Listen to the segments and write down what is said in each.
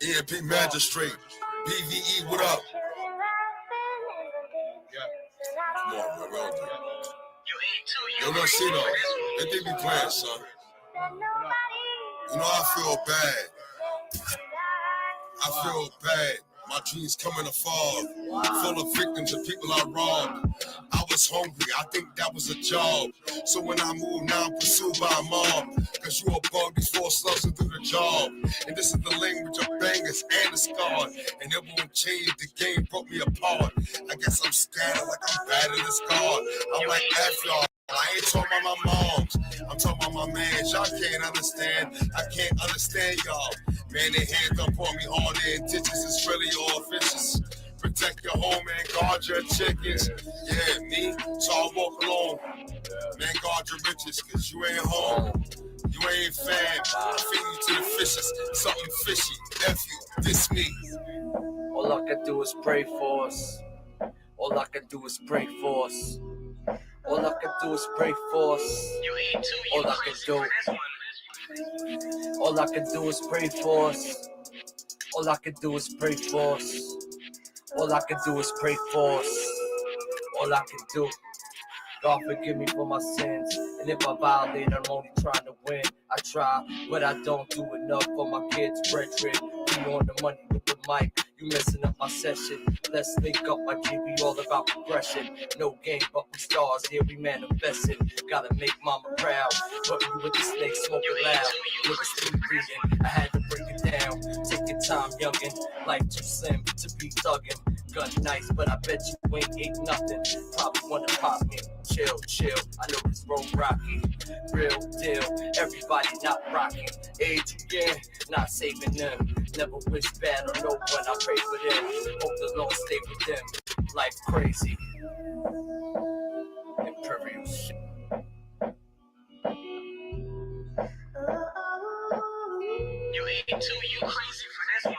EMP Magistrate, BVE, what up? Come on, bro. Yo, no, see though. They think we playing, son. You know, I feel bad. My dreams coming to fall, full of victims and people I robbed. I was hungry, I think that was a job. So when I move now, I'm pursued by a mob. Cause you above these four slugs and do the job. And this is the language of bangers and the scar. And it won't change, the game broke me apart. I guess I'm scattered like I'm bad in this guard. I'm like F y'all. I ain't talking about my moms, I'm talking about my mans. Y'all can't understand, I can't understand y'all. Man, they hands up on me, all their intentions is really all vicious. Protect your home and guard your chickens. Yeah, me, so I walk along. Man, guard your riches, cause you ain't home. You ain't fam, I feed you to the fishes. Something fishy, F you, this me. All I can do is pray for us. All I can do is pray for us. All I can do is pray for us. All I can do. All I can do is pray for us. All I can do is pray for us. All I can do is pray for us. All I can do. God forgive me for my sins. And if I violate, I'm only trying to win. I try, but I don't do enough for my kids' brethren. You on the money with the mic, you messing up my session. Let's link up, my G, we all about progression. No game, but we stars, here we manifesting. Gotta make mama proud, but you with the snake smoking loud. With a street reading, I had to break it down. Take your time, youngin', life too slim to be thuggin'. Gun nice, but I bet you ain't nothing. Probably wanna pop me. Chill, I know this road rocky. Real deal, everybody not rocking. Age again, not saving them. Never wish bad on no one, I pray for them. Hope the Lord stay with them. Life crazy. Imperial shit. You ain't too, you crazy for this one.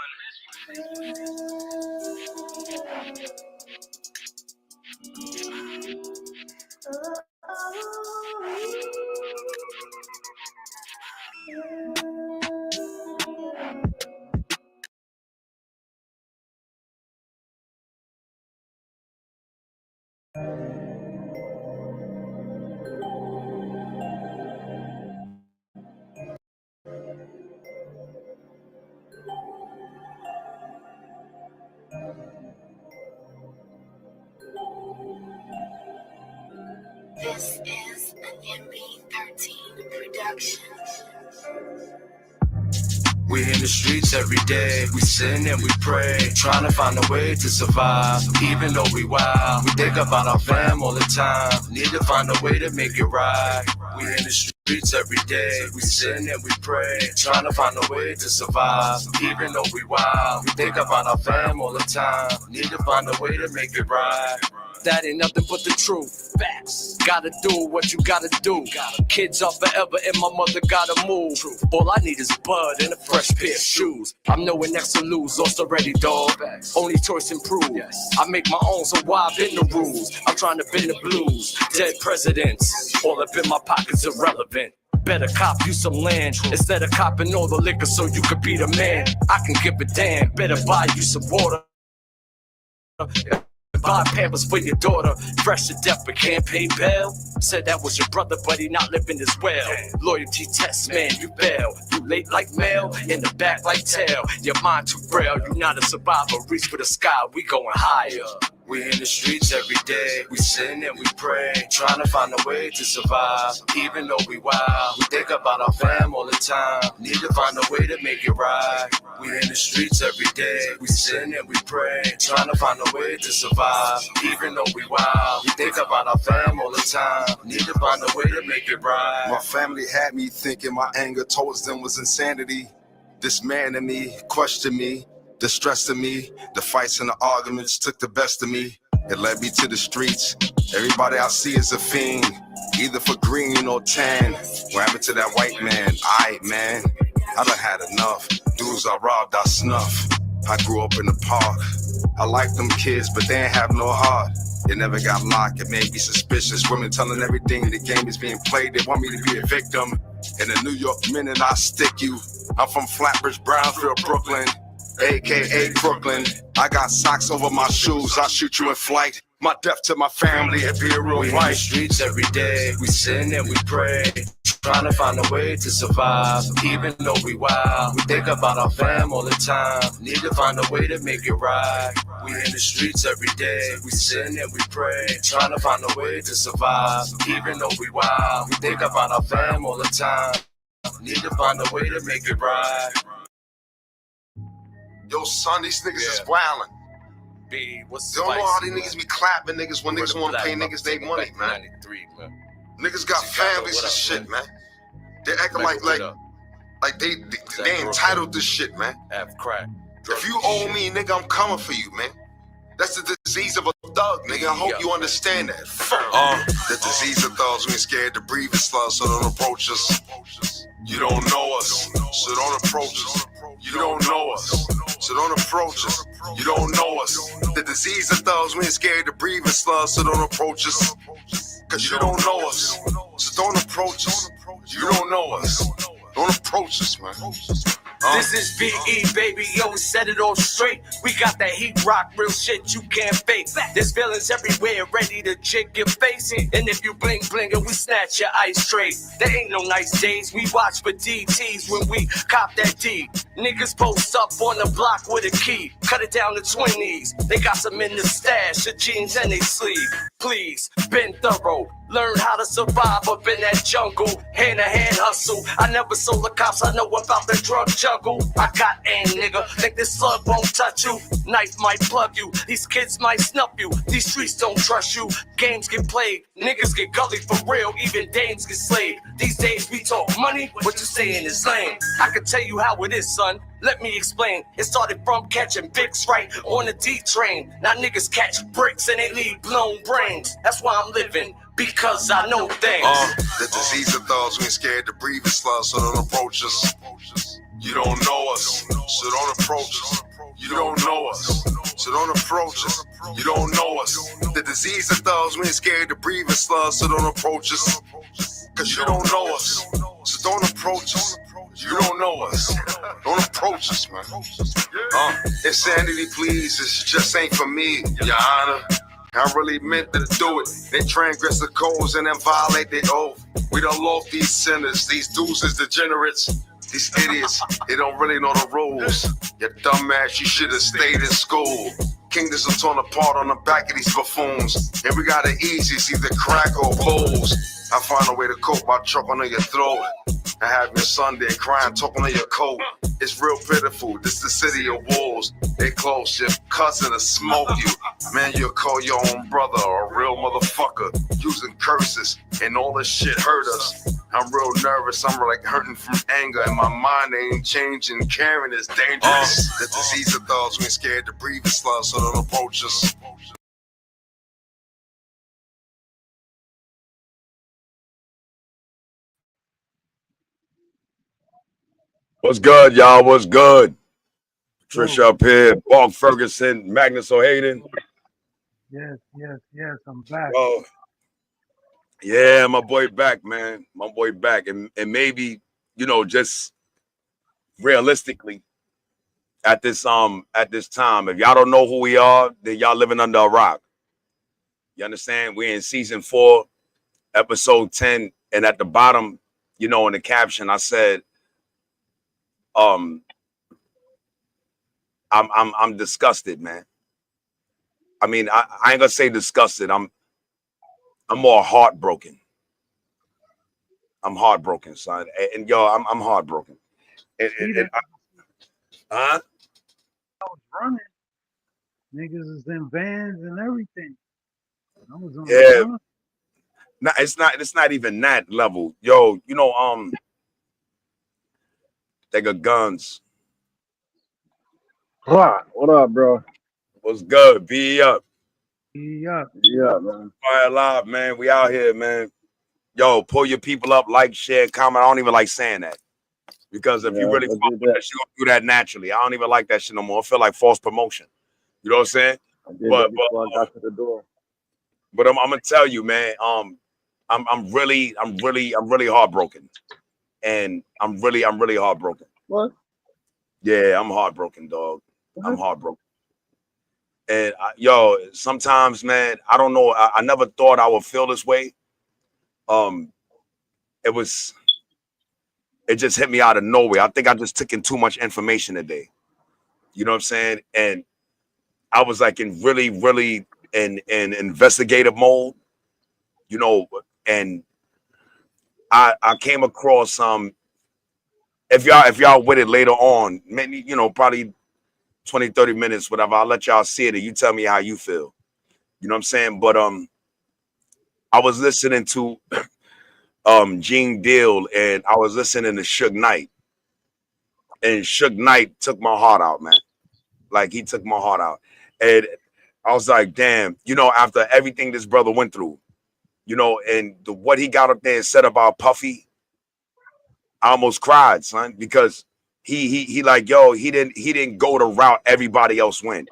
This is an MB13 production. We in the streets every day, we sin and we pray, trying to find a way to survive, even though we wild. We think about our fam all the time, need to find a way to make it right. We in the streets every day, we sin and we pray, trying to find a way to survive, even though we wild. We think about our fam all the time, need to find a way to make it right. That ain't nothing but the truth. Facts. Gotta do what you gotta do. Kids are forever and my mother gotta move. All I need is bud and a fresh pair of shoes. I'm nowhere next to lose, lost already, dog. Only choice improved. I make my own, so why bend the rules? I'm trying to bend the blues. Dead presidents, all up in my pockets irrelevant. Better cop you some land instead of copping all the liquor so you could be the man. I can give a damn. Better buy you some water. Buy Pampers for your daughter, fresh to death but can't pay bail. Said that was your brother, but he not living as well. Loyalty test, man, you bail. You late like mail, in the back like tail. Your mind too frail, you not a survivor. Reach for the sky, we going higher. We in the streets every day, we sin and we pray, trying to find a way to survive, even though we wild. We think about our fam all the time, need to find a way to make it right. We in the streets every day, we sin and we pray, trying to find a way to survive, even though we wild. We think about our fam all the time, need to find a way to make it right. My family had me thinking my anger towards them was insanity. This man in me questioned me, distressing me. The fights and the arguments took the best of me. It led me to the streets. Everybody I see is a fiend, either for green or tan. What happened to that white man? Aight, man, I done had enough. Dudes I robbed, I snuff. I grew up in the park. I like them kids, but they ain't have no heart. They never got locked, it made me suspicious. Women telling everything, the game is being played. They want me to be a victim. In the New York Minute, I stick you. I'm from Flatbush, Brownsville, Brooklyn. aka Brooklyn. I got socks over my shoes. I'll shoot you in flight. My death to my family, it'd be a real We in the fight. streets every day, we sin and we pray, trying to find a way to survive. Even though we wild, we think about our fam all the time. Need to find a way to make it right. We in the streets every day, we sin and we pray, trying to find a way to survive. Even though we wild, we think about our fam all the time. Need to find a way to make it right. Yo, son, these niggas is wildin'. B, what's Don't know how these niggas be clapping niggas when niggas wanna pay niggas their money, man. 93, man. Niggas got families and shit, man. They acting like they entitled to shit, man. Have crack. If you owe me, nigga, I'm coming for you, man. That's the disease of a thug, nigga. I hope you understand that. The disease of thugs, we ain't scared to breathe and slugs, so don't approach us. You don't know us, so don't approach us. You don't know us, so don't approach us. You don't know us. The disease of thugs, we ain't scared to breathe and slugs, so don't approach us. Cause you don't know us, so don't approach us. You don't know us. Don't approach us, man. This is VE, baby, yo, set it all straight. We got that heat rock, real shit you can't fake. There's villains everywhere, ready to jig your face. And if you bling bling and we snatch your ice straight. There ain't no nice days, we watch for DTs when we cop that D. Niggas post up on the block with a key. Cut it down to 20s. They got some in the stash, the jeans and they sleeve. Please, been thorough. Learn how to survive up in that jungle. Hand-to-hand hustle. I never sold the cops, I know about the drug jungle. I got aim, nigga. Think this slug won't touch you. Knife might plug you. These kids might snuff you. These streets don't trust you. Games get played. Niggas get gully for real. Even dames get slayed. These days we talk money. What you saying is lame. I can tell you how it is, son. Let me explain. It started from catching Vicks right on the D train. Now niggas catch bricks and they leave blown brains. That's why I'm living, because I know things. The disease of thugs, we ain't scared to breathe and slugs, so don't approach us. You don't know us, so don't approach us. You don't know us, so don't approach us. You don't know us. The disease of thugs, we ain't scared to breathe and slugs, so don't approach us. Cause you don't know us, so don't approach us. You don't know us. Don't approach us, man. Insanity, please. This just ain't for me, Your Honor. I really meant to do it. They transgress the codes and then violate their oath. We don't love these sinners. These dudes is degenerates. These idiots, they don't really know the rules. You dumbass, you should have stayed in school. Kingdoms are torn apart on the back of these buffoons. And we got it easy, it's either crack or booze. I find a way to cope by choking on your throat. I have your Sunday crying, talking on your coat. It's real pitiful, this the city of wolves. They close your cousin to smoke you. Man, you'll call your own brother a real motherfucker. Using curses and all this shit hurt us. I'm real nervous, I'm like hurting from anger. And my mind ain't changing, caring is dangerous. The disease of thugs, we ain't scared to breathe and slugs, so don't approach us. What's good, y'all? What's good? Patricia up here, Mark Ferguson, Magnus O'Haden. Yes, I'm back. Oh, yeah, my boy back, man. My boy back. And maybe, just realistically, at this time, if y'all don't know who we are, then y'all living under a rock. You understand? We're in season 4, episode 10, and at the bottom, in the caption, I said, I'm disgusted, man. I mean, I ain't gonna say disgusted. I'm more heartbroken. I'm heartbroken, son. And yo, I'm heartbroken. I was running. Niggas is in vans and everything. I was on the run. No, it's not even that level. Yo, they got guns. What up, bro? What's good? Be up. Yeah, man. Fire alive, man. We out here, man. Yo, pull your people up, like, share, comment. I don't even like saying that. Because if you really fuck with that, you're gonna do that naturally. I don't even like that shit no more. I feel like false promotion. You know what I'm saying? I got to the door. But I'm gonna tell you, man. I'm really heartbroken, and I'm really heartbroken. What? Yeah, I'm heartbroken, dog. I'm heartbroken. And yo, sometimes, man, I don't know. I never thought I would feel this way. Um, it just hit me out of nowhere. I think I just took in too much information today. You know what I'm saying? And I was like in really, really in investigative mode, you know, and I came across if y'all with it later on, maybe, you know, probably 20, 30 minutes, whatever, I'll let y'all see it and you tell me how you feel. You know what I'm saying? But I was listening to Gene Deal and I was listening to Suge Knight. And Suge Knight took my heart out, man. Like he took my heart out. And I was like, damn, you know, after everything this brother went through, you know, and what he got up there and said about Puffy, I almost cried, son, because he like, yo, he didn't go the route everybody else went.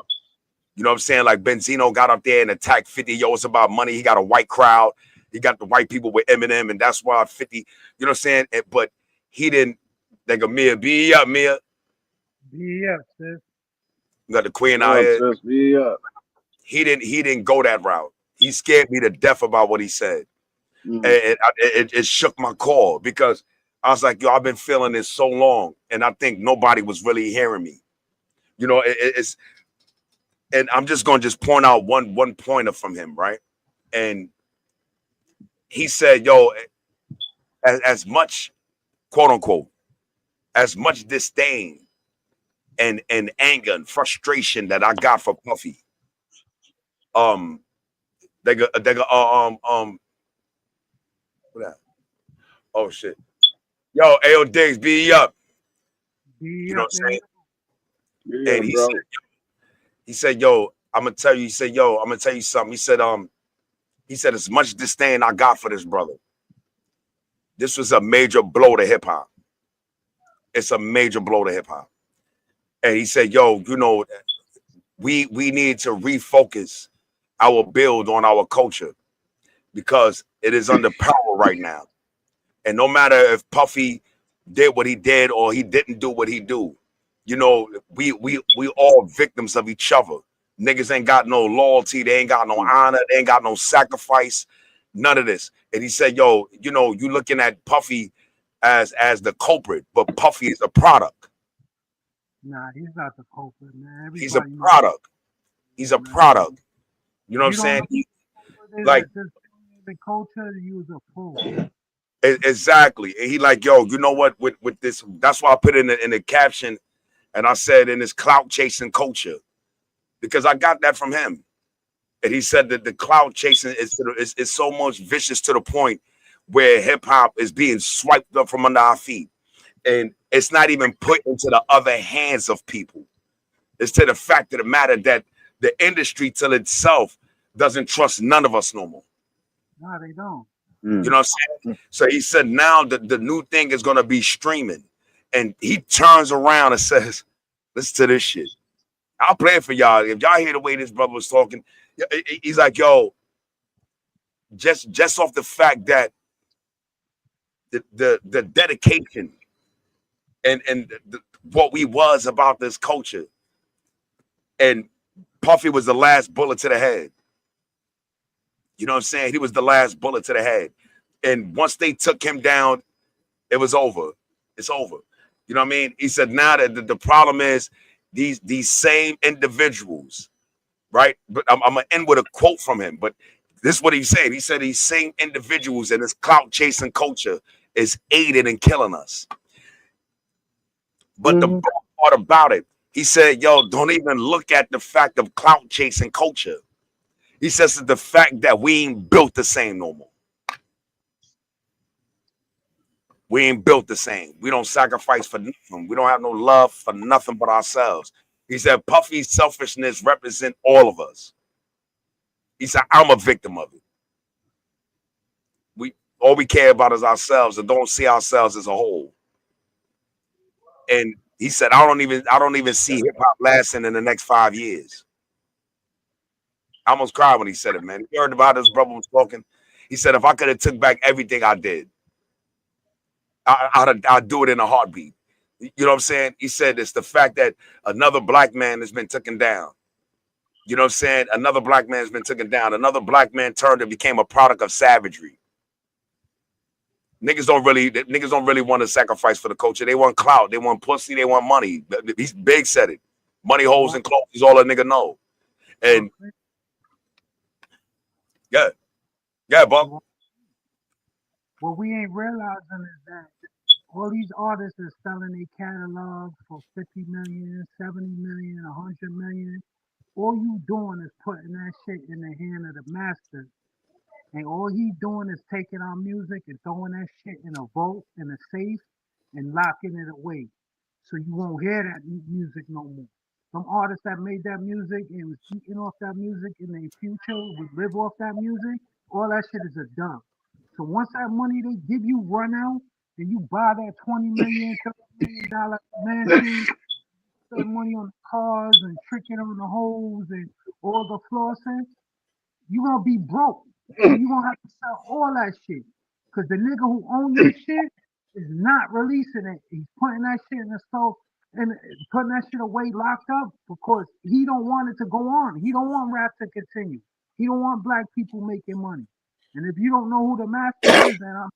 You know what I'm saying? Like Benzino got up there and attacked 50. Yo, it's about money. He got a white crowd. He got the white people with Eminem, and that's why 50. You know what I'm saying? But he didn't. Like a Mia, be up, Mia. Be up, sis. You got the queen What out up, here. sis? Be up. He didn't go that route. He scared me to death about what he said. Mm. It shook my core because I was like, yo, I've been feeling this so long, and I think nobody was really hearing me. You know, it's, and I'm just gonna point out one pointer from him, right? And he said, yo, as much, quote unquote, as much disdain and anger and frustration that I got for Puffy, they go what that? Oh shit. Yo, AO Diggs, be up. Be You know up, what I'm saying? Be And up, bro. he said, yo, I'm gonna tell you, he said, yo, I'm gonna tell you something. He said, as much disdain I got for this brother, this was a major blow to hip hop. It's a major blow to hip hop. And he said, yo, you know, we need to refocus our build on our culture because it is under power right now. And no matter if Puffy did what he did or he didn't do what he do, you know, we all victims of each other. Niggas ain't got no loyalty, they ain't got no honor, they ain't got no sacrifice, none of this. And he said, yo, you know, you looking at Puffy as the culprit, but Puffy is a product. Nah, he's not the culprit, man. He's a Everybody knows. product. He's a product. You know what I'm You don't saying? know Like the culture, you was a fool. exactly. And he like, yo, you know what? With this, that's why I put in the caption, and I said in this clout chasing culture, because I got that from him. And he said that the clout chasing is so much vicious to the point where hip hop is being swiped up from under our feet, and it's not even put into the other hands of people. It's to the fact of the matter that the industry till itself doesn't trust none of us no more. Nah, they don't. You know what I'm saying? So he said now the new thing is going to be streaming. And he turns around and says, listen to this shit. I'll play it for y'all. If y'all hear the way this brother was talking, he's like, yo, just off the fact that the dedication and what we was about this culture. And Puffy was the last bullet to the head. You know what I'm saying? He was the last bullet to the head. And once they took him down, it was over. It's over. You know what I mean? He said now that the problem is these same individuals, right? But I'm gonna end with a quote from him. But this is what he said. He said these same individuals and this clout chasing culture is aiding and killing us. But the part about it, he said, yo, don't even look at the fact of clout chasing culture. He says the fact that we ain't built the same no more. We ain't built the same. We don't sacrifice for nothing. We don't have no love for nothing but ourselves. He said Puffy's selfishness represent all of us. He said, I'm a victim of it. All we care about is ourselves and don't see ourselves as a whole. And he said, I don't even see hip hop lasting in the next 5 years. I almost cried when he said it, man. You heard about his brother was talking. He said, if I could have took back everything I did, I'd do it in a heartbeat. You know what I'm saying? He said it's the fact that another black man has been taken down. You know what I'm saying? Another black man has been taken down. Another black man turned and became a product of savagery. Niggas don't really want to sacrifice for the culture. They want clout. They want pussy. They want money. He's big said it. Money, hoes, and clothes is all a nigga know. And yeah, Bob. What we ain't realizing is that all these artists are selling their catalog for 50 million, 70 million, 100 million. All you doing is putting that shit in the hand of the master. And all he doing is taking our music and throwing that shit in a vault, in a safe, and locking it away. So you won't hear that music no more. Some artists that made that music and was eating off that music in their future would live off that music. All that shit is a dump. So once that money they give you run out, and you buy that $20 million, $30 million mansion, spend money on the cars and tricking on the hoes and all the flossing, you gonna be broke. And you gonna have to sell all that shit. Cause the nigga who owns your shit is not releasing it. He's putting that shit in the store and putting that shit away locked up because he don't want it to go on. He don't want rap to continue. He don't want black people making money. And if you don't know who the master is, then I'm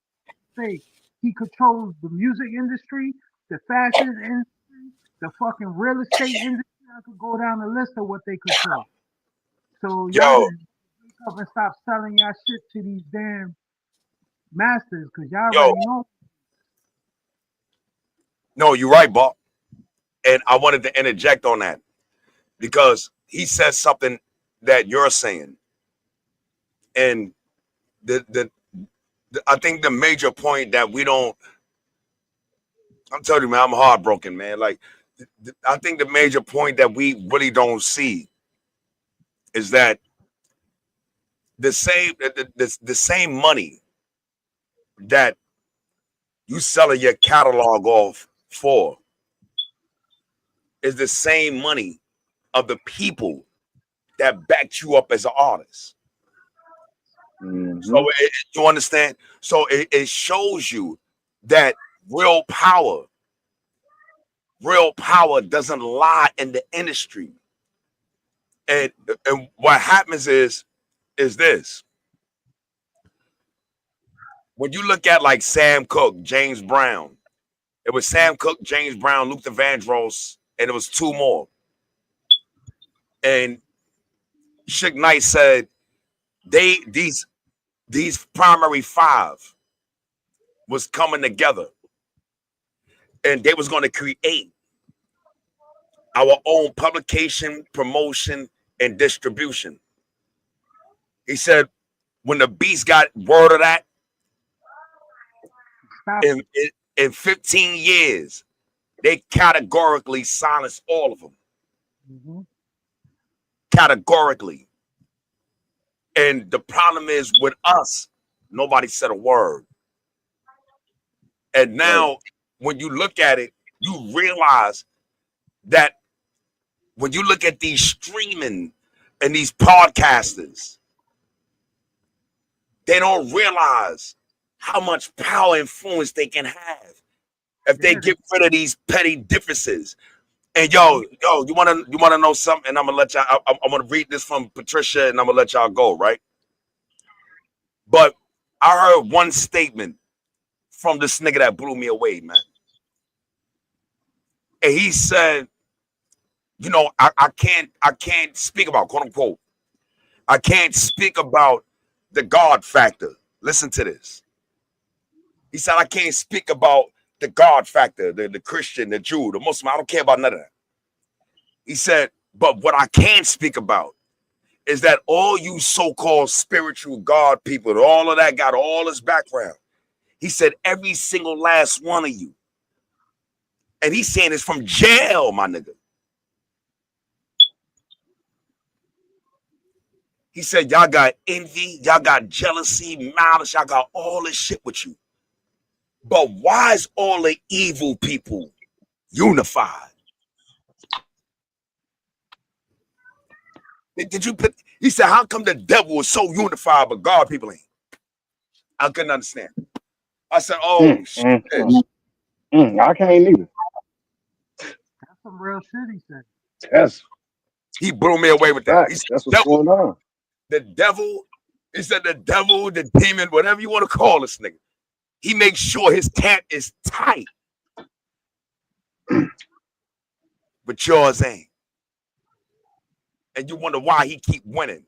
say he controls the music industry, the fashion industry, the fucking real estate industry. I could go down the list of what they control. So y'all just wake up and stop selling y'all shit to these damn masters because y'all already know. No, you're right, Bob. And I wanted to interject on that because he said something that you're saying. And I think the major point that we don't, I'm telling you, man, I'm heartbroken, man. Like, I think the major point that we really don't see is that the same money that you selling your catalog off for is the same money of the people that backed you up as an artist. So you understand? So it shows you that real power doesn't lie in the industry. And what happens is this. When you look at like Sam Cooke, James Brown, it was Sam Cooke, James Brown, Luther Vandross, and it was two more. And Suge Knight said these primary five was coming together and they was going to create our own publication, promotion, and distribution. He said when the Beast got word of that, in 15 years, they categorically silenced all of them. Categorically. And the problem is with us, nobody said a word. And now when you look at it, you realize that when you look at these streaming and these podcasters, they don't realize how much power and influence they can have if they get rid of these petty differences. And yo, you wanna know something? And I'm gonna let y'all. I'm gonna read this from Patricia, and I'm gonna let y'all go, right? But I heard one statement from this nigga that blew me away, man. And he said, you know, I can't speak about, quote unquote, I can't speak about the God factor. Listen to this. He said, I can't speak about the God factor, the Christian, the Jew, the Muslim. I don't care about none of that. He said, but what I can speak about is that all you so-called spiritual God people, all of that got all this background. He said, every single last one of you. And he's saying it's from jail, my nigga. He said, y'all got envy, y'all got jealousy, malice, y'all got all this shit with you. But why is all the evil people unified? Did you put? He said, how come the devil is so unified, but God people ain't? I couldn't understand. I said, oh, shit. I can't either. some real shit he said. That's He blew me away with that. He facts. said, That's what's going on. the devil, he said the devil, the demon, whatever you want to call this nigga. He makes sure his camp is tight. But yours ain't. And you wonder why he keep winning.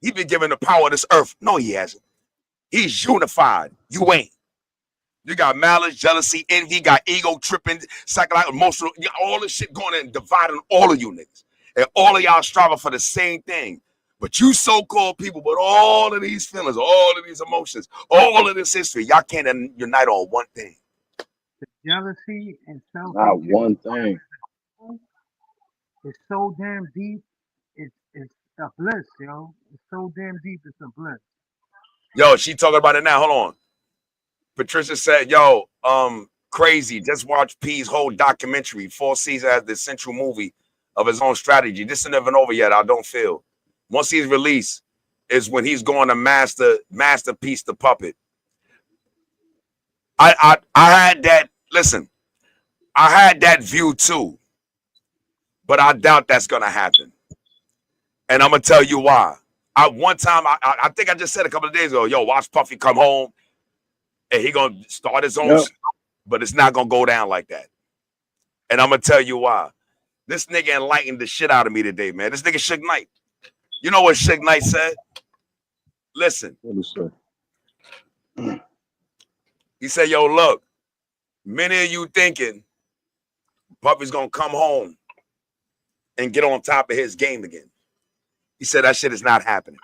He been given the power of this earth. No, he hasn't. He's unified. You ain't. You got malice, jealousy, envy, got ego tripping, psychological, emotional, you got all this shit going in, dividing all of you niggas. And all of y'all striving for the same thing. But you so-called people with all of these feelings, all of these emotions, all of this history, y'all can't unite on one thing. The jealousy and self Not one thing. is so damn deep. It's a bliss, yo. It's so damn deep. It's a bliss. Yo, she talking about it now. Hold on. Patricia said, yo, crazy. Just watch P's whole documentary. 4 seasons as the central movie of his own strategy. This isn't even over yet, I don't feel. Once he's released is when he's going to masterpiece the puppet. I had that, listen, I had that view too, but I doubt that's going to happen. And I'm going to tell you why. One time, I think I just said a couple of days ago, yo, watch Puffy come home and he going to start his own shit, but it's not going to go down like that. And I'm going to tell you why. This nigga enlightened the shit out of me today, man. This nigga Suge Knight. You know what Suge Knight said? Listen. What is that? He said, yo, look, many of you thinking Puffy's going to come home and get on top of his game again. He said that shit is not happening.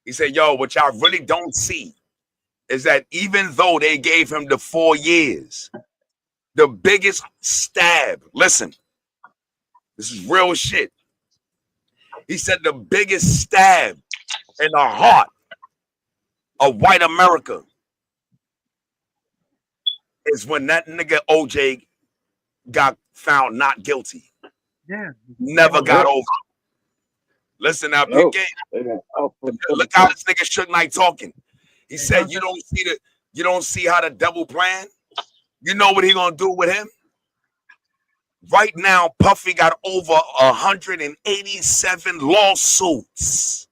He said, yo, what y'all really don't see is that even though they gave him the 4 years, the biggest stab, listen, this is real shit. He said the biggest stab in the heart of white America is when that nigga OJ got found not guilty. Yeah. Never got over. Listen now, big game. Look how this nigga Suge Knight talking. He said, you don't see how the devil plan? You know what he gonna do with him? Right now, Puffy got over 187 lawsuits.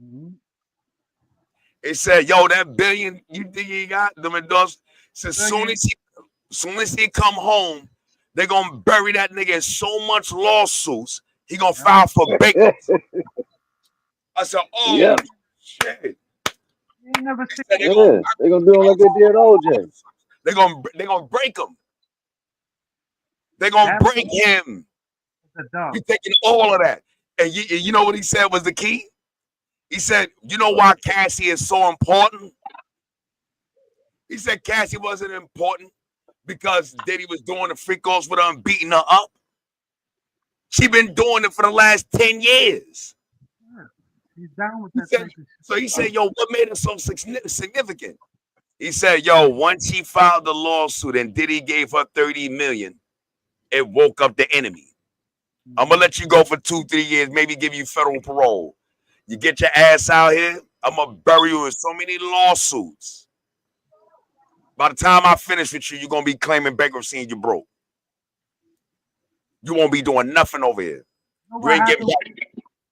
Mm-hmm. He said, yo, that billion you think he got, them endorsements, as soon as he come home, they're gonna bury that nigga in so much lawsuits, he gonna file for bankruptcy. I said, oh shit. You never see they're gonna do him like they did OJ. They're gonna break him. They're gonna break him. He's taking all of that. And you know what he said was the key? He said, you know why Cassie is so important? He said Cassie wasn't important because Diddy was doing the freak offs with her and beating her up. She been doing it for the last 10 years. Yeah. He's down with that. So he said, yo, what made it so significant? He said, yo, once she filed the lawsuit and Diddy gave her $30 million, it woke up the enemy. I'm going to let you go for 2-3 years, maybe give you federal parole. You get your ass out here, I'm going to bury you in so many lawsuits. By the time I finish with you, you're going to be claiming bankruptcy and you're broke. You won't be doing nothing over here. You ain't getting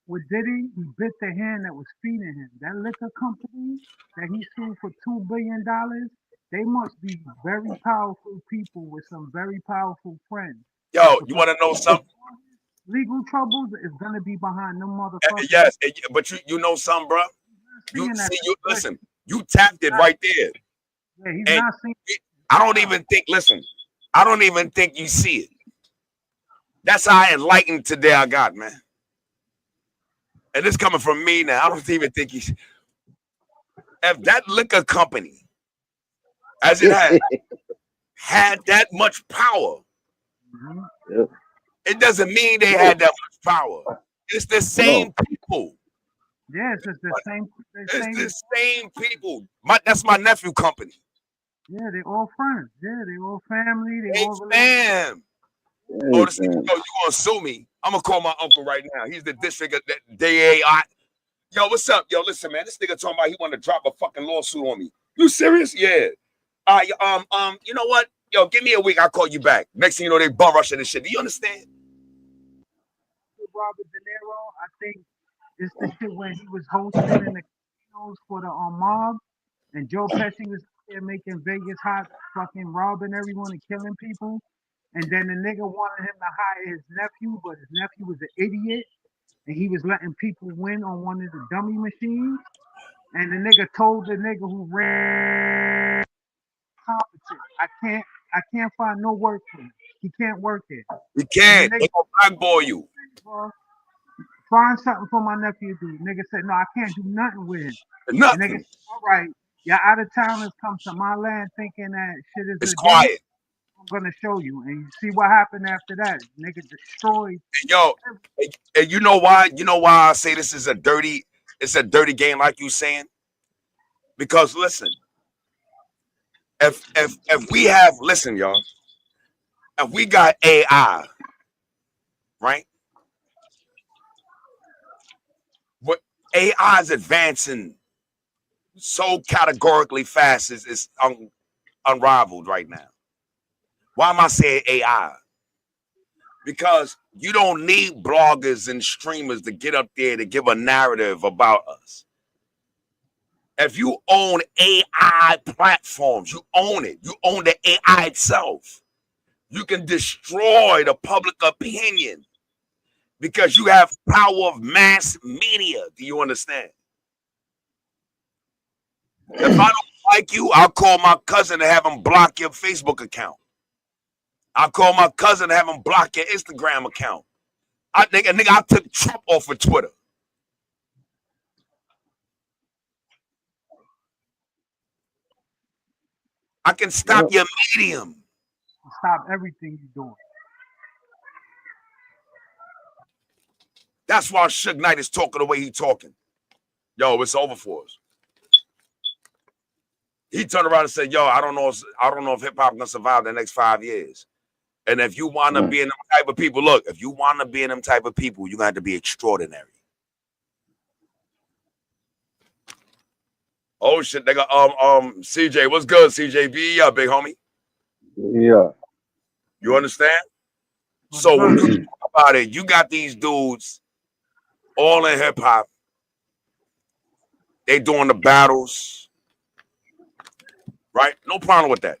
with Diddy, he bit the hand that was feeding him. That liquor company that he sued for $2 billion, they must be very powerful people with some very powerful friends. Yo, you want to know something? Legal troubles is going to be behind them motherfuckers. Yes, but you know something, bro? Listen, you tapped it right there. Yeah, he's not seeing I don't even think, listen, I don't even think you see it. That's how enlightened today I got, man. And this coming from me now. I don't even think he's. If that liquor company, as it had that much power, it doesn't mean they had that much power. It's the same people. Yes, it's the same. It's the same people. That's my nephew company. Yeah, they all friends. Yeah, they all family. They all fam. Oh, this nigga, yo, you gonna sue me? I'm gonna call my uncle right now. He's the district of DAI. Yo, what's up? Yo, listen, man. This nigga talking about he want to drop a fucking lawsuit on me. You serious? Yeah. You know what? Yo, give me a week. I'll call you back. Next thing you know, they bum rushing this shit. Do you understand? Robert De Niro, I think it's the shit when he was hosting in the casinos for the mob, and Joe Pesci was there making Vegas hot, fucking robbing everyone and killing people. And then the nigga wanted him to hire his nephew, but his nephew was an idiot, and he was letting people win on one of the dummy machines. And the nigga told the nigga who ran competent. I can't find no work for him. He can't work it. You And the can't. nigga They gonna blackball you. well, find something for my nephew to do. Nigga said, no, I can't do nothing with him. The nigga Nothing. said, all right, y'all out of towners come to my land thinking that shit is It's a game. quiet. I'm gonna show you. And you see what happened after that. Nigga destroyed. And yo, and you know why? You know why I say this is it's a dirty game, like you saying? Because listen, if we have listen, y'all, if we got AI, right? What AI is advancing so categorically fast is unrivaled right now. Why am I saying AI? Because you don't need bloggers and streamers to get up there to give a narrative about us. If you own AI platforms, you own it. You own the AI itself. You can destroy the public opinion because you have power of mass media. Do you understand? If I don't like you, I'll call my cousin to have him block your Facebook account. I'll call my cousin to have him block your Instagram account. I took Trump off of Twitter. I can stop your medium. Stop everything you're doing. That's why Suge Knight is talking the way he's talking. Yo, it's over for us. He turned around and said, yo, I don't know if hip hop gonna survive the next 5 years. And if you want to be in them type of people, look, if you want to be in them type of people, you're gonna have to be extraordinary. Oh shit, they got CJ, what's good, CJ? Be big homie. Yeah. You understand? So when we talk about it, you got these dudes all in hip hop. They doing the battles, right? No problem with that.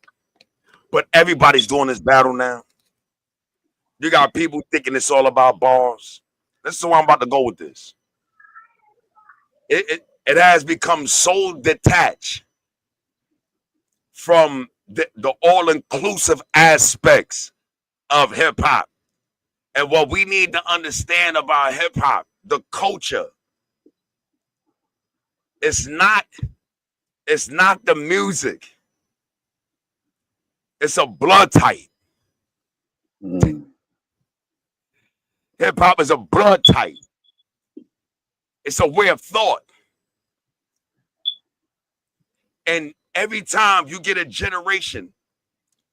But everybody's doing this battle now. You got people thinking it's all about bars. This is where I'm about to go with this. It has become so detached from the all-inclusive aspects of hip-hop. And what we need to understand about hip-hop, the culture, it's not the music. It's a blood type. Hip-hop is a blood type. It's a way of thought. And every time you get a generation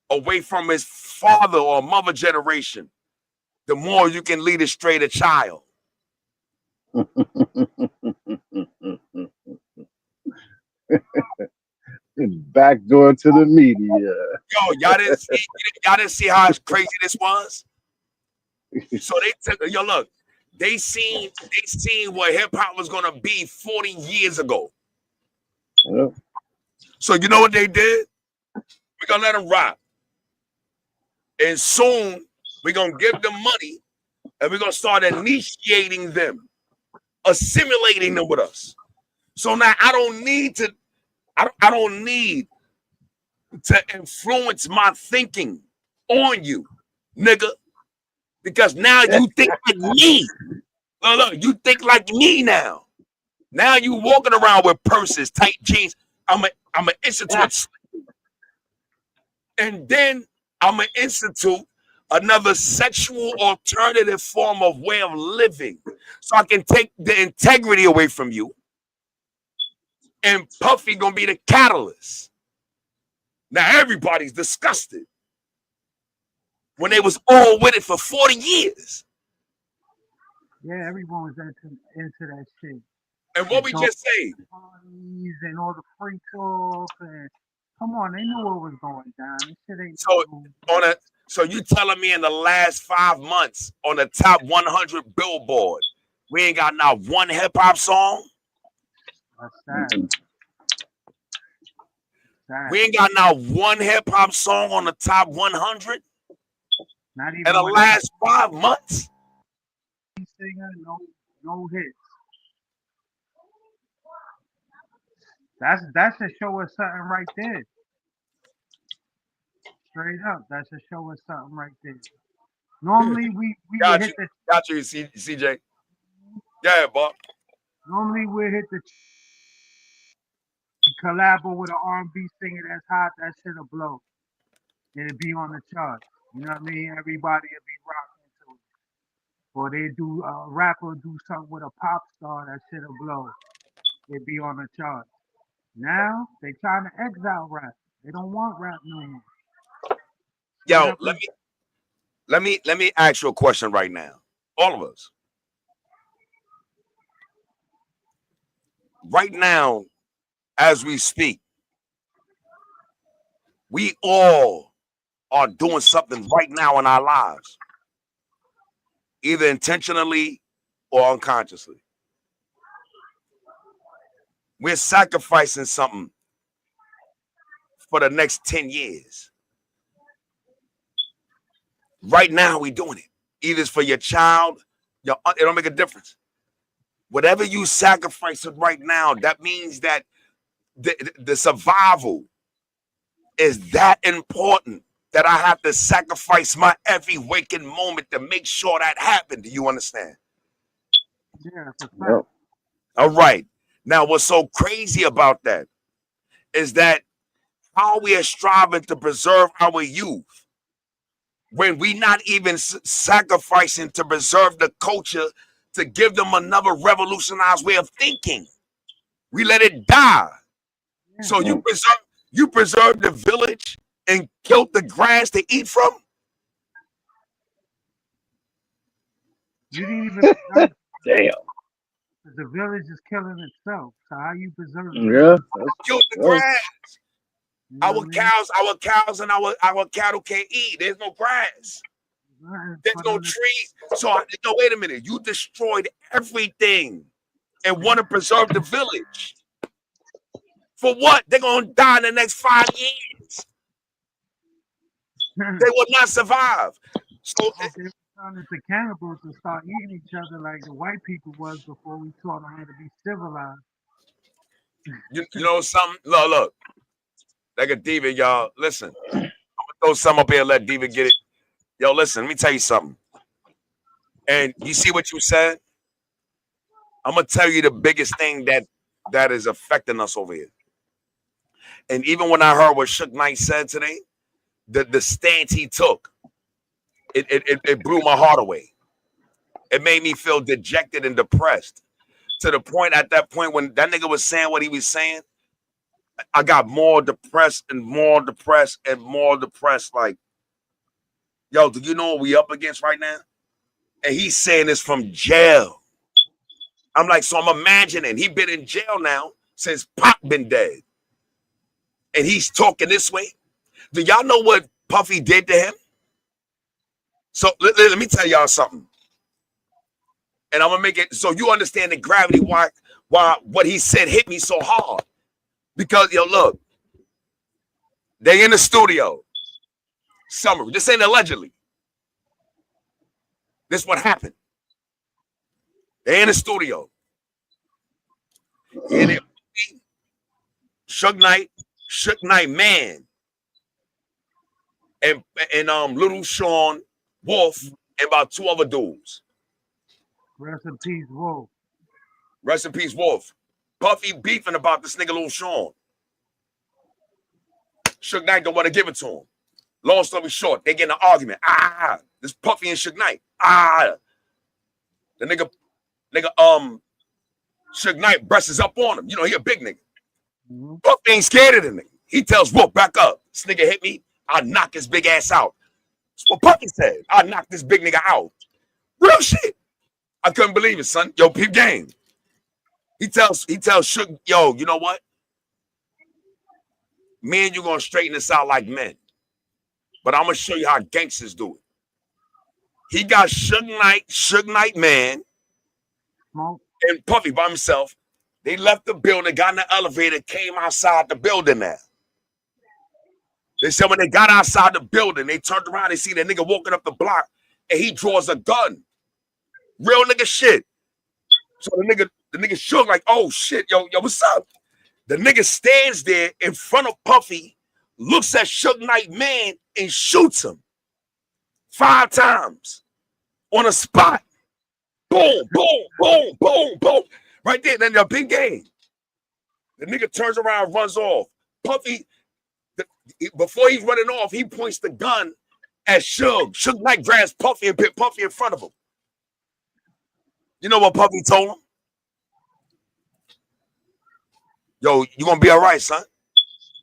away from his father or mother generation, the more you can lead astray the child. Backdoor to the media. Yo, y'all didn't see how crazy this was? So they took, yo, look, they seen what hip hop was gonna be 40 years ago. Yep. So you know what they did? We're gonna let them rock. And soon we're gonna give them money and we're gonna start initiating them, assimilating them with us. So now I don't need to influence my thinking on you, nigga. Because now you think like me. Look, you think like me now. Now you walking around with purses, tight jeans. I'm an institute, and then I'm gonna institute another sexual alternative form of way of living, so I can take the integrity away from you. And Puffy gonna be the catalyst. Now everybody's disgusted when they was all with it for 40 years. Yeah, everyone was into that shit. And what we just say? Parties and all the free talk and Come on, they knew what was going down. This shit ain't So no new. so you telling me in the last 5 months on the top 100 Billboard, we ain't got not one hip hop song? That's sad. Sad. We ain't got not one hip hop song on the top 100 Not in even the with last 5 months. a singer, no hits. That should show us something right there. Straight up, that should show us something right there. Normally we would Got hit you. the Got you, CJ. Yeah, Bob. normally we hit the collabo with an R&B singer that's hot. That shit'll blow. It'll be on the charts. You know what I mean? Everybody will be rocking to it. Or they do a rapper do something with a pop star. That shit'll blow. It'll be on the charts. Now they trying to exile rap. They don't want rap no more. Straight Yo, up let and me let me ask you a question right now. All of us. Right now, as we speak, we all are doing something right now in our lives, either intentionally or unconsciously. We're sacrificing something for the next 10 years. Right now, we're doing it. Either it's for your child, it don't make a difference. Whatever you sacrifice right now, that means that the survival is that important that I have to sacrifice my every waking moment to make sure that happened. Do you understand? yeah, that's a fact. Yep. All right. Now, what's so crazy about that is that how we are striving to preserve our youth when we not even sacrificing to preserve the culture to give them another revolutionized way of thinking. We let it die. Yeah. So you preserve the village and killed the grass to eat from. You didn't even preserve Damn. the village is killing itself. So how you preserve the village? Yeah. That's Killed the right. grass. You know what I mean? Our cows, and our cattle can't eat. There's no grass. Nothing There's for no them to trees. So no, wait a minute. You destroyed everything and want to preserve the village. For what? They're gonna die in the next 5 years. They will not survive. So hope they turn into cannibals and start eating each other like the white people was before we taught them how to be civilized. you know something? Look. Like a diva, y'all. Listen. I'm gonna throw some up here and let Diva get it. Yo, listen, let me tell you something. And you see what you said? I'm gonna tell you the biggest thing that is affecting us over here. And even when I heard what Suge Knight said today, the stance he took, it blew my heart away. It made me feel dejected and depressed to the point at that point when that nigga was saying what he was saying, I got more depressed and more depressed and more depressed. Like, yo, do you know what we up against right now? And he's saying this from jail. I'm like, so I'm imagining he been in jail now since Pac been dead. And he's talking this way. Do y'all know what Puffy did to him? So let me tell y'all something. And I'm gonna make it so you understand the gravity why what he said hit me so hard. Because yo, look, they in the studio. Summary. This ain't allegedly. This what happened. They in the studio. And it Suge Knight Man, and Little Sean Wolf, and about 2 other dudes. Rest in peace, Wolf. Rest in peace, Wolf. Puffy beefing about this nigga Little Sean. Suge Knight don't want to give it to him. Long story short, they get in an argument. This Puffy and Suge Knight. The nigga, Suge Knight presses up on him. You know, he a big nigga. Mm-hmm. Puffy ain't scared of the nigga. He tells Wolf, back up. This nigga hit me. I'll knock his big ass out. That's what Puffy said. I'll knock this big nigga out. Real shit. I couldn't believe it, son. Yo, peep game. He tells Suge, yo, you know what? Me and you gonna straighten this out like men. But I'm gonna show you how gangsters do it. He got Suge Knight Man, Smoke. and Puffy by himself. They left the building, got in the elevator, came outside the building now. They said when they got outside the building, they turned around, they see that nigga walking up the block, and he draws a gun. Real nigga shit. So the nigga shook like, oh shit, yo, what's up? The nigga stands there in front of Puffy, looks at Suge Knight Man, and shoots him 5 times on a spot. Boom, boom, boom, boom, boom. Right there, then the big game. The nigga turns around, runs off. Puffy, before he's running off, he points the gun at Suge. Suge Knight grabs Puffy and put Puffy in front of him. You know what Puffy told him? Yo, you gonna be all right, son.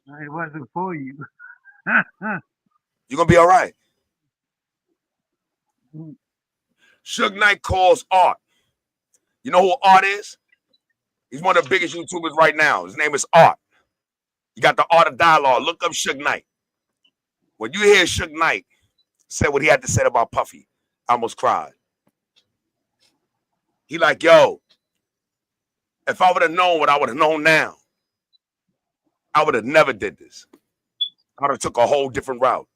It wasn't for you. You gonna be all right. Suge Knight calls Art. You know who Art is? He's one of the biggest YouTubers right now. His name is Art. You got the Art of Dialogue. Look up Suge Knight. When you hear Suge Knight say what he had to say about Puffy, I almost cried. He like, yo, if I would have known what I would have known now, I would have never did this. I would have took a whole different route.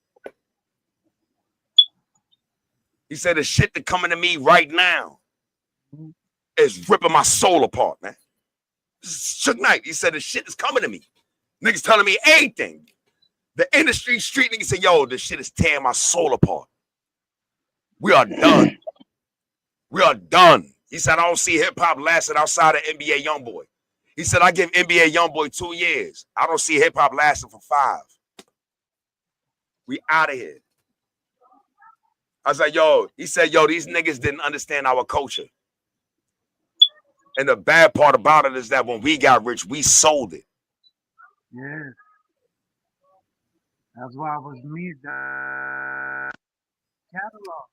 He said the shit that coming to me right now is ripping my soul apart, man. Suge Knight, he said the shit is coming to me. Niggas telling me anything. The industry street niggas say, yo, this shit is tearing my soul apart. We are done. We are done. He said, I don't see hip-hop lasting outside of NBA Youngboy. He said, I give NBA Youngboy 2 years. I don't see hip-hop lasting for 5. We out of here. I was like, yo, he said, yo, these niggas didn't understand our culture. And the bad part about it is that when we got rich, we sold it. Yeah. That's why I was me the catalog.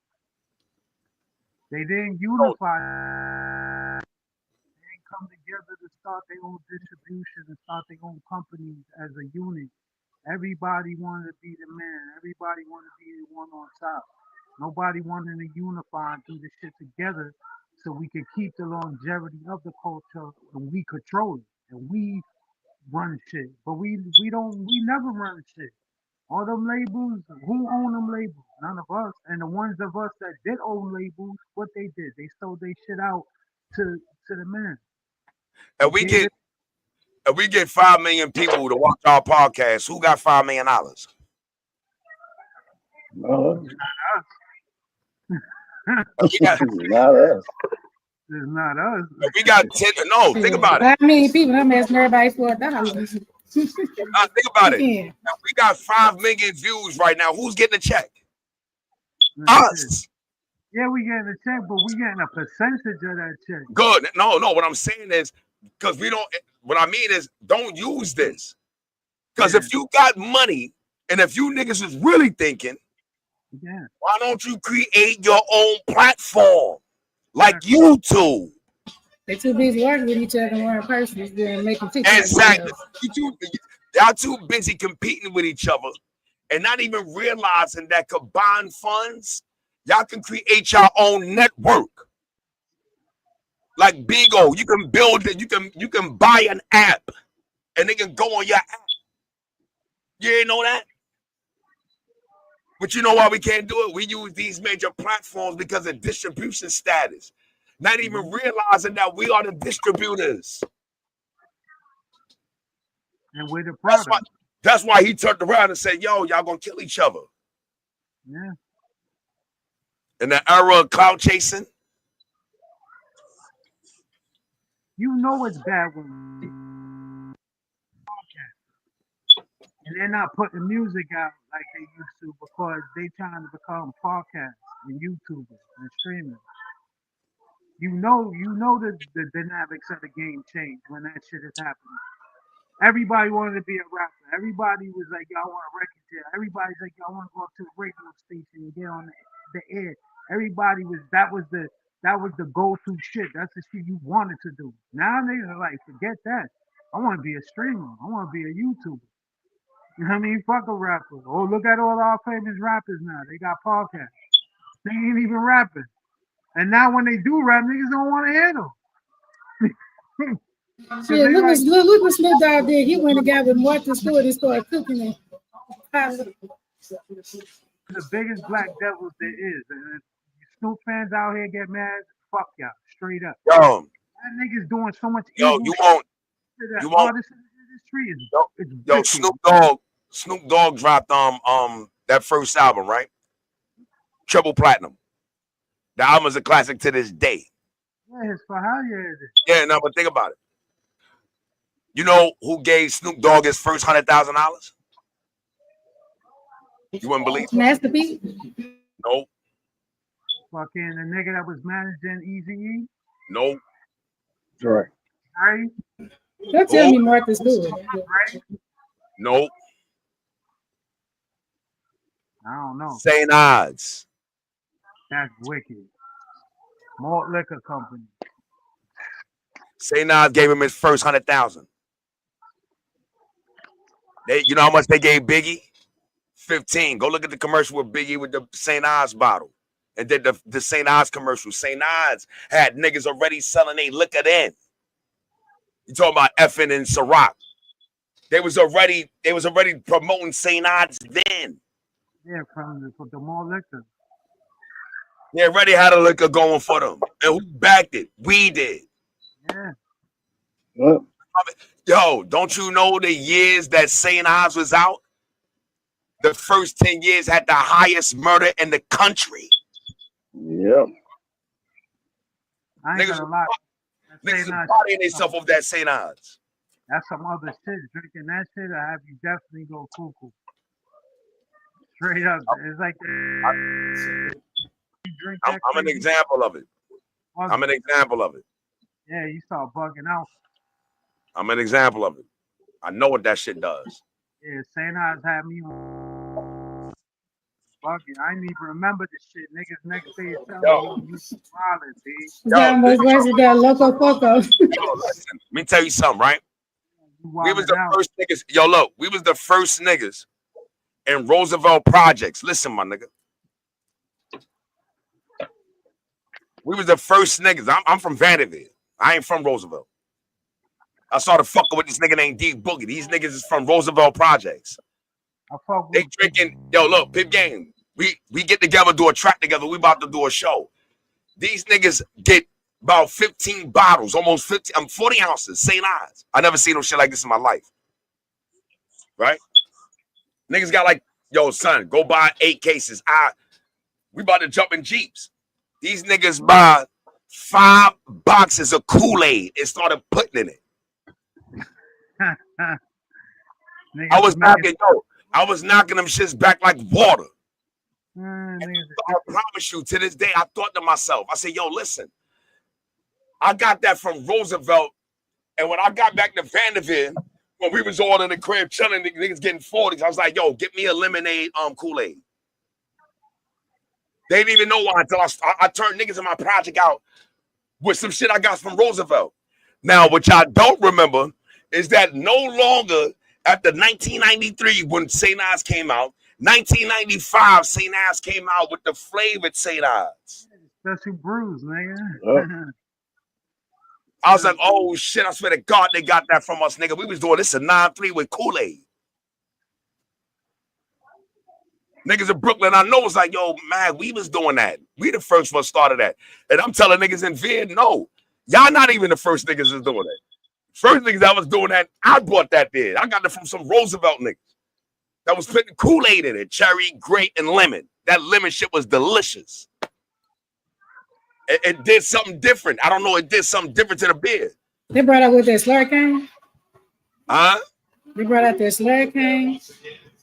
They didn't unify. They didn't come together to start their own distribution and start their own companies as a unit. Everybody wanted to be the man. Everybody wanted to be the one on top. Nobody wanted to unify and do this shit together so we could keep the longevity of the culture and we control it. And we run shit. But we never run shit. All them labels, who own them labels? None of us. And the ones of us that did own labels, what they did, they sold their shit out to the man. And we get 5 million people to watch our podcast. Who got $5 million? No, We got, not us. It's not us. we got 10. No, think about it. I mean, people, I'm asking everybody for $1. Think about it. Yeah. We got 5 million views right now. Who's getting a check? That's it. Us. Yeah, we getting a check, but we getting a percentage of that check. Good. No. What I'm saying is, because we don't. What I mean is, don't use this. Because if you got money, and if you niggas is really thinking, Yeah. why don't you create your own platform like YouTube? They're too busy working with each other and one person is then making TikToks. Exactly. Y'all too busy competing with each other and not even realizing that combined funds, y'all can create your own network. Like Bigo, you can build it, you can buy an app and they can go on your app. You ain't know that? But you know why we can't do it? We use these major platforms because of distribution status. Not even realizing that we are the distributors. And we're the product. That's why he turned around and said, yo, y'all gonna kill each other. Yeah. In the era of clout chasing. You know it's bad when and they're not putting music out like they used to because they trying to become podcasts and YouTubers and streamers. You know the dynamics of the game change when that shit is happening. Everybody wanted to be a rapper. Everybody was like, y'all want a record deal. Everybody's like, y'all want to go up to the radio station and get on the air. Everybody that was the go-to shit. That's the shit you wanted to do. Now niggas are like, forget that. I want to be a streamer. I want to be a YouTuber. I mean, fuck a rapper. Oh, look at all our famous rappers now. They got podcasts. They ain't even rapping. And now when they do rap, niggas don't want to hear them. Cause Shit, they like look what Snoop Dogg did. He went and got with Martha Stewart and started cooking it. the biggest black devils there is. And if Snoop fans out here get mad, fuck y'all, straight up. Yo, That nigga's doing so much yo, evil you shit won't, to the you won't. artist industry. Yo, It's yo, wicked. Snoop Dogg dropped that first album, right? Triple platinum. The album is a classic to this day. Yeah, it's for how you is it? Yeah, no, but think about it. You know who gave Snoop Dogg his first $100,000? You wouldn't believe? Master P. No, Fucking the nigga that was managing Eazy-E. no. Right. Right? Don't tell me Martha Stewart. Right? No. I don't know. St. Odds. That's wicked. Malt Liquor Company. St. Odds gave him his first 100,000. You know how much they gave Biggie? 15. Go look at the commercial with Biggie with the St. Odds bottle. And did the St. Odds commercial. St. Odds had niggas already selling a liquor then. You talking about effing and Ciroc. They was already promoting St. Odds then. Yeah, from the Malt Liquor. They already had a liquor going for them. And who backed it? We did. Yeah. Yep. Yo, don't you know the years that St. Odds was out? The first 10 years had the highest murder in the country. Yep. I ain't Niggas gonna lie. is bodying themselves off that St. Odds. That's some other shit. Drinking that shit, I have you definitely go cuckoo. Straight up. It's like you drink that I'm an crazy, example of it. bugging. I'm an example of it. Yeah, you start bugging out. I'm an example of it. I know what that shit does. Yeah, St. Odds had me on bugging. I didn't even remember this shit. Niggas next day telling me you violent, B. That was worse than that Loco Foco. Yo, listen, let me tell you something, right? You We was wildin' the out. first niggas. Yo, look, we was the first niggas in Roosevelt projects. Listen, my nigga. We was the first niggas. I'm from Vanderbilt. I ain't from Roosevelt. I started fucking with this nigga named D Boogie. These niggas is from Roosevelt projects. I fuck They with drinking. Yo, look, Pip Game. We get together, do a track together. We about to do a show. These niggas get about 15 bottles, almost 40 ounces, St. Odds. I never seen no shit like this in my life. Right? Niggas got like, yo, son, go buy 8 cases. We about to jump in Jeeps. These niggas buy 5 boxes of Kool-Aid and started putting in it. I was knocking them shits back like water. I promise you, to this day, I thought to myself, I said, yo, listen, I got that from Roosevelt. And when I got back to Vanderbilt, when we was all in the crib chilling, niggas getting 40s, I was like, yo, get me a lemonade Kool-Aid. They didn't even know why until I turned niggas in my project out with some shit I got from Roosevelt. Now, what y'all don't remember is that no longer after 1993, when St. Odds came out, 1995, St. Odds came out with the flavored St. Odds. Special brews, nigga. Yep. I was like, oh shit, I swear to God they got that from us, nigga. We was doing this a 9-3 with Kool-Aid. Niggas in Brooklyn, I know, was like, yo, man, we was doing that. We the first one started that. And I'm telling niggas in Vid, no. Y'all not even the first niggas is doing that. First niggas that was doing that, I bought that there. I got it from some Roosevelt niggas that was putting Kool-Aid in it, cherry, grape, and lemon. That lemon shit was delicious. It did something different. I don't know. It did something different to the beer. They brought out with that slurricane. Huh? They brought out that slurricane.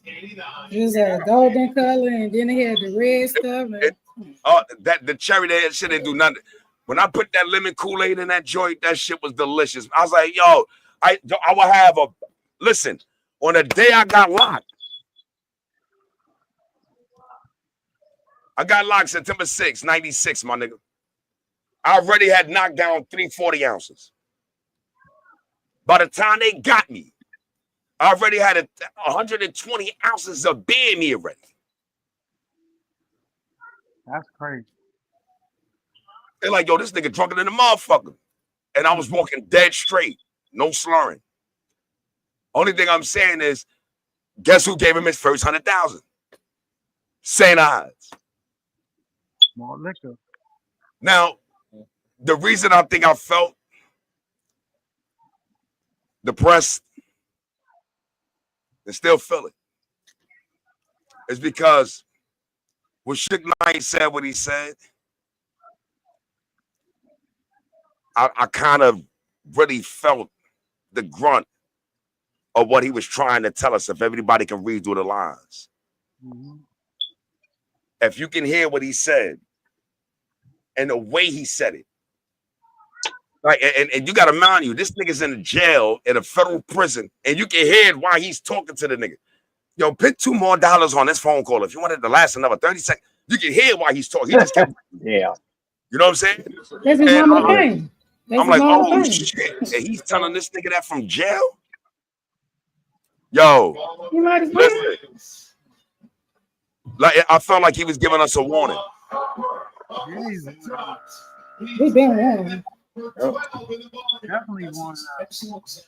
It was a golden color, and then they had the red stuff. That the cherry, that shit didn't do nothing. When I put that lemon Kool-Aid in that joint, that shit was delicious. I was like, yo, I will have a listen. On the day I got locked, September 6, 96, my nigga. I already had knocked down 340 ounces. By the time they got me, I already had 120 ounces of beer in me already. That's crazy. They're like, yo, this nigga drunker than a motherfucker. And I was walking dead straight. No slurring. Only thing I'm saying is, guess who gave him his first 100,000? St. Ives. More liquor. Now, the reason I think I felt depressed and still feel it is because when Suge Knight said what he said, I kind of really felt the grunt of what he was trying to tell us, if everybody can read through the lines. Mm-hmm. If you can hear what he said and the way he said it, like, and you got to mind you, this nigga's in a jail, in a federal prison, and you can hear it while he's talking to the nigga. Yo, put $2 more on this phone call. If you want it to last another 30 seconds, you can hear why he's talking. He just kept, Yeah. you know what I'm saying? That's his normal thing. I'm like, oh shit. And he's telling this nigga that from jail? Yo, You might as well. listen. Like, I felt like he was giving us a warning. We've been warned. Definitely warned.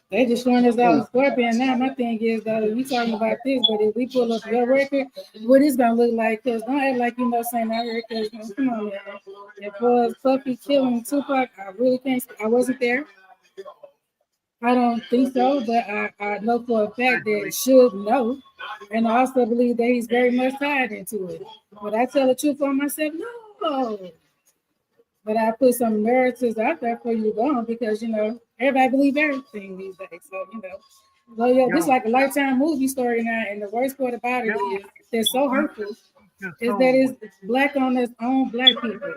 They just showing us all Scorpion now. My thing is though, we talking about this, but if we pull up your record, what it's gonna look like? Cause don't act like you know saying I heard. Cause come on, man. As far as Puffy killing Tupac, I really can't. I wasn't there. I don't think so, but I know for a fact that should know, and I also believe that he's very much tied into it. But I tell the truth on myself, no. But I put some narratives out there for you to go on because, you know, everybody believe everything these days. So, you know, well, yo, this is like a Lifetime movie story now. And the worst part about it is they're so hurtful is that it's black on its own black people.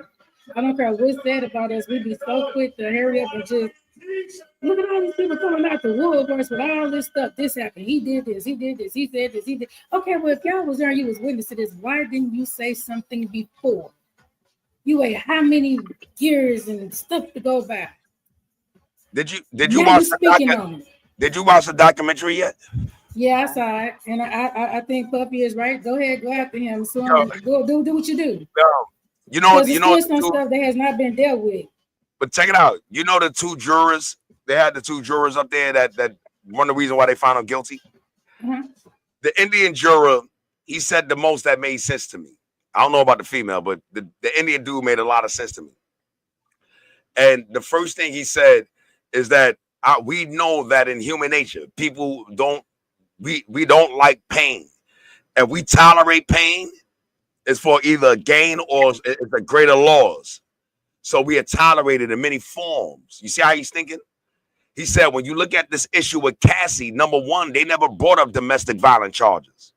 I don't care what's said about us. We be so quick to hurry up and just look at all these people coming out the woodworks with all this stuff. This happened. He did this. He did this. He said this. He did. Okay, well, if y'all was there and you was witness to this, why didn't you say something before? You wait how many years and stuff to go by? Did you watch the Did you watch the documentary yet? Yeah, I saw it, and I think Puffy is right. Go ahead, go after him. So do what you do. You know some stuff that has not been dealt with. But check it out. You know the two jurors. They had the two jurors up there that one of the reasons why they found him guilty. Uh-huh. The Indian juror, he said the most that made sense to me. I don't know about the female, but the Indian dude made a lot of sense to me. And the first thing he said is that we know that in human nature, people don't like pain, and we tolerate pain is for either gain or it's a greater loss. So we are tolerated in many forms. You see how he's thinking? He said, when you look at this issue with Cassie, number one, they never brought up domestic violence charges.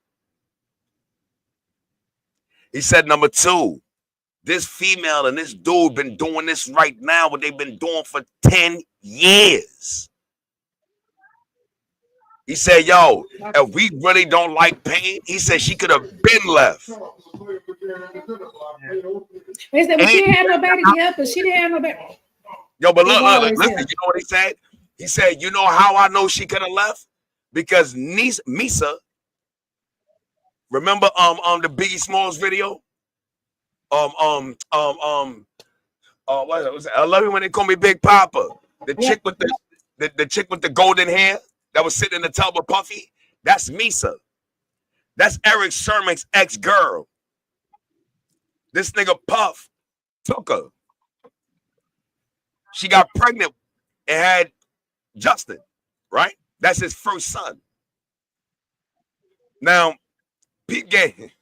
He said, number two, this female and this dude been doing this right now, what they've been doing for 10 years. He said, yo, if we really don't like pain, he said she could have been left. They said, well, she didn't have nobody to help her. She didn't have nobody. Yo, but look, listen, you know what he said? He said, you know how I know she could have left? Because Misa, remember the Biggie Smalls video? What was it? I love it when they call me Big Papa. The chick with the chick with the golden hair that was sitting in the tub with Puffy. That's Misa. That's Eric Sherman's ex-girl. This nigga Puff took her. She got pregnant and had Justin, right? That's his first son. Now, Pete Gay.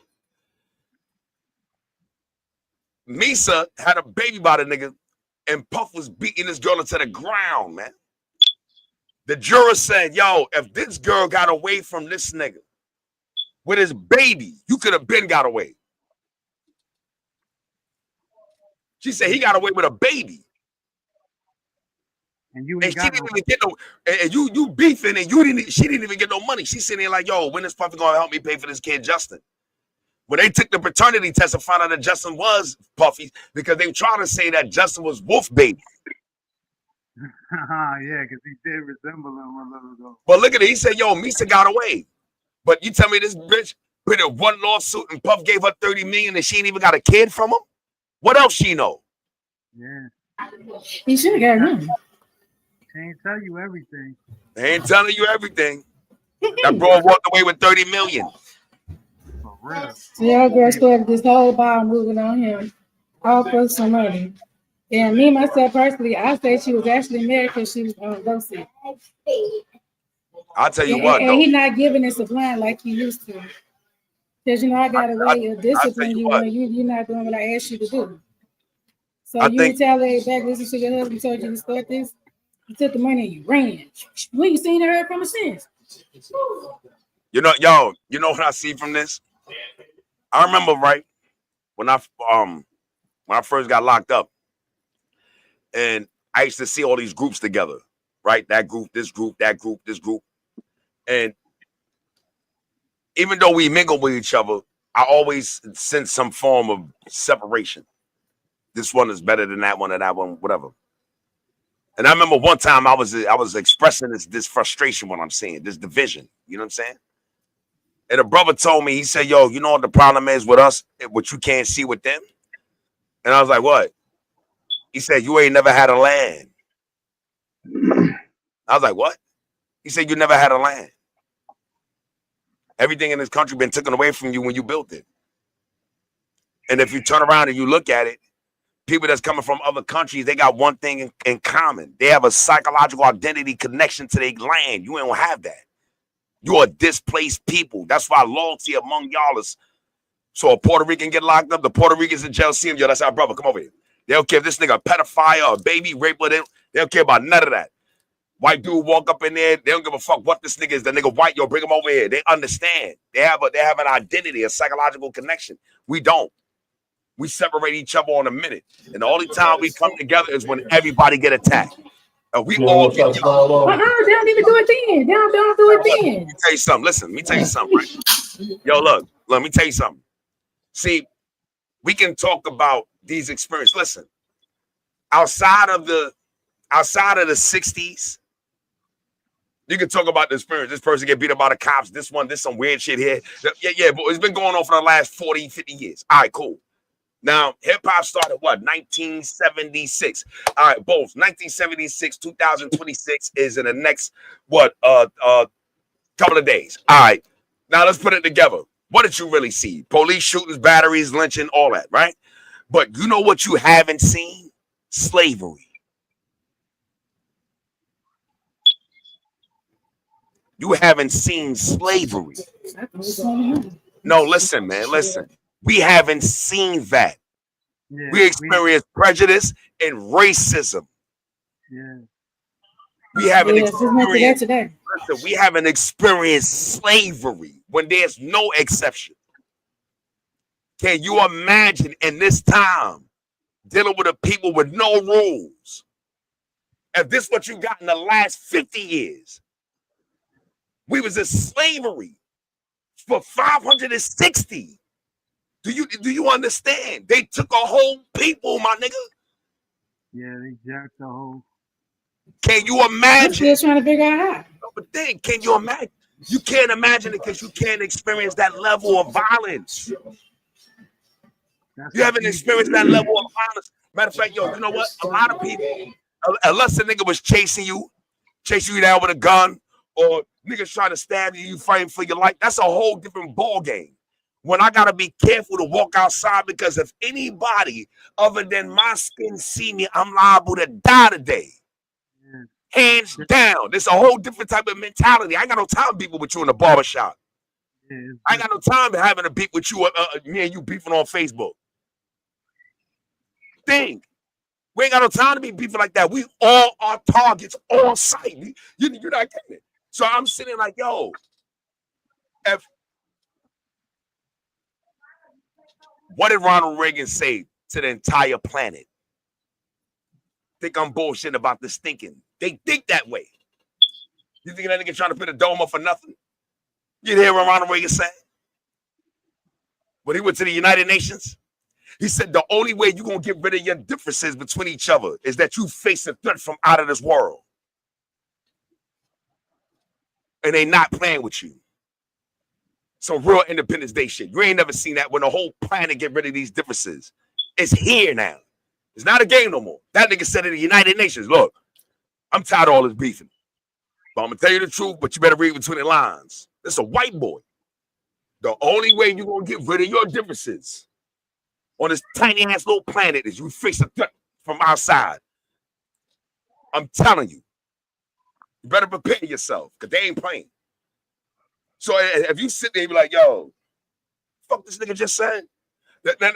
Misa had a baby by the nigga, and Puff was beating this girl into the ground, man. The juror said, yo, if this girl got away from this nigga with his baby, you could have been got away. She said he got away with a baby. And she didn't even get no, and you beefing, and she didn't even get no money. She's sitting there like, yo, when is Puffy gonna help me pay for this kid, Justin? When they took the paternity test and found out that Justin was Puffy, because they were trying to say that Justin was Wolf baby. Yeah, because he did resemble him a little though. But look at it. He said, yo, Misa got away. But you tell me this bitch put in one lawsuit and Puff gave her 30 million and she ain't even got a kid from him? What else she know? Yeah, He should have got him. she ain't tell you everything. They ain't telling you everything. That bro walked away with 30 million. For real. So y'all girl started this whole ball moving on him, all for some money. And me myself personally, I say she was actually married because she was ghosted. I'll tell you And, what, and though. he not giving it supplying like he used to. Because you know I got a way of discipline you when you're not doing what I asked you to do. So you retaliate back, listen to your husband told you to start this. You took the money and you ran. We ain't seen her from a since. You know, yo, you know what I see from this? I remember right when I first got locked up, and I used to see all these groups together, right? That group, this group, that group, this group. And even though we mingle with each other, I always sense some form of separation. This one is better than that one, or that one, whatever. And I remember one time I was expressing this frustration when I'm seeing this division. You know what I'm saying? And a brother told me, he said, yo, you know what the problem is with us, what you can't see with them? And I was like, what? He said, you ain't never had a land. I was like, what? He said, you never had a land. Everything in this country been taken away from you when you built it. And if you turn around and you look at it, people that's coming from other countries, they got one thing in common. They have a psychological identity connection to their land. You ain't gonna have that. You are displaced people. That's why loyalty among y'all is. So a Puerto Rican get locked up, the Puerto Ricans in jail see him, yo, that's our brother. Come over here. They don't care if this nigga a pedophile or a baby raper. They don't care about none of that. White dude walk up in there, they don't give a fuck what this nigga is. The nigga white, yo, bring him over here. They understand. They have an identity, a psychological connection. We don't. We separate each other on a minute. And the only time we come together is when everybody get attacked. And we all get They don't even do it then. They don't do it then. Let me tell you something. Listen, let me tell you something, right? Yo, look, let me tell you something. See, we can talk about these experiences. Listen, outside of the 60s, you can talk about the experience. This person get beat up by the cops. This some weird shit here. Yeah, but it's been going on for the last 40, 50 years. All right, cool. Now, hip-hop started what? 1976. All right, both 1976, 2026 is in the next, couple of days. All right. Now, let's put it together. What did you really see? Police shootings, batteries, lynching, all that, right? But you know what you haven't seen? Slavery. You haven't seen slavery. No, listen, man, listen. We haven't seen that. Yeah, We experience prejudice and racism. Yeah. We haven't experienced. Listen, we haven't experienced slavery when there's no exception. Can you imagine in this time dealing with a people with no rules? If this is what you got in the last 50 years, we was in slavery for 560. Do you understand? They took a whole people, my nigga. Yeah, they jacked the whole. Can you imagine? I'm still trying to figure out how. But then, can you imagine? You can't imagine it because you can't experience that level of violence. You haven't experienced that level of violence. Matter of fact, yo, you know what? A lot of people, unless the nigga was chasing you down with a gun, or niggas trying to stab you, you fighting for your life, that's a whole different ball game. When I gotta be careful to walk outside, because if anybody other than my skin see me, I'm liable to die today. Hands down. There's a whole different type of mentality. I ain't got no time to beef with you in the barbershop. I ain't got no time to having a beef with you, me and you beefing on Facebook. Think. We ain't got no time to be beefing like that. We all are targets on sight. You're not getting it. So I'm sitting like, yo, what did Ronald Reagan say to the entire planet? Think I'm bullshitting about this thinking. They think that way. You think that nigga trying to put a dome up for nothing? You hear what Ronald Reagan said? When he went to the United Nations? He said the only way you're going to get rid of your differences between each other is that you face a threat from out of this world. And they not playing with you. Some real Independence Day shit. You ain't never seen that when the whole plan to get rid of these differences. It's here now. It's not a game no more. That nigga said in the United Nations, look, I'm tired of all this beefing. But I'm going to tell you the truth, but you better read between the lines. This is a white boy. The only way you're going to get rid of your differences on this tiny-ass little planet is you face a threat from outside. I'm telling you. You better prepare yourself, because they ain't playing. So if you sit there and be like, yo, fuck this nigga just said, then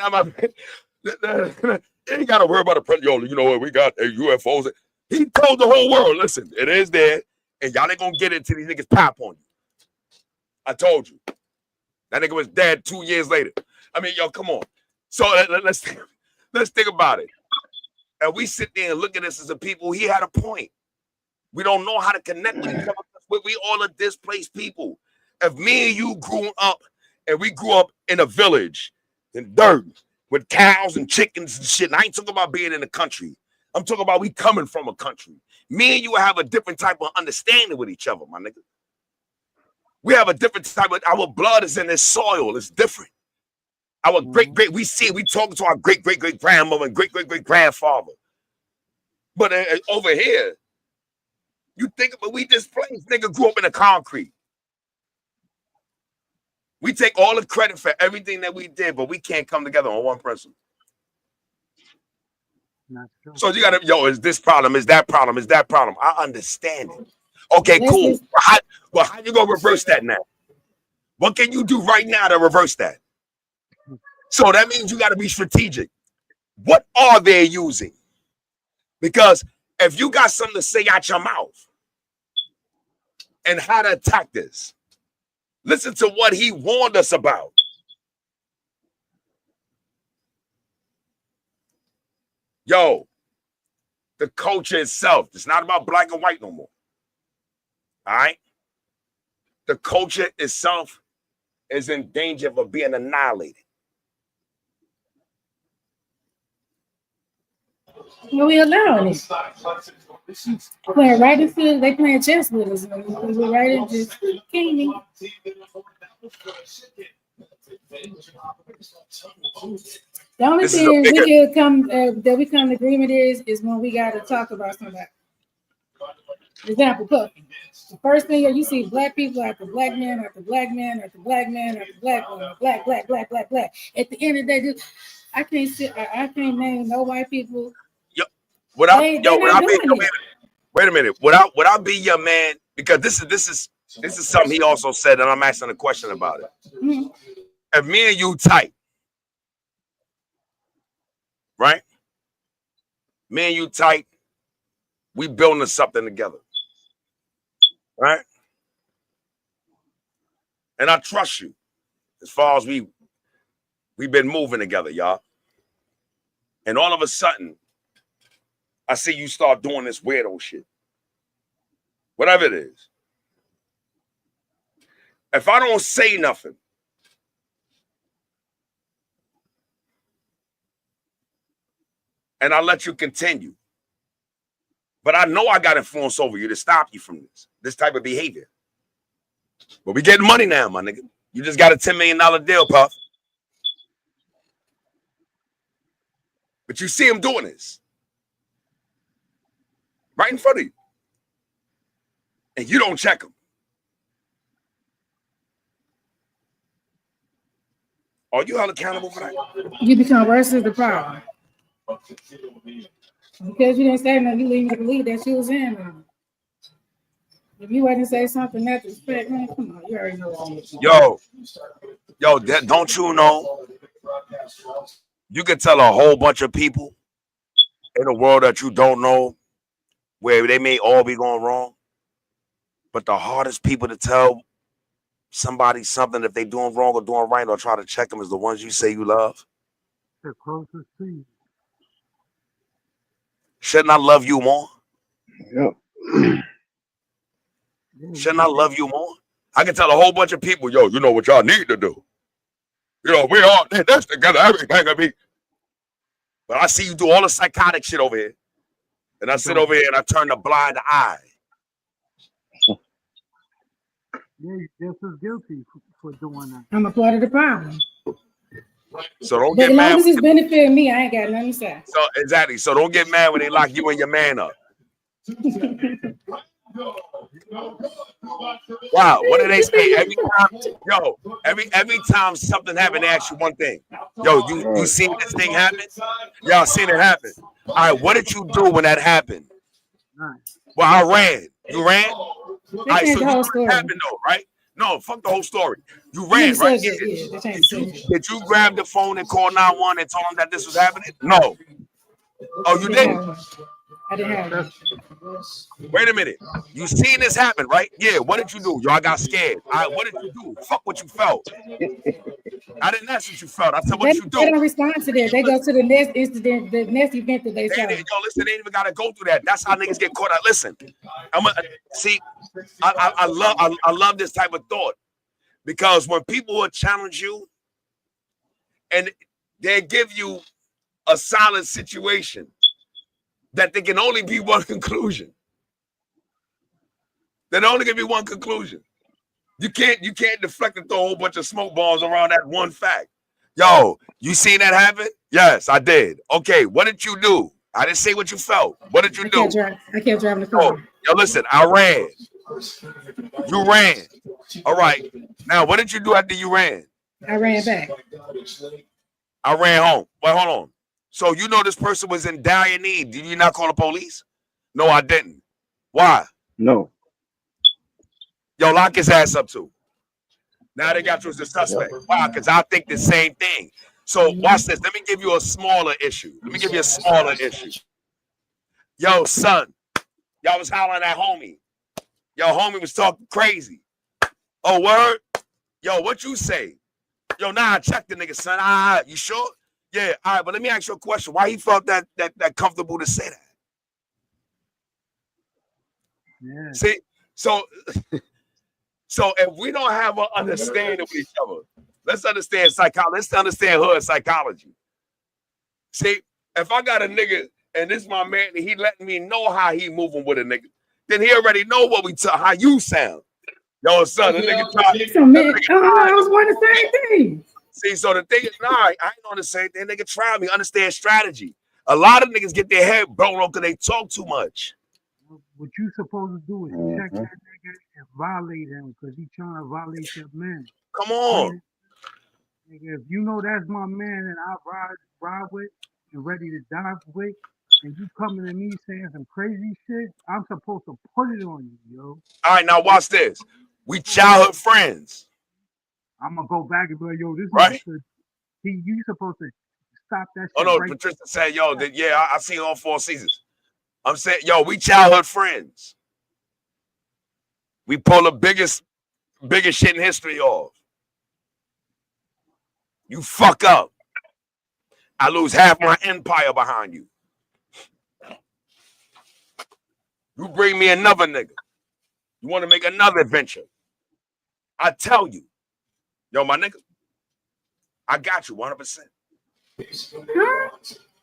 you ain't got to worry about the president. Yo, you know what? We got UFOs. He told the whole world, listen, it is there, and y'all ain't going to get it until these niggas pop on you. I told you. That nigga was dead 2 years later. I mean, yo, come on. So let's think about it. And we sit there and look at this as a people. He had a point. We don't know how to connect with each other. We all are displaced people. If me and you grew up and we grew up in a village in dirt with cows and chickens and shit, and I ain't talking about being in the country. I'm talking about we coming from a country. Me and you have a different type of understanding with each other, my nigga. We have a different type of, our blood is in this soil. It's different. Our we see it. We talking to our great-great-great-grandmother and great-great-great-grandfather. But over here, you think about we displaced. Nigga grew up in the concrete. We take all the credit for everything that we did, but we can't come together on one person. So you gotta, yo, is this problem? Is that problem? Is that problem? I understand it. Okay, cool. Well, how you gonna reverse that now? What can you do right now to reverse that? So that means you gotta be strategic. What are they using? Because if you got something to say out your mouth and how to attack this, listen to what he warned us about. Yo, the culture itself, it's not about black and white no more. All right? The culture itself is in danger of being annihilated. Well, we allowing it. Playing right in field, they playing chess with us. We're right in just gaming. The only thing we can come that we come to agreement is when we got to talk about somebody. Example, Puffy. The first thing you see black people after black men after black men after black men after black women, black. At the end of the day, I can't name no white people. Wait a minute. Would I be your man? Because this is something he also said, and I'm asking a question about it. Mm-hmm. If me and you tight, right? Me and you tight, we building something together, right? And I trust you as far as we've been moving together, y'all. And all of a sudden, I see you start doing this weirdo shit. Whatever it is. If I don't say nothing, and I let you continue, but I know I got influence over you to stop you from this type of behavior. But we getting money now, my nigga. You just got a $10 million deal, Puff. But you see him doing this. Right in front of you. And you don't check him. Are you held accountable for that? You become worse as the problem. Because you didn't say nothing, you leave me to believe that she was in on it. If you wouldn't say something that respect, man, come on, you already know what Yo, don't you know? You can tell a whole bunch of people in a world that you don't know where they may all be going wrong. But the hardest people to tell somebody something if they doing wrong or doing right or try to check them is the ones you say you love. The closest to you. Shouldn't I love you more? Yep. Shouldn't I love you more? I can tell a whole bunch of people, yo, you know what y'all need to do. You know, we all did this together, everything will be. But I see you do all the psychotic shit over here. And I sit over here and I turn a blind eye. Yeah, you're just as guilty for doing that. I'm a part of the problem. So don't But get as mad. long as it's benefiting me, I ain't got nothing to say. So exactly. So don't get mad when they lock you and your man up. Wow, what do they say? Every time, yo, every time something happen, they ask you one thing. Yo, you seen this thing happen? Y'all seen it happen. All right, what did you do when that happened? Well, I ran. You ran? All right, so you know what happened though, right? No, fuck the whole story. You ran, right? Did you grab the phone and call 911 and told them that this was happening? No. Oh, you didn't? I didn't have it. Wait a minute. You seen this happen, right? Yeah. What did you do? Y'all got scared. All right, what did you do? Fuck what you felt. I didn't ask what you felt. I said, what you do? They don't respond to that. They go to the next incident, the next event that they saw. Yo, listen, they ain't even gotta go through that. That's how niggas get caught out. Listen, I love this type of thought because when people will challenge you and they give you a solid situation that there can only be one conclusion. There only can be one conclusion. You can't deflect and throw a whole bunch of smoke bombs around that one fact. Yo, you seen that happen? Yes, I did. Okay, what did you do? I didn't say what you felt. What did you do? I can't drive the car. Yo, listen, I ran. You ran. All right. Now, what did you do after you ran? I ran back. I ran home. Wait, hold on. So you know this person was in dire need. Did you not call the police? No, I didn't. Why? No. Yo, lock his ass up too. Now they got you as a suspect. Why? Because I think the same thing. So watch this. Let me give you a smaller issue. Yo, son, y'all was hollering at homie. Yo, homie was talking crazy. Oh, word? Yo, what you say? Yo, nah, check the nigga, son. All right, you sure? Yeah, all right, but let me ask you a question. Why he felt that comfortable to say that? Yeah. See, so if we don't have an understanding of each other, let's understand psychology. Let's understand hood psychology. See, if I got a nigga and this my man, and he letting me know how he moving with a nigga, then he already know what how you sound. Yo, son, the nigga I was wondering the same thing. See, so the thing is, I ain't on the same thing. Nigga, try me. Understand strategy. A lot of niggas get their head blown off because they talk too much. What you supposed to do is check that nigga and violate him because he trying to violate your man. Come on. Nigga, if you know that's my man and I ride with and ready to die with, and you coming to me saying some crazy shit, I'm supposed to put it on you, yo. All right, now watch this. We childhood friends. I'm gonna go back and be like, yo, this right. You supposed to stop that shit. Oh no, right Patricia said, yo, I seen all 4 seasons. I'm saying, yo, we childhood friends. We pull the biggest shit in history off. You fuck up. I lose half my empire behind you. You bring me another nigga. You want to make another adventure. I tell you, yo, my nigga, I got you 100%.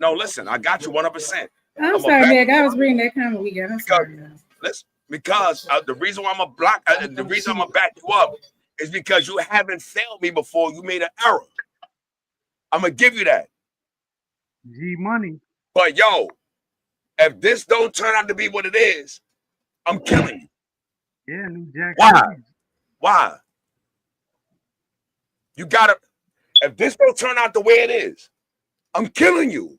No, listen, I got you 100%. I'm sorry, Meg. I was reading that comment we got. I'm sorry. Listen, because the reason why I'm the reason I'm gonna back you up is because you haven't failed me before. You made an error. I'm gonna give you that. G money. But yo, if this don't turn out to be what it is, I'm killing you. Yeah, New Jack. Why? You gotta. If this don't turn out the way it is, I'm killing you.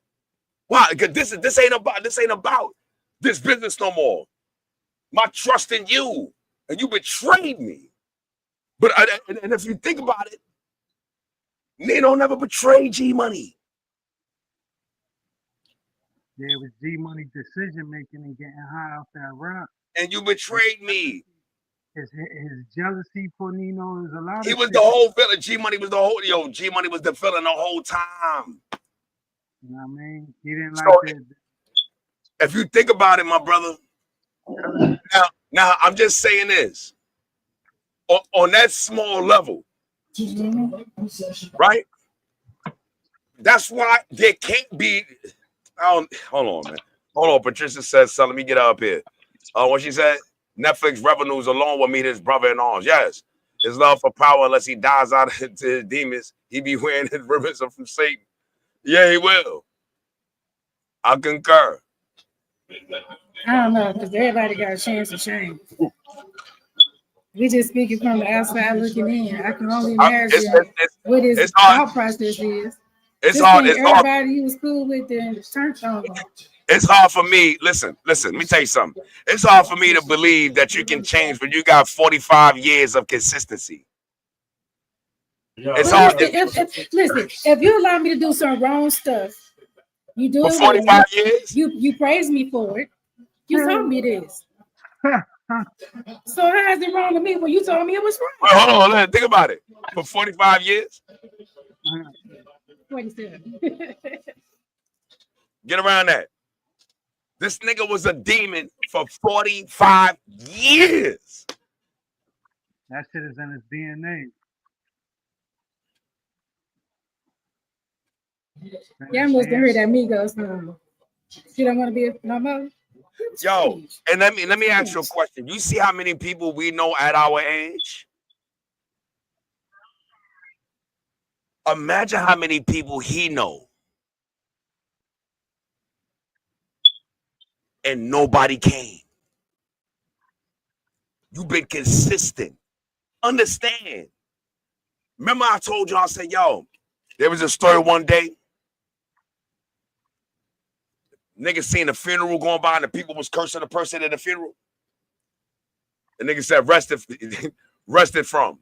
Why? Because this ain't about this business no more. My trust in you, and you betrayed me. But and if you think about it, Nino never betrayed G Money. Yeah, it was G Money decision making and getting high off that rock. And you betrayed me. His jealousy for Nino is a lot. He was the whole villain. G Money was the whole G Money was the villain the whole time. You know what I mean? He didn't like that. If you think about it, my brother. Now I'm just saying this. On that small level, right? That's why there can't be Hold on, man. Hold on. Patricia says, so let me get her up here. What she said? Netflix revenues alone will meet his brother in arms. Yes. His love for power, unless he dies out into his demons, he be wearing his ribbons from Satan. Yeah, he will. I concur. I don't know, because everybody got a chance to change. We just speaking from the outside looking in. I can only imagine what his thought process is. It's just hard. think It's everybody hard. he was cool with and turned on him. It's hard for me. Listen. Let me tell you something. It's hard for me to believe that you can change when you got 45 years of consistency. It's hard. Listen, if you allow me to do some wrong stuff, you do for it 45 years. You praise me for it. You told me this. So how is it wrong to me when you told me it was wrong? Well, hold on, think about it. For 45 years. 47. Get around that. This nigga was a demon for 45 years. That shit is in his DNA. Yeah, I must have heard that Migos song. She don't want to be no more. Yo, and let me ask you a question. You see how many people we know at our age? Imagine how many people he know. And nobody came. You've been consistent. Understand. Remember I told you, I said, yo, there was a story one day. Niggas seen a funeral going by and the people was cursing the person at the funeral. The nigga said, rested from.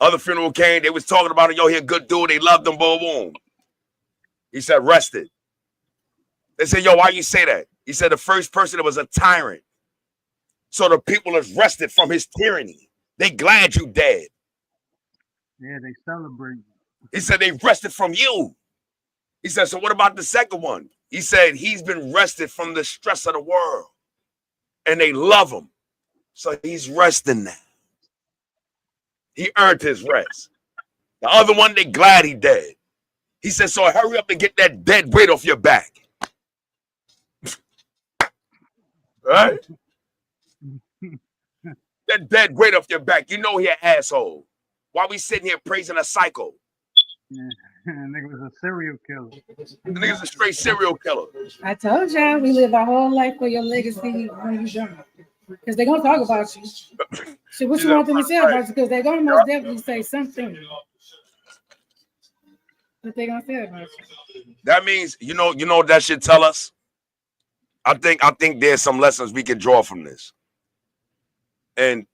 Other funeral came, they was talking about it. Yo, he a good dude. They loved him, boom, boom. He said, rested. They said, yo, why you say that? He said, the first person that was a tyrant. So the people is rested from his tyranny. They glad you dead. Yeah, they celebrate. He said, they rested from you. He said, so what about the second one? He said, he's been rested from the stress of the world. And they love him. So he's resting now. He earned his rest. The other one, they glad he dead. He said, so hurry up and get that dead weight off your back. Right? That dead weight off your back. You know he an asshole. Why we sitting here praising a psycho? Yeah. Nigga was a serial killer. The nigga's a straight serial killer. I told y'all we live our whole life for your legacy when you done. Because they're going to talk about you. So what you want them to say about you? Because they're going to most definitely say something. What they going to say about you? That means, you know what that should tell us? I think there's some lessons we can draw from this. And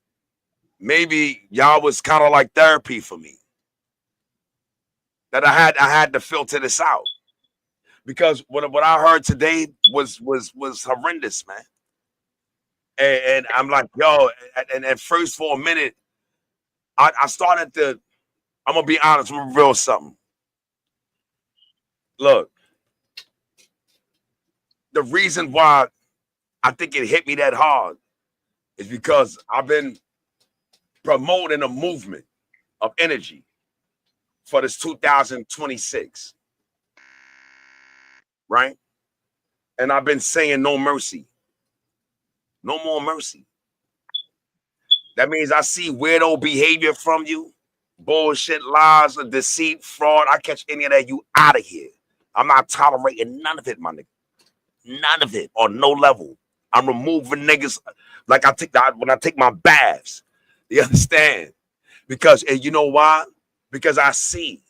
maybe y'all was kind of like therapy for me. That I had to filter this out. Because what I heard today was horrendous, man. And I'm like, yo, and at first for a minute, I started to, I'm gonna be honest, I'm gonna reveal something. Look, the reason why I think it hit me that hard is because I've been promoting a movement of energy for this 2026, right? And I've been saying no mercy. No more mercy. That means I see weirdo behavior from you, bullshit, lies, deceit, fraud. I catch any of that, you out of here. I'm not tolerating none of it, my nigga. None of it on no level. I'm removing niggas like when I take my baths. You understand? Because, and you know why? Because I see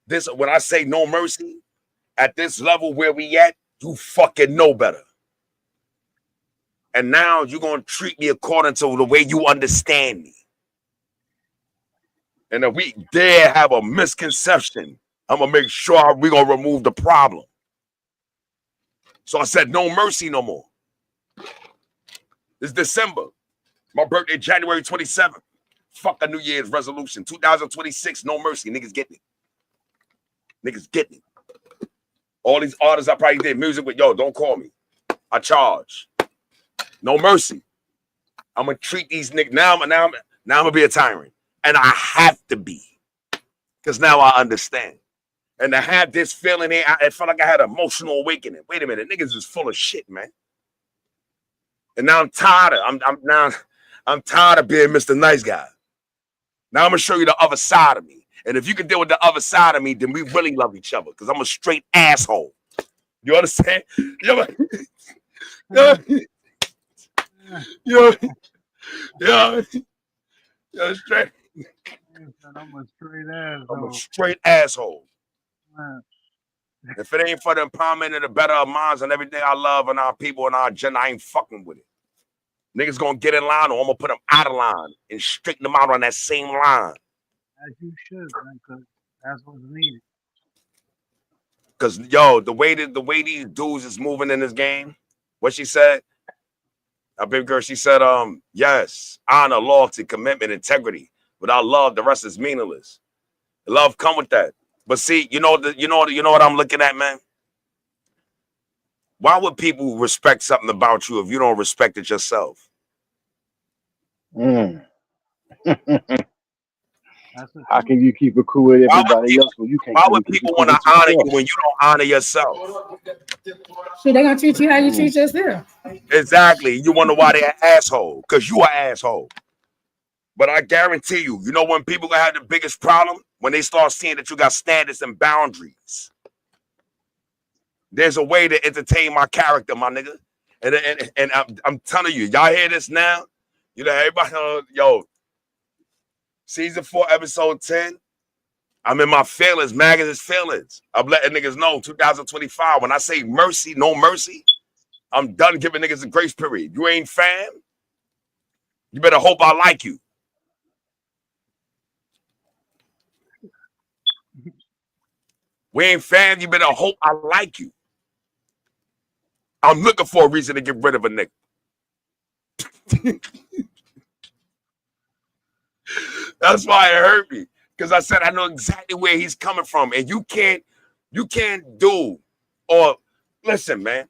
this, when I say no mercy, at this level where we at, you fucking know better. And now you're going to treat me according to the way you understand me. And if we dare have a misconception, I'm going to make sure we're going to remove the problem. So I said, no mercy no more. It's December. My birthday, January 27th. Fuck a New Year's resolution. 2026, no mercy. Niggas getting it. Niggas getting it. All these artists I probably did music with, yo, don't call me. I charge. No mercy. I'm gonna treat these niggas now. I'm gonna be a tyrant, and I have to be, because now I understand. And to have this feeling here, it felt like I had an emotional awakening. Wait a minute, niggas is full of shit, man. And now I'm tired of I'm tired of being Mr. Nice Guy. Now I'm gonna show you the other side of me. And if you can deal with the other side of me, then we really love each other. Because I'm a straight asshole. You understand? Yo, straight. I'm a straight asshole. I'm a straight asshole. Man. If it ain't for the empowerment and the better of minds and everything I love and our people and our agenda, I ain't fucking with it. Niggas gonna get in line or I'm gonna put them out of line and straighten them out on that same line. As you should, man, because that's what's needed. Cause yo, the way these dudes is moving in this game, what she said, a big girl, she said, yes, honor, loyalty, commitment, integrity. Without love, the rest is meaningless. Love come with that. But see, you know what I'm looking at, man? Why would people respect something about you if you don't respect it yourself? How can you keep it cool with everybody else when you can't? Why would people want to honor you when you don't honor yourself? So they're gonna treat you how you treat yourself. Exactly. You wonder why they're an asshole, because you are an asshole. But I guarantee you, you know when people gonna have the biggest problem? When they start seeing that you got standards and boundaries. There's a way to entertain my character, my nigga. And I'm telling you, y'all hear this now? You know, everybody, yo, season 4, episode 10. I'm in my feelings, Maggie's feelings. I'm letting niggas know 2025. When I say mercy, no mercy, I'm done giving niggas a grace period. You ain't fam? You better hope I like you. We ain't fam, you better hope I like you. I'm looking for a reason to get rid of a nigga. That's why it hurt me. Because I said I know exactly where he's coming from. And you can't do, or listen, man.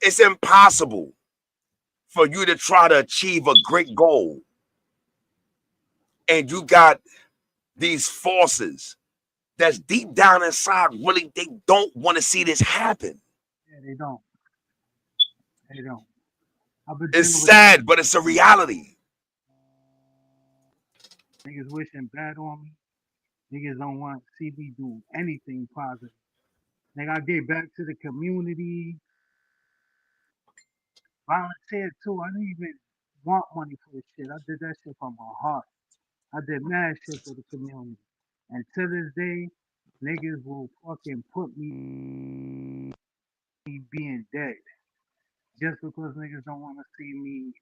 It's impossible for you to try to achieve a great goal. And you got these forces that's deep down inside, really, they don't want to see this happen. Yeah, they don't. They don't. It's sad, but it's a reality. Niggas wishing bad on me. Niggas don't want to see me do anything positive. Nigga, I get back to the community. Volunteer too. I didn't even want money for this shit. I did that shit from my heart. I did mad shit for the community. And to this day, niggas will fucking put me being dead. Just because niggas don't want to see me.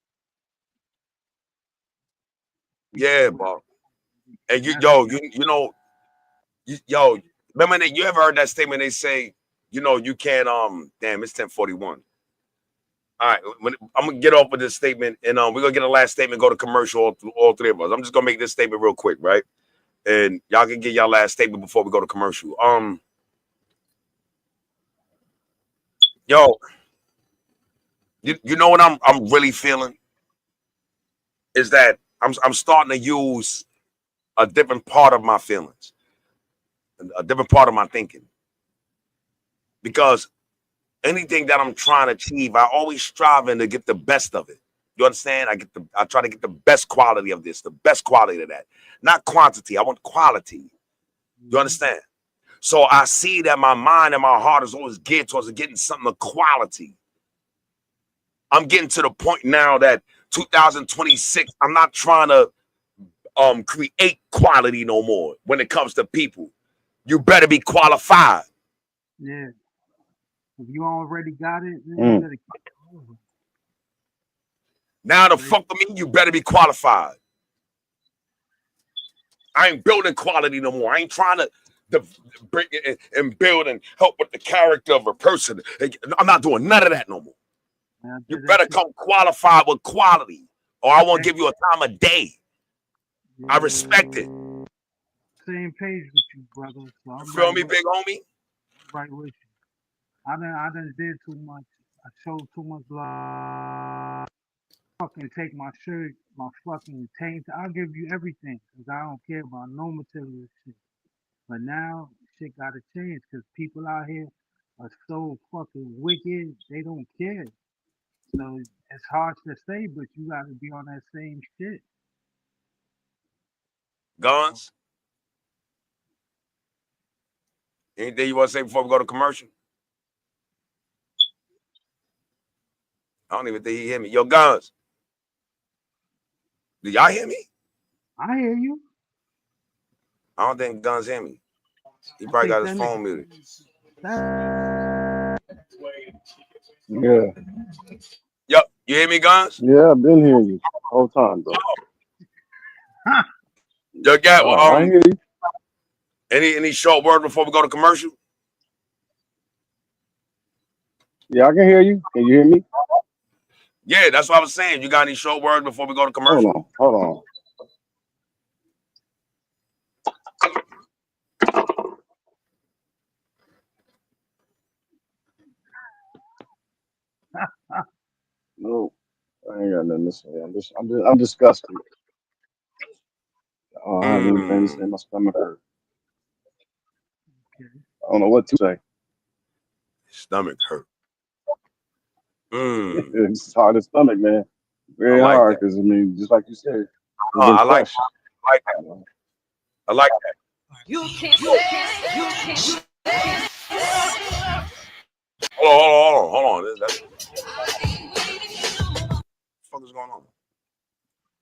Yeah, bro. And you know, remember that you ever heard that statement? They say, you know, you can't damn, it's 10:41. All right, I'm gonna get off with this statement, and we're gonna get a last statement, go to commercial, all three of us. I'm just gonna make this statement real quick, right? And y'all can get y'all last statement before we go to commercial. Yo, you know what I'm really feeling is that I'm starting to use a different part of my feelings, a different part of my thinking, because anything that I'm trying to achieve, I always striving to get the best of it. You understand? I try to get the best quality of this, the best quality of that, not quantity. I want quality. You understand? So I see that my mind and my heart is always geared towards getting something of quality. I'm getting to the point now that 2026, I'm not trying to create quality no more when it comes to people. You better be qualified. Yeah. If you already got it, then you better keep it over. Now to fuck with me, you better be qualified. I ain't building quality no more. I ain't trying to bring it and build and help with the character of a person. I'm not doing none of that no more. You better come qualified with quality, or I won't give you a time of day. I respect it. Same page with you, brother. So I'm you feel me, big homie? Right with you. I done did too much. I showed too much love. Fucking take my shirt, my fucking tank. I'll give you everything because I don't care about no material shit. But now shit got to change because people out here are so fucking wicked. They don't care. So it's hard to say, but you got to be on that same shit. Guns. Anything you want to say before we go to commercial? I don't even think he hear me. Yo, Guns. Do y'all hear me? I hear you. I don't think Guns hear me. He I probably think got his that phone muted. Yeah. Yup. You hear me, Guns? Yeah, I've been hearing you the whole time, bro. Yo, got I hear you. any short word before we go to commercial? Yeah, I can hear you. Can you hear me? Yeah, that's what I was saying. You got any short word before we go to commercial? Hold on. No, I ain't got nothing to say. I'm disgusted. I don't have anything to say. My stomach hurt. I don't know what to say. Stomach hurt. It's hard to stomach, man. Very like hard that. because I mean, just like you said, I like that. I like that. You can't say, you can't say. Hold on. What the fuck is going on?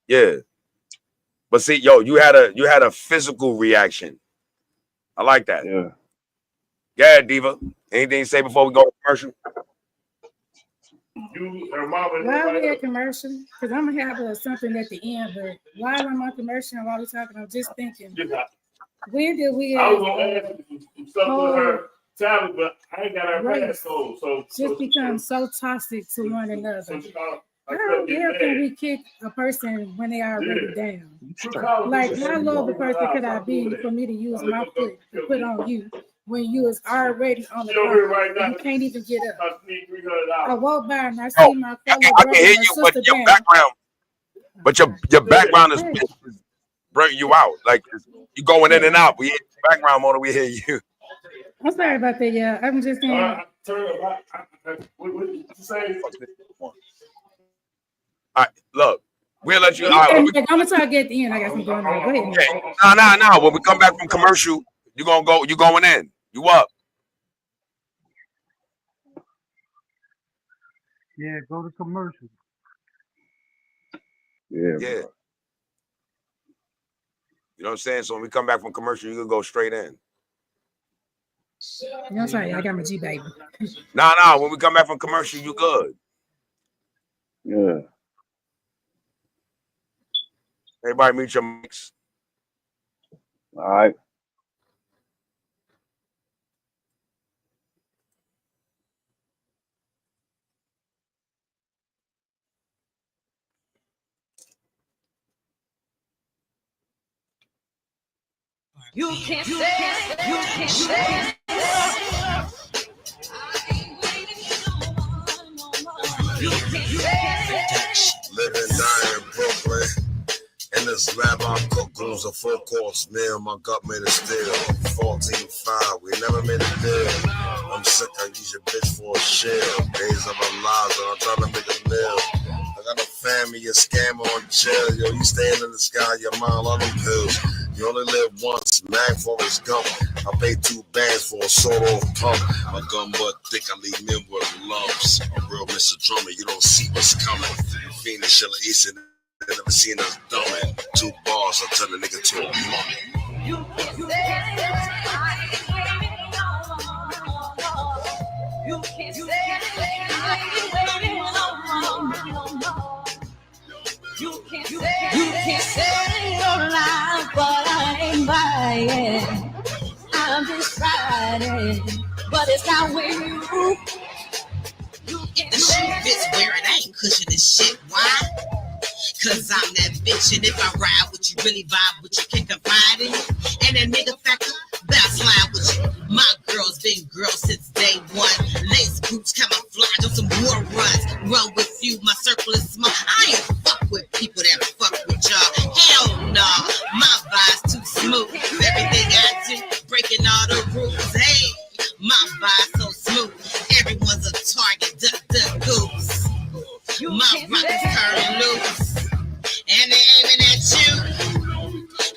Yeah. But see, yo, you had a physical reaction. I like that. Yeah. Yeah, Diva. Anything to say before we go to commercial? While we at commercial, because I'm gonna have something at the end, but while I'm on commercial and while we're talking, I'm just thinking, when did we I was gonna ask you something with her tablet, but I ain't got her passcode, so just become so toxic to one another. How dare can we kick a person when they are already down? Like, how low of a person could I be for me to use my foot to put on you when you is already on the ground? You can't even get up. I walk by and I see my fellow I can hear you, but your background, your background is bringing you out. Like you going in and out. We hear your background more than we hear you. I'm sorry about that, yeah. I'm just saying. What you say? All right, look, we'll let you. I'm gonna talk at the end. I got something going on. Go ahead. No. When we come back from commercial, you going in. You up? Yeah, go to commercial. Yeah. You know what I'm saying? So when we come back from commercial, you can go straight in. I'm sorry, I got my G baby. No. When we come back from commercial, you good. Yeah. Everybody mute your mics. All right. You can't say, you can't say. Living, dying, Brooklyn. In this lab, I cook goons a full course meal. My gut made a steal. 14-5, we never made a deal. I'm sick, I use your bitch for a shell. Days of our lives, and I'm trying to make a meal. I got a family, a scammer on chill. Yo, you staying in the sky, your mind on them pills. You only live once, mag for his gum. I pay 2 bands for a solo pump. My gun butt thick, I leave men with lumps. A real Mr. Drummer, you don't see what's coming. Phoenix, Shilla, East, and they never seen us dumbing. 2 bars, I turn a nigga to a mummy. You can't say, you can't say, you can't say your life, but I ain't buying. I'm just riding, but it's not with you. If the shoe fits where it ain't cushioning shit, why? Cause I'm that bitch, and if I ride with you, really vibe with you, can confide in you. And that nigga factor, bounce line with you. My girl's been girl since day one. Lace boots, camouflage on some war runs. Run with you, my circle is small. I ain't fuck with people that fuck with y'all. Hell no, my vibe's too smooth. Everything I do, break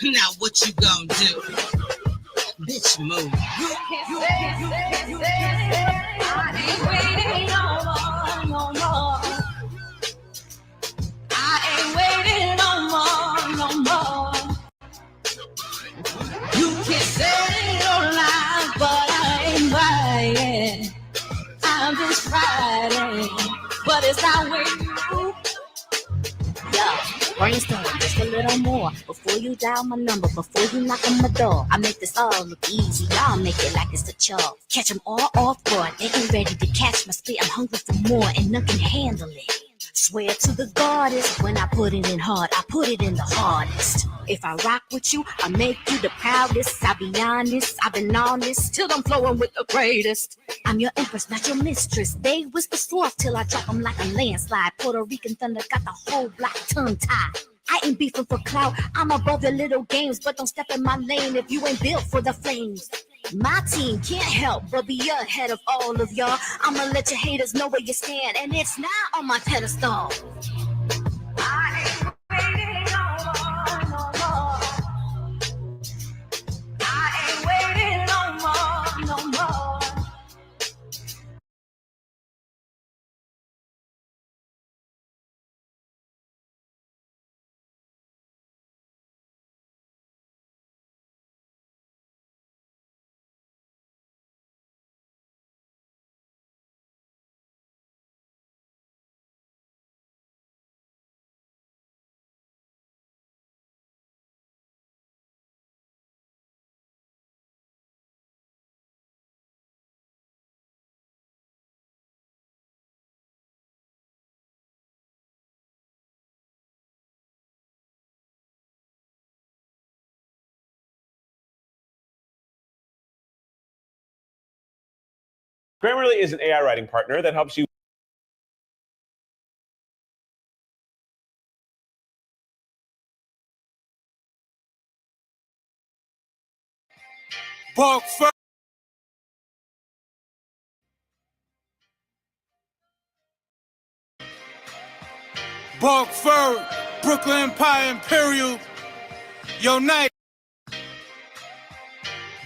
Now what you gonna do? Bitch, move. I ain't waiting no more, no more. I ain't waiting no more, no more. You can say your lies, but I ain't buying. I'm just riding, but it's not with you. Yeah, brainstorm just a little more before you dial my number, before you knock on my door. I make this all look easy, y'all make it like it's a chore. Catch them all off guard, they ain't ready to catch my spit. I'm hungry for more and none can handle it. Swear to the goddess, when I put it in hard, I put it in the hardest. If I rock with you, I make you the proudest. I'll be honest, I've been honest till I'm flowing with the greatest. I'm your empress, not your mistress. They whisper soft till I drop them like a landslide. Puerto Rican thunder got the whole block tongue-tied. I ain't beefing for clout, I'm above your little games, but don't step in my lane if you ain't built for the flames. My team can't help but be ahead of all of y'all. I'ma let your haters know where you stand, and it's not on my pedestal. I ain't waiting no more, no more. I ain't waiting no more, no more. Grammarly is an AI writing partner that helps you. Bark first. Bark Fur, Brooklyn Empire Imperial. Yo, night.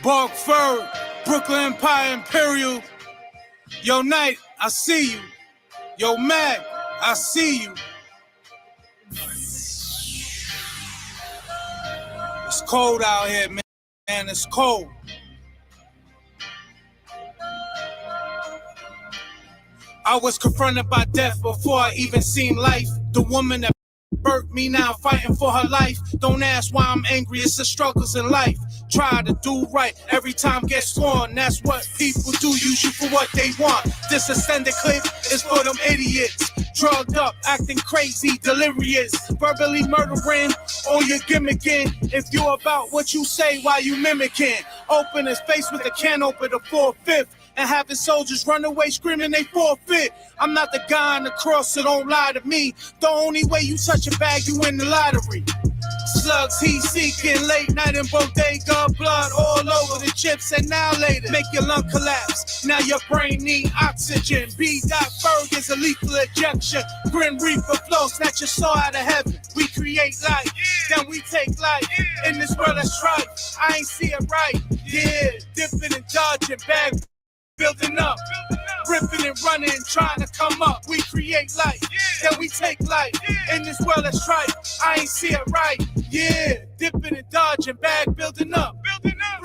Bark Fur, Brooklyn Empire Imperial. Yo, night, I see you. Yo, Mac, I see you. It's cold out here, man. It's cold. I was confronted by death before I even seen life. The woman that birthed me now fighting for her life. Don't ask why I'm angry, it's the struggles in life. Try to do right, every time get scorned. That's what people do, use you for what they want. This extended clip is for them idiots. Drugged up, acting crazy, delirious. Verbally murdering, all you're gimmicking. If you're about what you say, why you mimicking? Open his face with a can open to 4/5. And having soldiers run away screaming they forfeit. I'm not the guy on the cross, so don't lie to me. The only way you touch a bag, you win the lottery. Slugs heat seeking, late night in bodega, blood all over the chips and now later. Make your lung collapse, now your brain need oxygen. B.Ferg is a lethal ejection. Grim Reaper flow, snatch your soul out of heaven. We create life, then we take life. In this world that's right, I ain't see it right. Yeah, dipping and dodging, bag building up, ripping and running, trying to come up. We create life, then we take life. In this world that's right, I ain't see it right. Yeah, dipping and dodging, bag building up,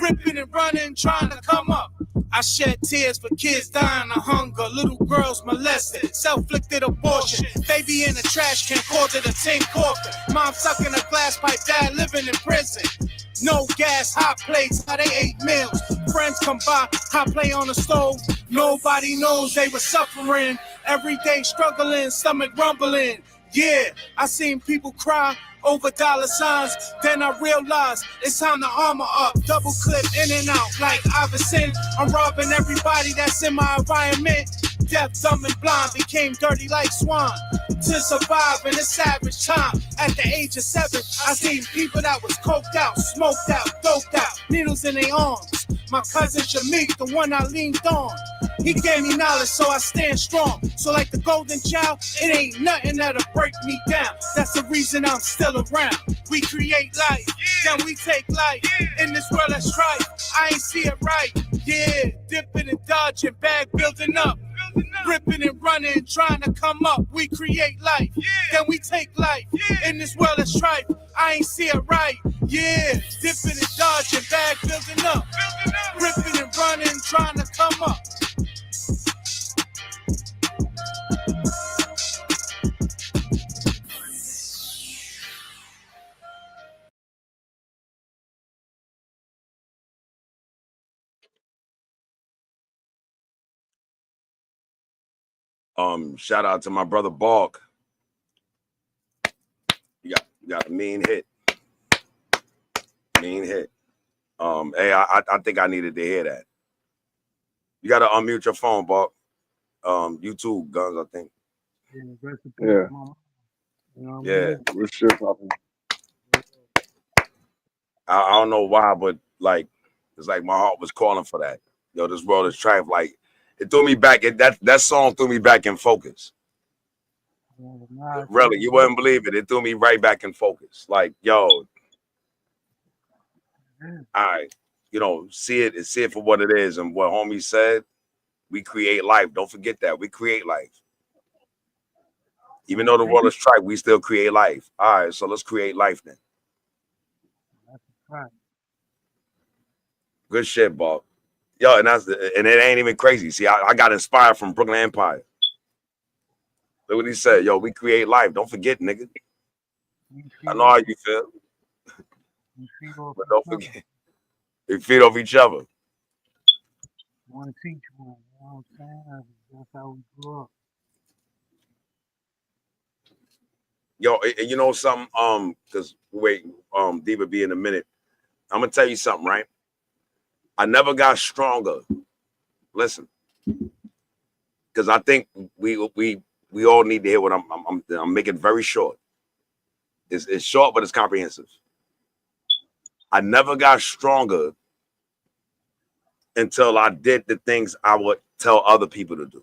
ripping and running, trying to come up. I shed tears for kids dying of hunger, little girls molested, self-inflicted abortion, baby in a trash can, called it a tin coffin. Mom sucking a glass pipe, dad living in prison. No gas, hot plates, how they ate meals. Friends come by, hot play on the stove. Nobody knows they were suffering. Every day struggling, stomach rumbling. Yeah, I seen people cry over dollar signs. Then I realized it's time to armor up. Double clip in and out like Iverson. I'm robbing everybody that's in my environment. Deaf, dumb, and blind, became dirty like swine. To survive in a savage time. At the age of 7, I seen people that was coked out, smoked out, doped out, needles in their arms. My cousin Shamik, the one I leaned on. He gave me knowledge, so I stand strong. So like the golden child, it ain't nothing that'll break me down. That's the reason I'm still around. We create life, then we take life. In this world that's strife, I ain't see it right. Yeah, dipping and dodging, bag building up. Ripping and running, trying to come up. We create life, then we take life. In this world of strife, I ain't see it right. Yeah, dipping and dodging, bag building up. Ripping and running, trying to come up. Shout out to my brother Balk. You got a mean hit. Mean hit. Hey, I think I needed to hear that. You gotta unmute your phone, Balk. You too, Guns, I think. Yeah. Yeah. Good shit, Papa. I don't know why, but like it's like my heart was calling for that. Yo, this world is trife. Like it threw me back. That song threw me back in focus. Really, you wouldn't believe it. It threw me right back in focus. Like, yo, all right, you know, see it for what it is. And what homie said, we create life. Don't forget that. We create life. Even though the world is trife, we still create life. All right, so let's create life then. Good shit, Bob. Yo, and it ain't even crazy. See, I got inspired from Brooklyn Empire. Look what he said. Yo, we create life. Don't forget, nigga. I know how you feel. But don't forget. We feed off each other. One teach one. You know what I'm saying? That's how we grew up. Yo, you know something? Because wait, Diva be in a minute. I'm gonna tell you something, right? I never got stronger. Listen, because I think we all need to hear what I'm making very short. It's short, but it's comprehensive. I never got stronger until I did the things I would tell other people to do.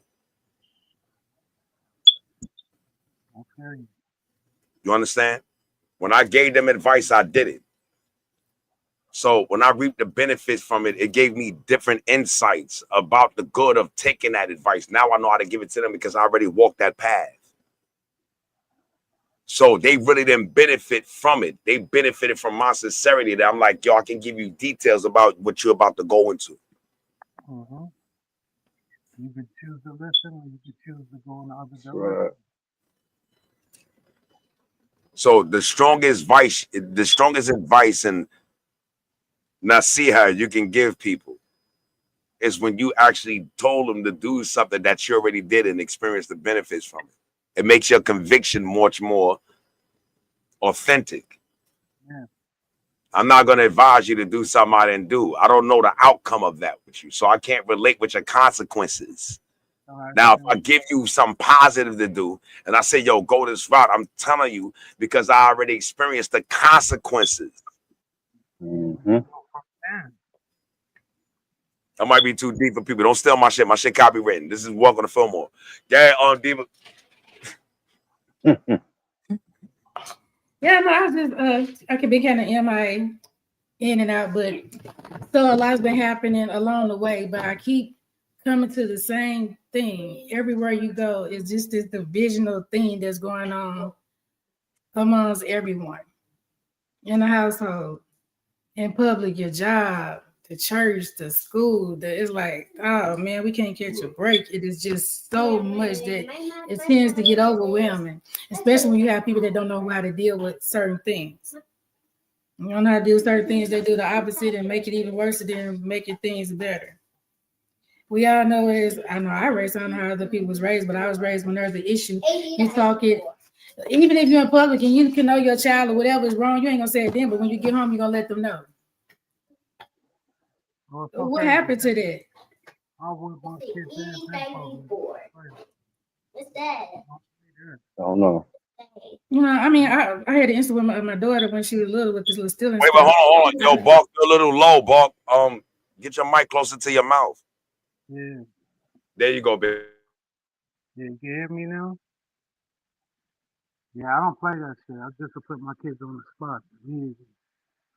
Okay. You understand? When I gave them advice, I did it. So when I reaped the benefits from it, it gave me different insights about the good of taking that advice. Now I know how to give it to them because I already walked that path. So they really didn't benefit from it. They benefited from my sincerity that I'm like, yo, I can give you details about what you're about to go into. Mm-hmm. You could choose to listen or you could choose to go in the other direction. So the strongest advice and nasiha you can give people is when you actually told them to do something that you already did and experienced the benefits from it. It makes your conviction much more authentic. Yeah. I'm not going to advise you to do something I didn't do. I don't know the outcome of that with you, so I can't relate with your consequences. Now, if I give you something positive to do and I say, yo, go this route, I'm telling you because I already experienced the consequences. Mm-hmm. That might be too deep for people. Don't steal my shit. My shit copywritten. This is Welcome to Feelmore. Yeah, Diva. Yeah, no, I was just I could be kind of MIA in and out, but so a lot's been happening along the way, but I keep coming to the same thing. Everywhere you go, it's just this divisional thing that's going on amongst everyone in the household, in public, your job, the church, the school. It's like, oh man, we can't catch a break. It is just so much that it tends to get overwhelming, especially when you have people that don't know how to deal with certain things. You don't know how to do certain things, they do the opposite and make it even worse than making things better. We all know I know I raised, I don't know how other people was raised, but I was raised when there's an issue. You talk it, even if you're in public and you can know your child or whatever is wrong, you ain't gonna say it then, but when you get home, you're gonna let them know. Well, what happened to that? I would want kids in public. I don't know. You know, I mean, I had an incident with my daughter when she was little with this little stealing. Wait, but hold on. Yo, Bark, you're a little low, Bark. Get your mic closer to your mouth. Yeah. There you go, baby. Yeah, you can hear me now? Yeah, I don't play that shit. I just to put my kids on the spot immediately.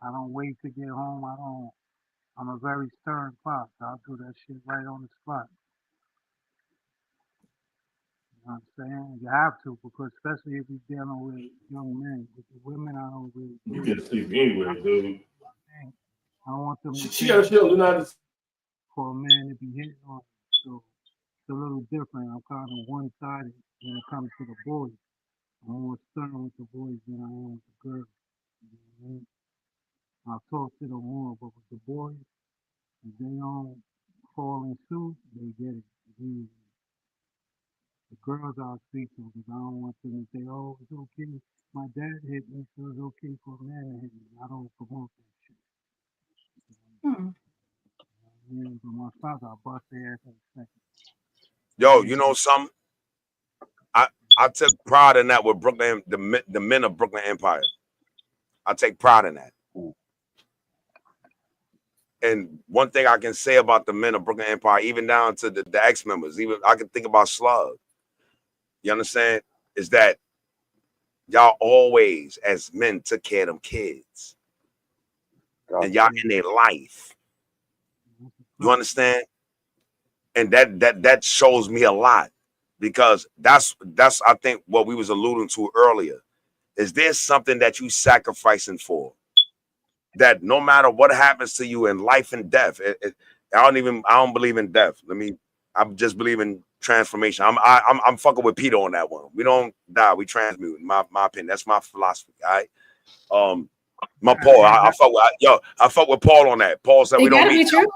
I don't wait to get home. I'm a very stern pop. I'll do that shit right on the spot. You know what I'm saying? You have to, because especially if you're dealing with young men. With the women, I don't really You do can it. sleep anywhere, dude. I don't want them to She think do not. for a man to be hitting on. So it's a little different. I'm kind of one-sided when it comes to the boys. I'm more stern with the boys than I am with the girls. You know what I mean? I'll talk to them more, but with the boys, if they don't fall in suit, they get it. The girls I'll speak to, because I don't want them to say, oh, it's okay. My dad hit me, so it's okay for a man to hit me. I don't promote that shit. Hmm. Yeah, but my father, I'll bust their ass in a second. Yo, you know something? I took pride in that with Brooklyn, the men of Brooklyn Empire. I take pride in that. And one thing I can say about the men of Brooklyn Empire, even down to the ex-members, even I can think about Slug. You understand? Is that y'all always, as men, took care of them kids. And y'all in their life. You understand? And that shows me a lot, because that's I think what we was alluding to earlier. Is there something that you sacrificing for? That no matter what happens to you in life and death, I don't believe in death. I'm just believe in transformation. I'm fucking with Peter on that one. We don't die, we transmute. In my opinion, that's my philosophy. All right. My Paul, I fuck with Paul on that. Paul said we It don't gotta meet. be true.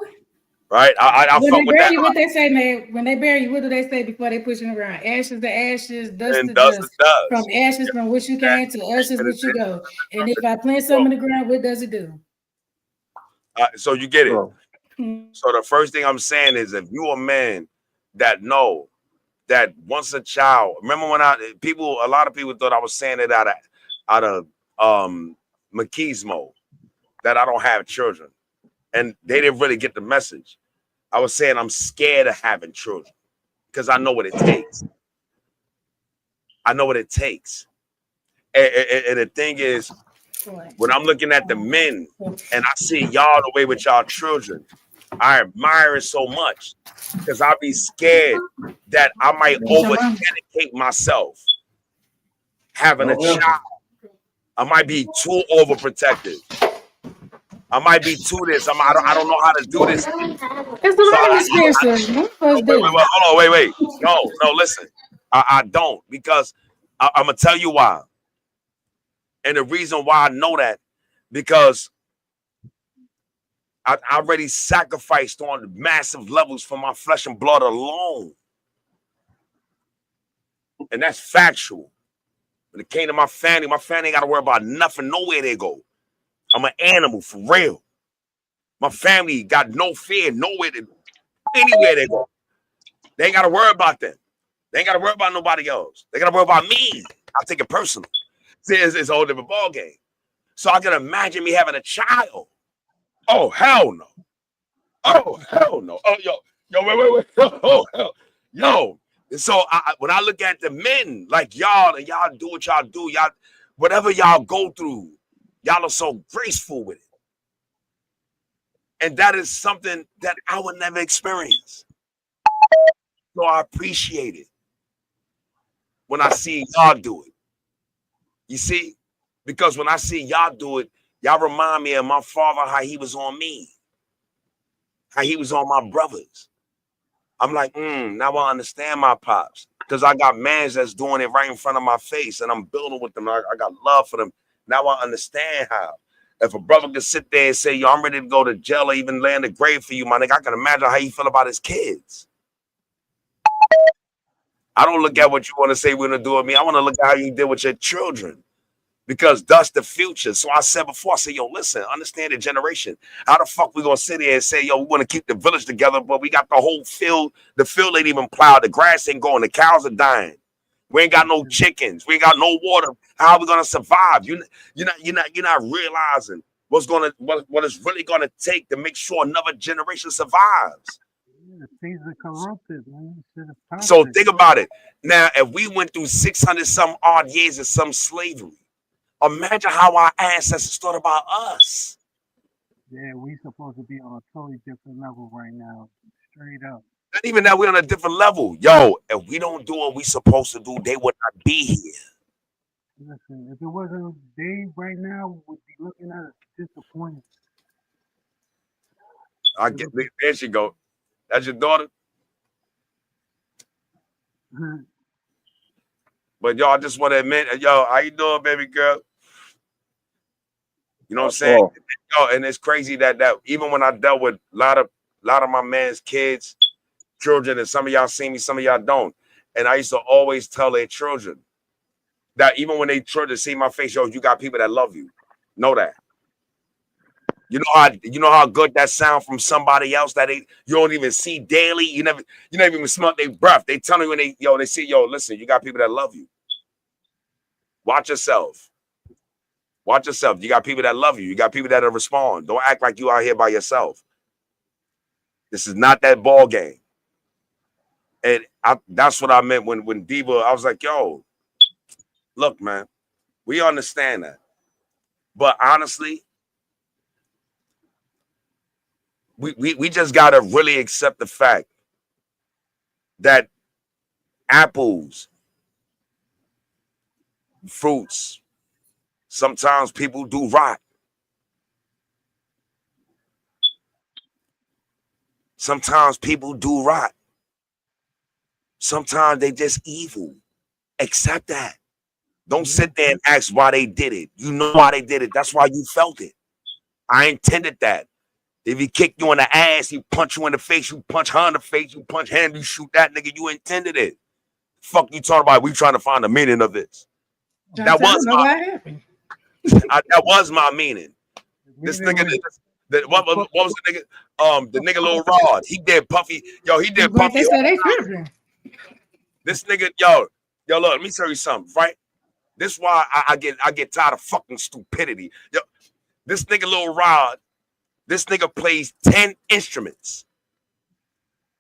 Right? I When fuck they with bury that. you, what they say, man? When they bury you, what do they say before they push you around? Ashes to ashes, dust And to does it dust. From does. ashes from which you came to ashes which you go. And if I plant something in the ground, what does it do? So you get it. Hmm. So the first thing I'm saying is, if you a man that know that once a child, remember when a lot of people thought I was saying it out of machismo, that I don't have children, and they didn't really get the message. I was saying I'm scared of having children because I know what it takes. I know what it takes. And the thing is, when I'm looking at the men and I see y'all the way with y'all children, I admire it so much, because I'll be scared that I might over dedicate myself having a child. I might be too overprotective. I might be too this. I don't know how to do this. It's the So learning experience. Most of us do. hold on, wait. No, listen. I don't, because I'm gonna tell you why. And the reason why I know that, because I already sacrificed on massive levels for my flesh and blood alone. And that's factual. When it came to my family ain't got to worry about nothing, nowhere they go. I'm an animal for real. My family got no fear, anywhere they go. They ain't got to worry about them. They ain't got to worry about nobody else. They got to worry about me. I take it personal. See, it's a whole different ball game. So I can imagine me having a child. Oh, hell no. Oh, hell no. Oh, yo, wait. Oh, hell. Yo. So when I look at the men like y'all, and y'all do what y'all do, y'all, whatever y'all go through, y'all are so graceful with it. And that is something that I would never experience. So I appreciate it when I see y'all do it. You see? Because when I see y'all do it, y'all remind me of my father, how he was on me, how he was on my brothers. I'm like, now I understand my pops, because I got mans that's doing it right in front of my face, and I'm building with them. I got love for them. Now I understand how. If a brother could sit there and say, yo, I'm ready to go to jail or even lay in the grave for you, my nigga, I can imagine how you feel about his kids. I don't look at what you want to say we're going to do with me. I want to look at how you deal with your children, because that's the future. So I said before, I said, yo, listen, understand the generation. How the fuck we going to sit here and say, yo, we want to keep the village together, but we got the whole field. The field ain't even plowed. The grass ain't going. The cows are dying. We ain't got no chickens. We ain't got no water. How are we going to survive? You're not realizing what it's really going to take to make sure another generation survives. Things are corrupted, man. Shit is toxic. So think about it. Now, if we went through 600 some odd years of some slavery, imagine how our ancestors thought about us. Yeah, we supposed to be on a totally different level right now. Straight up. Not even that we're on a different level. Yo, if we don't do what we supposed to do, they would not be here. Listen, if it wasn't Dave right now, would be looking at us disappointed. I get there she go. That's your daughter? But yo, I just want to admit, yo, how you doing, baby girl? You know what I'm saying? Yo, and it's crazy that even when I dealt with a lot of my man's kids, children, and some of y'all see me, some of y'all don't. And I used to always tell their children that even when they children see my face, yo, you got people that love you. Know that. You know how good that sound from somebody else that you don't even see daily. You never even smell their breath. They tell me when they see, yo, listen, you got people that love you. Watch yourself. Watch yourself. You got people that love you. You got people that'll respond. Don't act like you out here by yourself. This is not that ball game. And that's what I meant when Diva, I was like, yo, look, man, we understand that. But honestly, we just got to really accept the fact that apples, fruits, sometimes people do rot. Sometimes people do rot. Sometimes they just evil. Accept that. Don't sit there and ask why they did it. You know why they did it. That's why you felt it. I intended that. If he kick you in the ass, he punch you in the face, you punch her in the face, you punch him, you shoot that nigga, you intended it. Fuck you talking about? We trying to find the meaning of this. That was my meaning. This nigga, what was the nigga? The nigga Lil Rod. He did Puffy. Yo, he did Puffy. This nigga, yo, look, let me tell you something, right? This is why I get tired of fucking stupidity. Yo, this nigga Lil Rod, this nigga plays 10 instruments.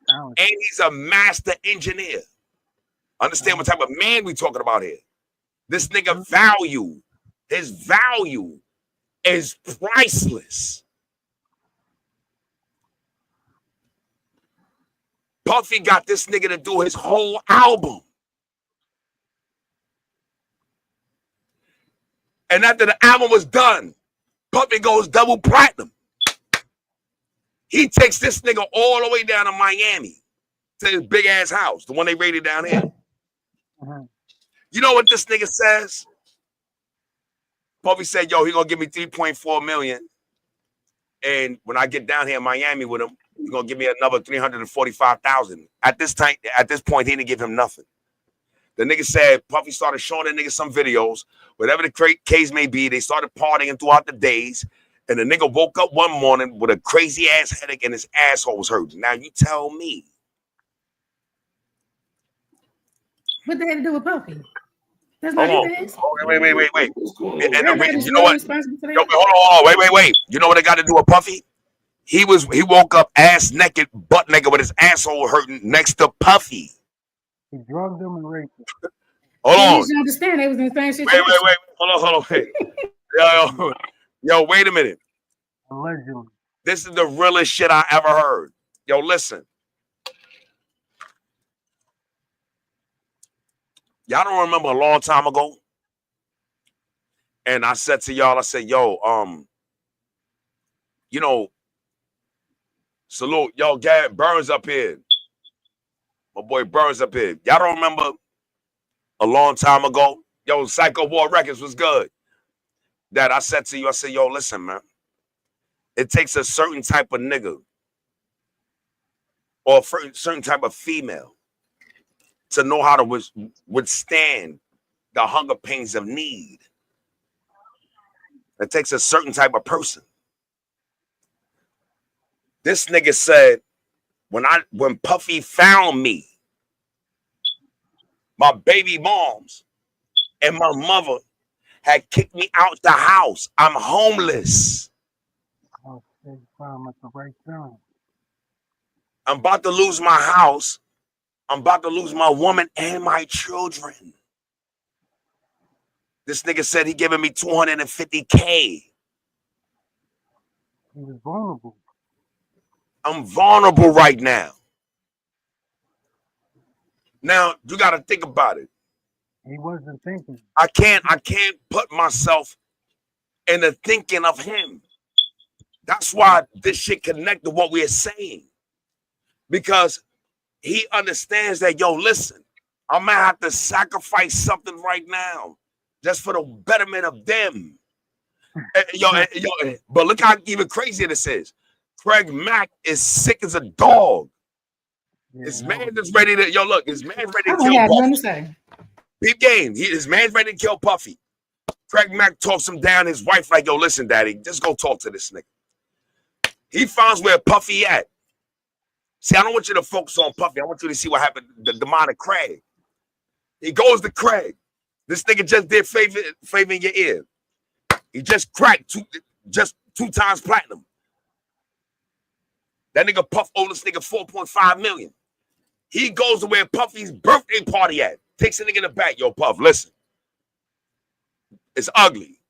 And he's a master engineer. Understand what type of man we talking about here? This nigga his value is priceless. Puffy got this nigga to do his whole album. And after the album was done, Puffy goes double platinum. He takes this nigga all the way down to Miami to his big ass house, the one they raided down here. You know what this nigga says? Puffy said, yo, he gonna give me 3.4 million. And when I get down here in Miami with him, he's gonna give me another 345,000. At this point, he didn't give him nothing. The nigga said Puffy started showing the nigga some videos, whatever the case may be. They started partying throughout the days. And the nigga woke up one morning with a crazy ass headache and his asshole was hurting. Now you tell me. What they had to do with Puffy? That's Hold not on. his. Wait. And You know what? Hold on. Wait. You know what it got to do with Puffy? He woke up ass naked, butt naked with his asshole hurting next to Puffy. He drugged him and raped him. Hold on. You understand they was in the same situation. Wait. Hold on. Wait. Yo, wait a minute. Allegedly. This is the realest shit I ever heard. Yo, listen. Y'all don't remember a long time ago? And I said to y'all, I said, yo, you know, salute. Yo, Gad Burns up here. My boy Burns up here. Y'all don't remember a long time ago? Yo, Psycho War Records was good. That I said to you, I said, yo, listen, man. It takes a certain type of nigga or a certain type of female to know how to withstand the hunger pains of need. It takes a certain type of person. This nigga said, when Puffy found me, my baby moms and my mother had kicked me out the house. I'm homeless. I'm about to lose my house. I'm about to lose my woman and my children. This nigga said he giving me $250K. He was vulnerable. I'm vulnerable right now. Now you got to think about it. He wasn't thinking. I can't put myself in the thinking of him. That's why this shit connect to what we're saying. Because he understands that, yo, listen, I'm gonna have to sacrifice something right now just for the betterment of them. But look how even crazier this is. Craig Mack is sick as a dog. Yeah, His man is ready to, his man's ready to I kill don't have Puffy. nothing to say. Big game. His man's ready to kill Puffy. Craig Mack talks him down. His wife like, yo, listen, daddy, just go talk to this nigga. He finds where Puffy at. See, I don't want you to focus on Puffy. I want you to see what happened, the demonic Craig. He goes to Craig. This nigga just did favor in your ear. He just cracked two times platinum. That nigga Puff owed this nigga $4.5 million. He goes to where Puffy's birthday party at. Takes a nigga in the back. Yo, Puff, listen. It's ugly.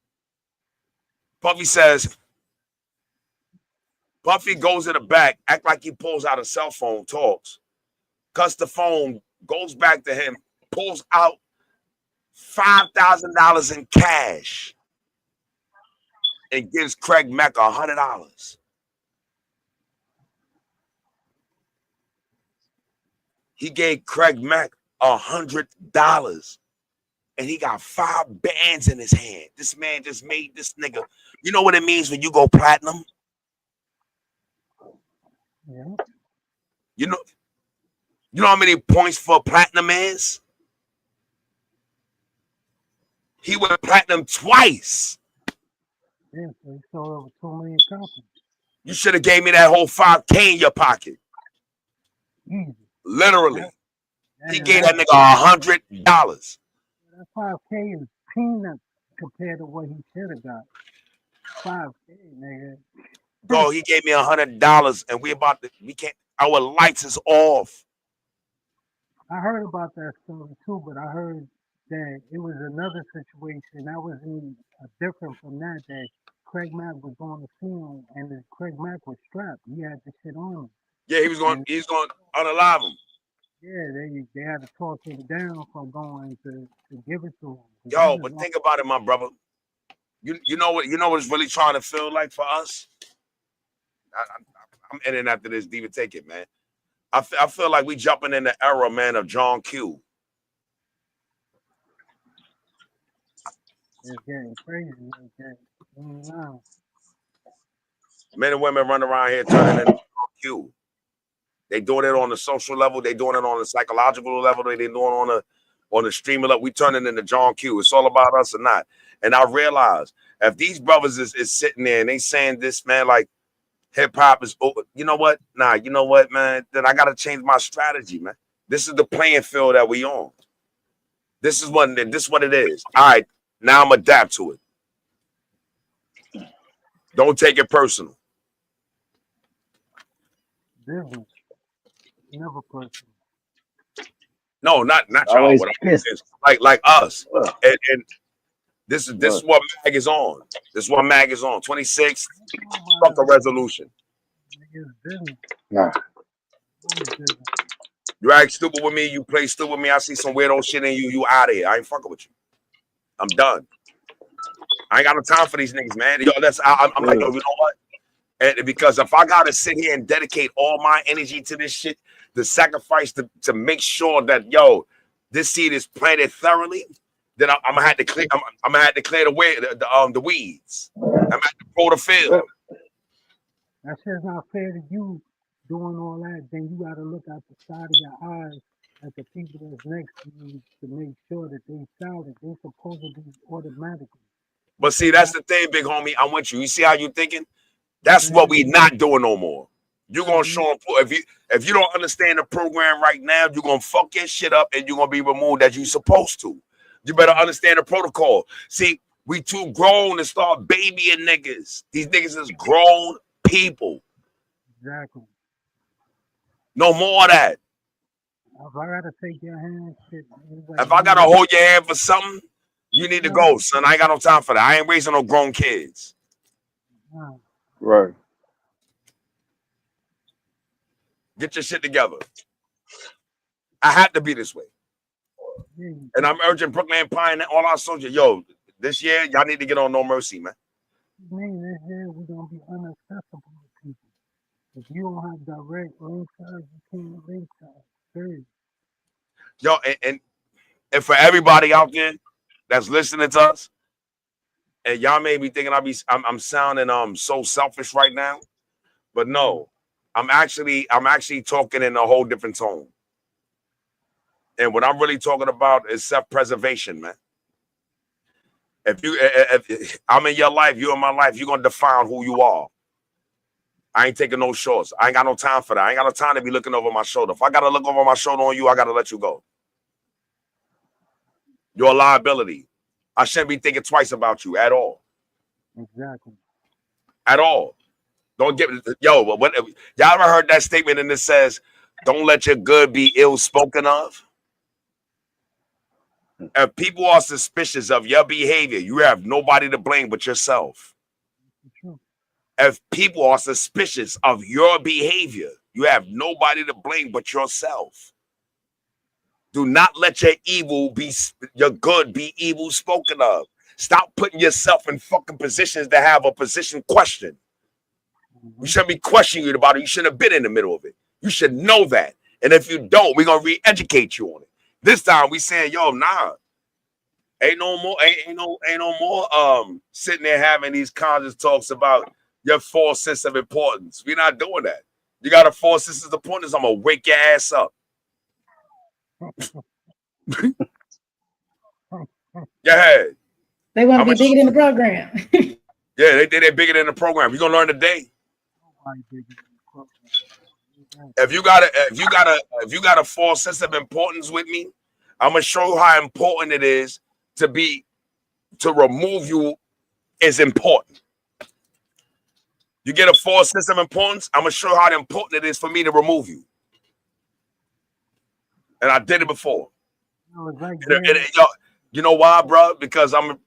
Puffy says, Puffy goes in the back, act like he pulls out a cell phone, talks, cuts the phone, goes back to him, pulls out $5,000 in cash and gives Craig Mack $100. He gave Craig Mack $100 and he got 5 bands in his hand. This man just made this nigga. You know what it means when you go platinum? Yeah. You know how many points for platinum is? He went platinum twice. Yeah, so he sold over 2 million copies. You should have gave me that whole $5K in your pocket. Easy. Literally. He gave that nigga $100. That 5K is peanuts compared to what he should have got. 5K, nigga. Bro, he gave me $100 and we can't, our lights is off. I heard about that story too, but I heard that it was another situation that was different from that Craig Mack was on the scene and Craig Mack was strapped. He had the shit on him. Yeah, he was going to unalive him. Yeah, they had to talk him down from going to give it to him. Yo, but think about it, my brother. You know what it's really trying to feel like for us? I'm ending after this. Diva, take it, man. I feel like we jumping in the era, man, of John Q. It's getting crazy. Men and women run around here turning into John Q. They doing it on the social level. They doing it on the psychological level. They doing it on the streamer level. We turning into John Q. It's all about us or not. And I realize if these brothers is sitting there and they saying this, man, like hip hop is over, you know what? Nah, you know what, man? Then I gotta change my strategy, man. This is the playing field that we on. This is what it is. All right, now I'm adapt to it. Don't take it personal. Business. Never personal. No, not y'all. What I'm saying is like us. And this is what Mag is on. This is what Mag is on. 26th, fuck a resolution. Nah. You act stupid with me, you play stupid with me, I see some weirdo shit in you, you out of here. I ain't fucking with you. I'm done. I ain't got no time for these niggas, man. Yo, I'm like, yo, you know what? And because if I gotta sit here and dedicate all my energy to this shit, the sacrifice to make sure that this seed is planted thoroughly, then I'm gonna have to clear. I'm gonna have to clear the weeds. I'm gonna have to grow the field. That shit's not fair to you doing all that. Then you gotta look out the side of your eyes at the people that's next to you to make sure that they solid. They're supposed to be automatically. But see, that's the thing, big homie. I'm with you. You see how you thinking? That's what we not doing no more. You're gonna show them if you don't understand the program right now, you're gonna fuck your shit up and you're gonna be removed as you supposed to. You better understand the protocol. See, we too grown to start babying niggas. These niggas is grown people. Exactly. No more of that. If I gotta take your hand, shit. If I gotta hold your hand for something, you need to go, son. I ain't got no time for that. I ain't raising no grown kids. Right. Get your shit together. I have to be this way. And I'm urging Brooklyn Pine and all our soldiers, yo, this year, y'all need to get on No Mercy, man. Man, this year we're gonna be unaccessible to people. If you don't have direct link cards, you can't link cards. Period. Yo, and for everybody out there that's listening to us, and y'all may be thinking I'm sounding so selfish right now, but no, I'm actually talking in a whole different tone. And what I'm really talking about is self-preservation, man. If I'm in your life, you're in my life, you're gonna define who you are. I ain't taking no shorts. I ain't got no time for that. I ain't got no time to be looking over my shoulder. If I gotta look over my shoulder on you, I gotta let you go. You're a liability. I shouldn't be thinking twice about you at all. Exactly. At all. Don't get what y'all ever heard that statement and it says, don't let your good be ill spoken of? If people are suspicious of your behavior, you have nobody to blame but yourself. If people are suspicious of your behavior, you have nobody to blame but yourself. Do not let your good be evil spoken of. Stop putting yourself in fucking positions to have a position question. You shouldn't be questioning about it. You shouldn't have been in the middle of it. You should know that. And if you don't, we're gonna re-educate you on it. This time we saying, yo, nah. Ain't no more sitting there having these conscious talks about your false sense of importance. We're not doing that. You got a false sense of importance, I'm gonna wake your ass up. Yeah. They want to be bigger than the program. Yeah, they're bigger than the program. You're gonna learn today. If you got a false sense of importance with me, I'm gonna show you how important it is to remove you is important. You get a false sense of importance, I'm gonna show you how important it is for me to remove you. And I did it before. You know why, bro? Because I'm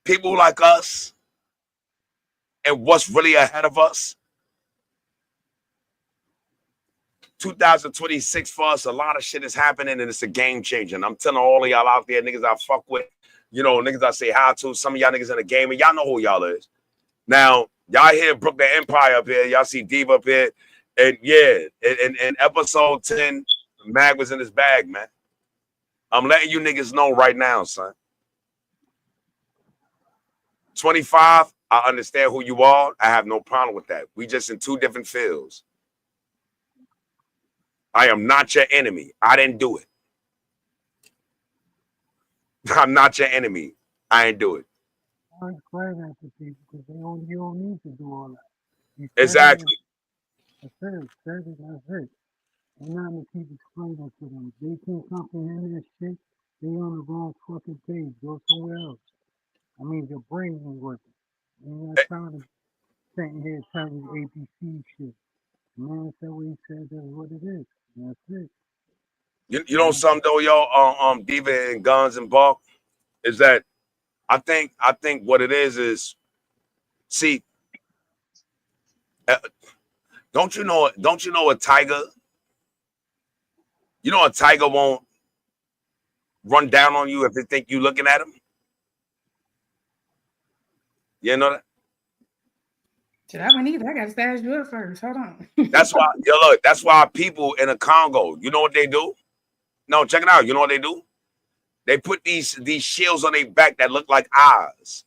people like us and what's really ahead of us. 2026 for us, a lot of shit is happening and it's a game changer. And I'm telling all of y'all out there, niggas I fuck with, niggas I say hi to, some of y'all niggas in the game, and y'all know who y'all is. Now, y'all hear Brooklyn Empire up here, y'all see Diva up here, and yeah, in episode 10, Mag was in his bag, man. I'm letting you niggas know right now, son. 25, I understand who you are. I have no problem with that. We just in two different fields. I am not your enemy. I didn't do it. I'm not your enemy. I ain't do it. I explain that to people because you don't need to do all that. Exactly. That's it. And now to keep explaining to them. If they can't comprehend that shit, they on the wrong fucking page. Go somewhere else. I mean, your brain ain't working. You're not trying to sit here telling you ABC shit. Man, that's what he said. That's what it is. That's it. You know something though, y'all, Diva and Guns and Bark, is that I think what it is see, don't you know a tiger? You know a tiger won't run down on you if they think you looking at him. You know that? Shit, I wouldn't either. I got to stash you up first. Hold on. That's why, that's why people in the Congo, you know what they do? No, check it out. You know what they do? They put these shields on their back that look like eyes.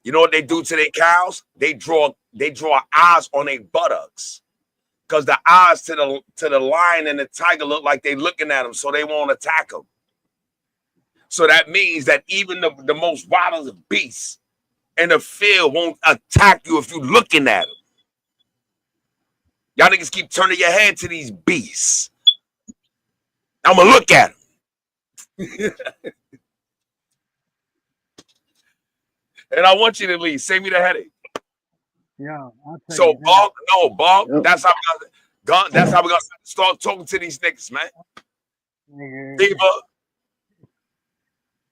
You know what they do to their cows? They draw eyes on their buttocks. Because the eyes to the lion and the tiger look like they looking at them, so they won't attack them. So that means that even the most wild of beasts in the field won't attack you if you're looking at them. Y'all niggas keep turning your head to these beasts. I'm going to look at them. And I want you to leave. Save me the headache. Yeah, I'll tell so, you Bob, that's how God, that's how we're gonna start talking to these niggas, man. Nigga, Diva,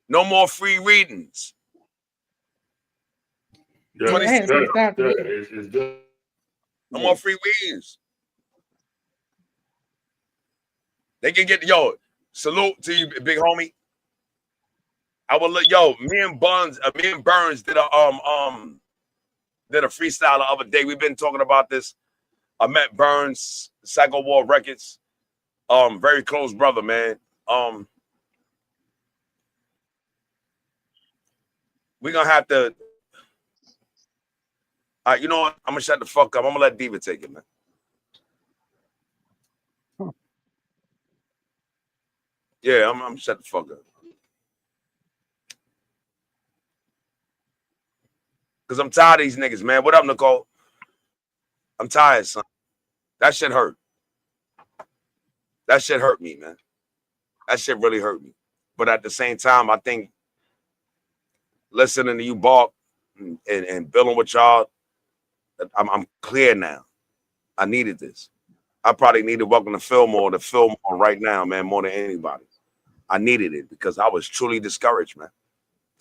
no more free readings. Yeah, I had to stop yeah, it. it's good. No more free readings. They can get salute to you, big homie. I will let me and Burns did a freestyle the other day. We've been talking about this. I met Burns, Psycho War Records. Very close brother, man. We're gonna have to. You know what? I'm gonna shut the fuck up. I'm gonna let Diva take it, man. Yeah, I'm gonna shut the fuck up. Cause I'm tired of these niggas, man. What up, Nicole? I'm tired, son. That shit hurt. That shit hurt me, man. That shit really hurt me. But at the same time, I think listening to you bark and building with y'all, I'm clear now. I needed this. I probably needed Welcome to Feelmore right now, man, more than anybody. I needed it because I was truly discouraged, man.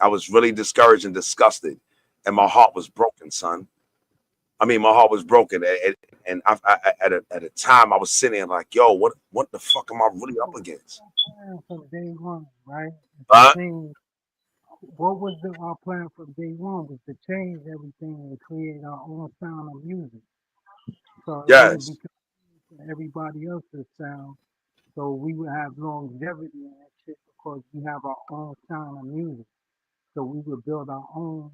I was really discouraged and disgusted, and my heart was broken, son. I mean, my heart was broken, and I at a time I was sitting there like, yo, what the fuck am I really up against? From day one, right? Huh? What was our plan from day one was to change everything and create our own sound of music. So it wouldn't be everybody else's sound. So we would have longevity in that shit because we have our own sound of music. So we would build our own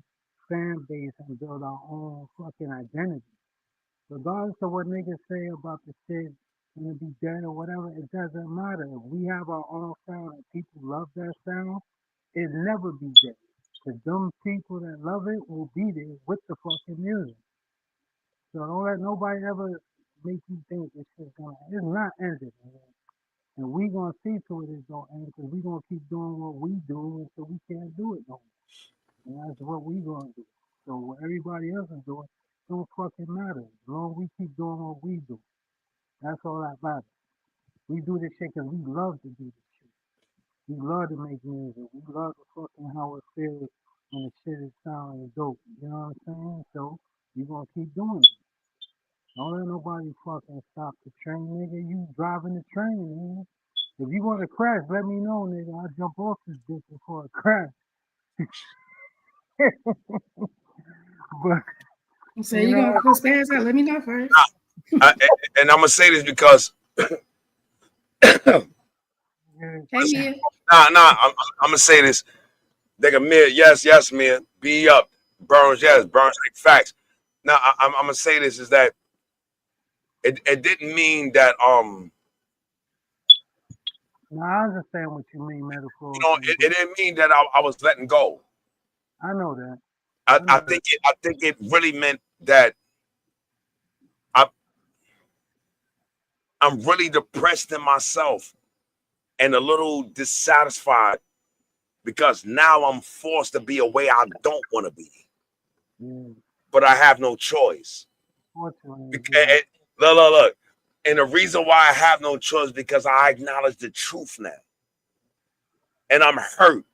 fan base and build our own fucking identity. Regardless of what niggas say about the shit, gonna be dead or whatever, it doesn't matter. If we have our own sound and people love that sound, it never be dead. Because them people that love it will be there with the fucking music. So don't let nobody ever make you think it's not ended, man. And we gonna see to it don't end because we gonna keep doing what we do until we can't do it no more. And that's what we gonna do. So what everybody else is doing don't fucking matter. As long as we keep doing what we do. That's all that matters. We do this shit because we love to do this shit. We love to make music. We love to fucking how it feels when the shit is sounding dope. You know what I'm saying? So we gonna keep doing it. Don't let nobody fucking stop the train, nigga. You driving the train, man. If you want to crash, let me know, nigga. I'll jump off this bitch before I crash. But So you gonna go spaz out? Let me know first. And I'm gonna say this because hey, Mia. Nah, I'm gonna say this. Nigga, Mia, yes, Mia. Be up. Burns, yes, Burns, like facts. Now I'm gonna say this is that it didn't mean that No, I understand what you mean, metaphor. You know, it didn't mean that I was letting go. I know that. I think it really meant that I'm really depressed in myself and a little dissatisfied because now I'm forced to be a way I don't want to be. But I have no choice. Look. And the reason why I have no choice because I acknowledge the truth now. And I'm hurt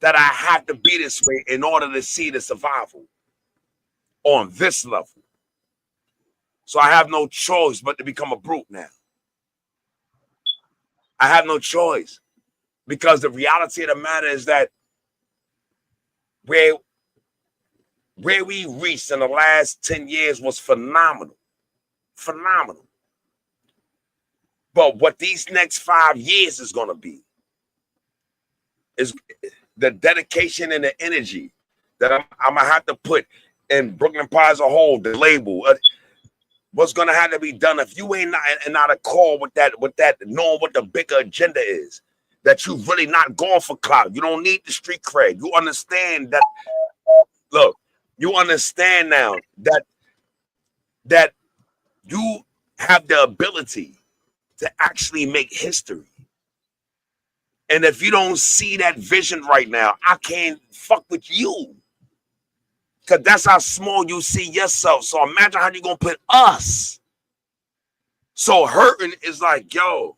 that I have to be this way in order to see the survival on this level. So I have no choice but to become a brute now. I have no choice because the reality of the matter is that where we reached in the last 10 years was phenomenal. Phenomenal. But what these next 5 years is going to be is the dedication and the energy that I'm going to have to put in Brooklyn Pie as a whole, the label. What's going to have to be done if you ain't not a call with that, knowing what the bigger agenda is, that you really not going for clout. You don't need the street cred. You understand that, look, you understand now that you have the ability to actually make history. And if you don't see that vision right now, I can't fuck with you. Because that's how small you see yourself. So imagine how you're going to put us So hurting is like, yo,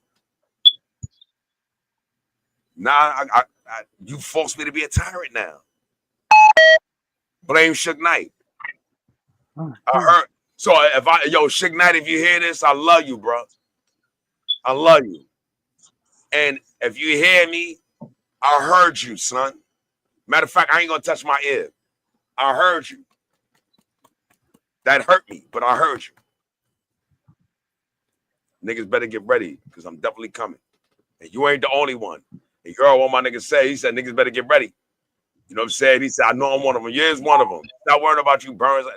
nah, you forced me to be a tyrant now. Blame Suge Knight. I hurt. So if Suge Knight, if you hear this, I love you, bro. I love you. And if you hear me, I heard you, son. Matter of fact, I ain't gonna touch my ear. I heard you. That hurt me, but I heard you. Niggas better get ready, because I'm definitely coming. And you ain't the only one. And you heard what my nigga say. He said, niggas better get ready. You know what I'm saying? He said, I know I'm one of them. Yeah, it's one of them. Not worrying about you, Burns.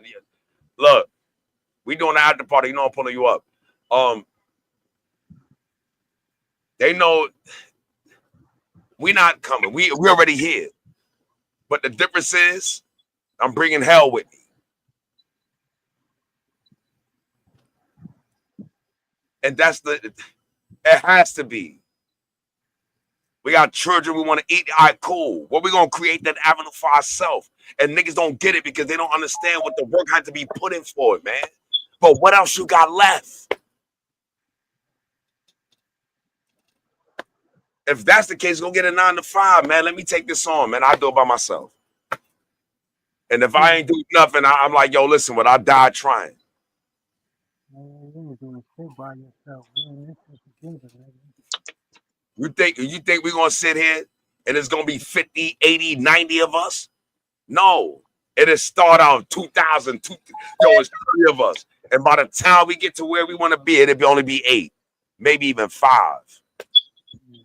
Look, we doing the after party. You know I'm pulling you up. They know we not coming. We already here. But the difference is I'm bringing hell with me. And it has to be. We got children we want to eat. All right, cool. What we going to create that avenue for ourselves. And niggas don't get it because they don't understand what the work had to be put in for it, man. But what else you got left? If that's the case, go get a 9 to 5, man. Let me take this on, man. I do it by myself. And if I ain't do nothing, I'm like, yo, listen, I died trying. Man, you ain't doing shit by yourself. Man, this is together, man. You think we're going to sit here and it's going to be 50, 80, 90 of us? No. It'll start out 2,000. It's 3 of us. And by the time we get to where we want to be, it'll only be 8, maybe even 5.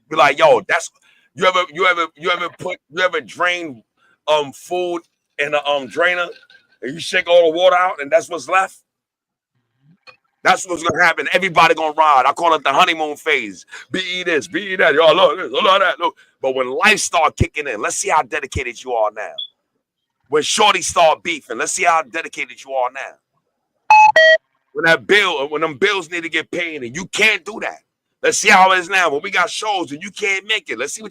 Be like, yo, that's you ever drain food in a drainer and you shake all the water out and that's what's left? That's what's gonna happen. Everybody gonna ride. I call it the honeymoon phase. Be this, be that. Y'all love this, love that. Look. But when life start kicking in, let's see how dedicated you are now. When shorty start beefing, let's see how dedicated you are now. When them bills need to get paid and you can't do that. Let's see how it is now. When we got shows and you can't make it. Let's see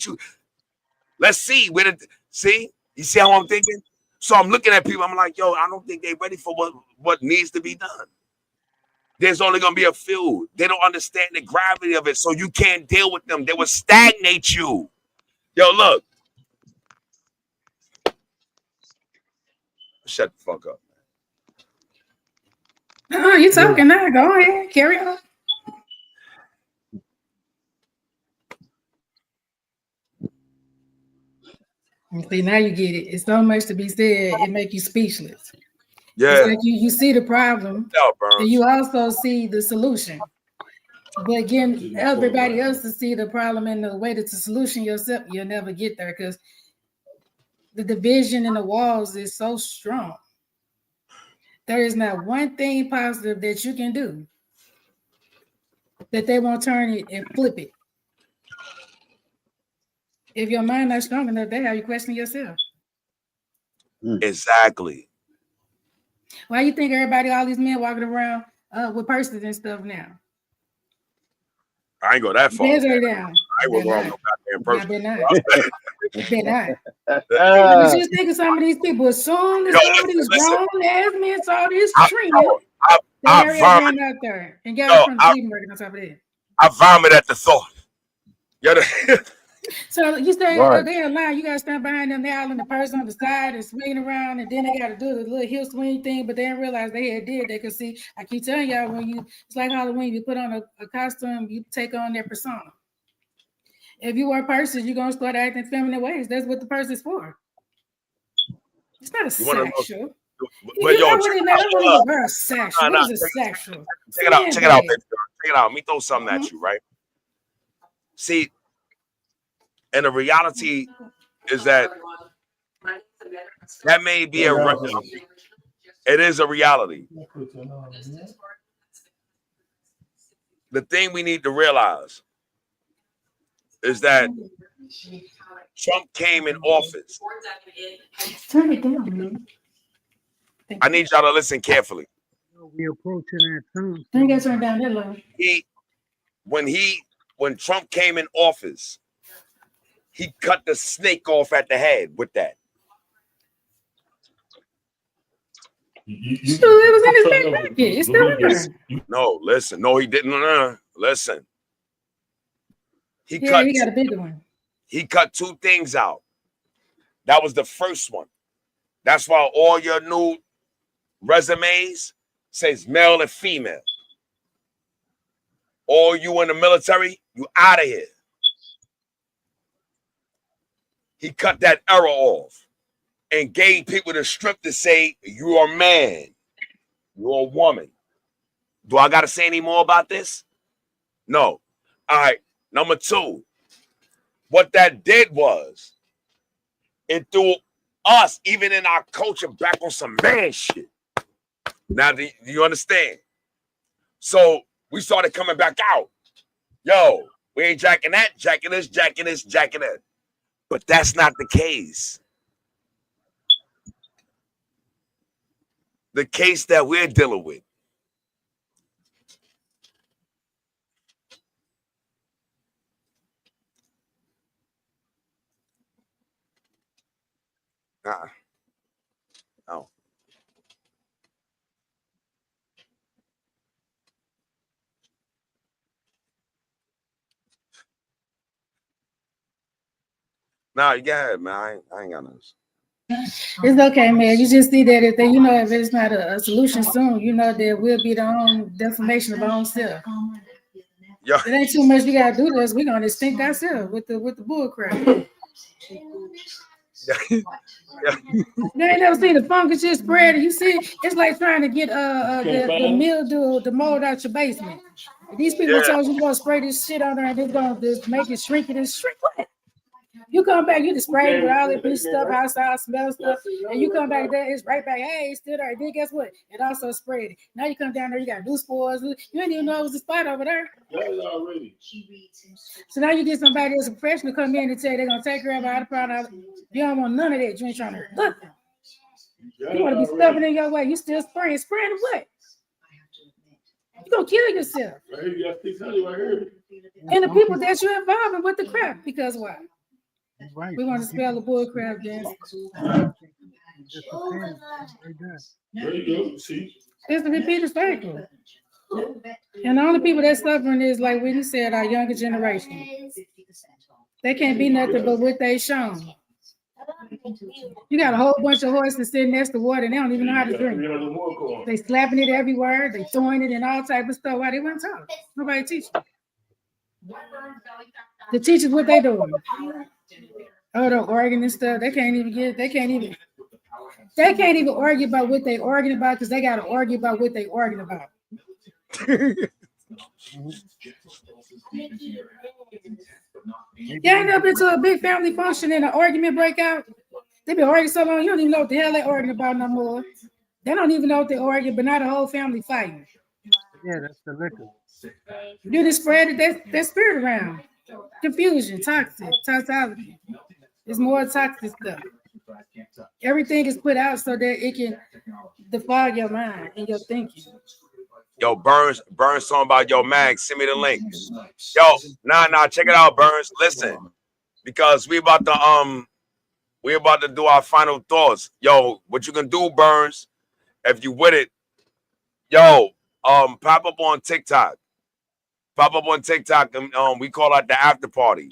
see? You see how I'm thinking? So I'm looking at people, I'm like, yo, I don't think they're ready for what needs to be done. There's only going to be a few. They don't understand the gravity of it, so you can't deal with them. They will stagnate you. Yo, look. Shut the fuck up. You talking now. Go ahead. Carry on. See, now you get it. It's so much to be said, it make you speechless. Yeah. It's like you see the problem, and you also see the solution. But getting everybody else to see the problem and the way that the solution yourself, you'll never get there because the division in the walls is so strong. There is not one thing positive that you can do that they won't turn it and flip it. If your mind not strong enough, they have you question yourself. Exactly. Why you think all these men walking around with purses and stuff now? I ain't go that far. I ain't going around no goddamn person. They're not. You just think of some of these people. As soon as some of these grown-ass men saw this trend, they ran out there and got it from the Cleveland working on top of that. I vomit at the thought. So you say they're lying. You gotta stand behind them. They're all in the person on the side and swinging around, and then they gotta do the little heel swing thing. But they didn't realize they had did. They could see. I keep telling y'all, it's like Halloween. You put on a costume, you take on their persona. If you wear purses, you're gonna start acting feminine ways. That's what the purse is for. It's not a sexual. But yo, wear a sexual. What is a sexual? Check it out. Check it out. Let me throw something at you, right? See. And the reality is that may be it is a reality. The thing we need to realize is that Trump came in office. Turn it down, man. I need y'all to listen carefully. We approaching that soon. Turn down that low. When Trump came in office, he cut the snake off at the head with that. Shoot, it was in his back pocket. It's still in there. No, listen. No, he didn't. Listen. He got a bigger one. He cut 2 things out. That was the first one. That's why all your new resumes says male and female. All you in the military, you out of here. He cut that error off and gave people the strip to say, you're a man. You're a woman. Do I got to say any more about this? No. All right. Number 2. What that did was it threw us, even in our culture, back on some man shit. Now, do you understand? So we started coming back out. Yo, we ain't jacking that, jacking this, jacking this, jacking that. But that's not the case. The case that we're dealing with. No. Nah, you got it, man. I ain't got nothing. It's okay, man. You just see that if they, if it's not a solution soon, there will be their own defamation of our own self. Yeah. It ain't too much we gotta do this. We're gonna extinct ourselves with the bull crap. You ain't never seen the fungus shit spread. You see, it's like trying to get the mildew, the mold out your basement. These people told you gonna spray this shit on there and they're gonna just make it shrink it and shrink. What? You come back, you just spray with all that stuff outside, smell stuff, and you come back there, it's right back. Hey, it's still there. Then guess what? It also sprayed it. Now you come down there, you got new spores. You didn't even know it was a spot over there. Already. So now you get somebody else, a professional, come in and say they're gonna take care of all the product. You don't want none of that. You ain't trying to hurt nothing. You want to be stuffing in your way. You still spraying what? You gonna kill yourself. And the people that you're involving with the crap, because why? Right. We want to spell the bull crap, then. There you go. See? It's the repeated cycle. And the only people that's suffering is, like Whitney said, our younger generation. They can't be nothing but what they shown. You got a whole bunch of horses sitting next to water and they don't even know how to drink. They slapping it everywhere. They throwing it in all type of stuff. Why they wouldn't talk? Nobody teach them. The teachers, what they doing? Oh, they're arguing and stuff. They can't even argue about what they arguing about because they got to argue about what they arguing about. You ain't never been to a big family function and an argument break out? They been arguing so long, you don't even know what the hell they arguing about no more. They don't even know what they arguing, but now the whole family fighting. Yeah, that's the liquor. You just spread that spirit around. Confusion, toxicity. It's more toxic stuff. Everything is put out so that it can defog your mind and your thinking. Yo, Burns song about yo Mag. Send me the link. Yo, nah, check it out, Burns. Listen, because we about to do our final thoughts. Yo, what you can do, Burns, if you with it, yo, pop up on TikTok. And we call it the after party.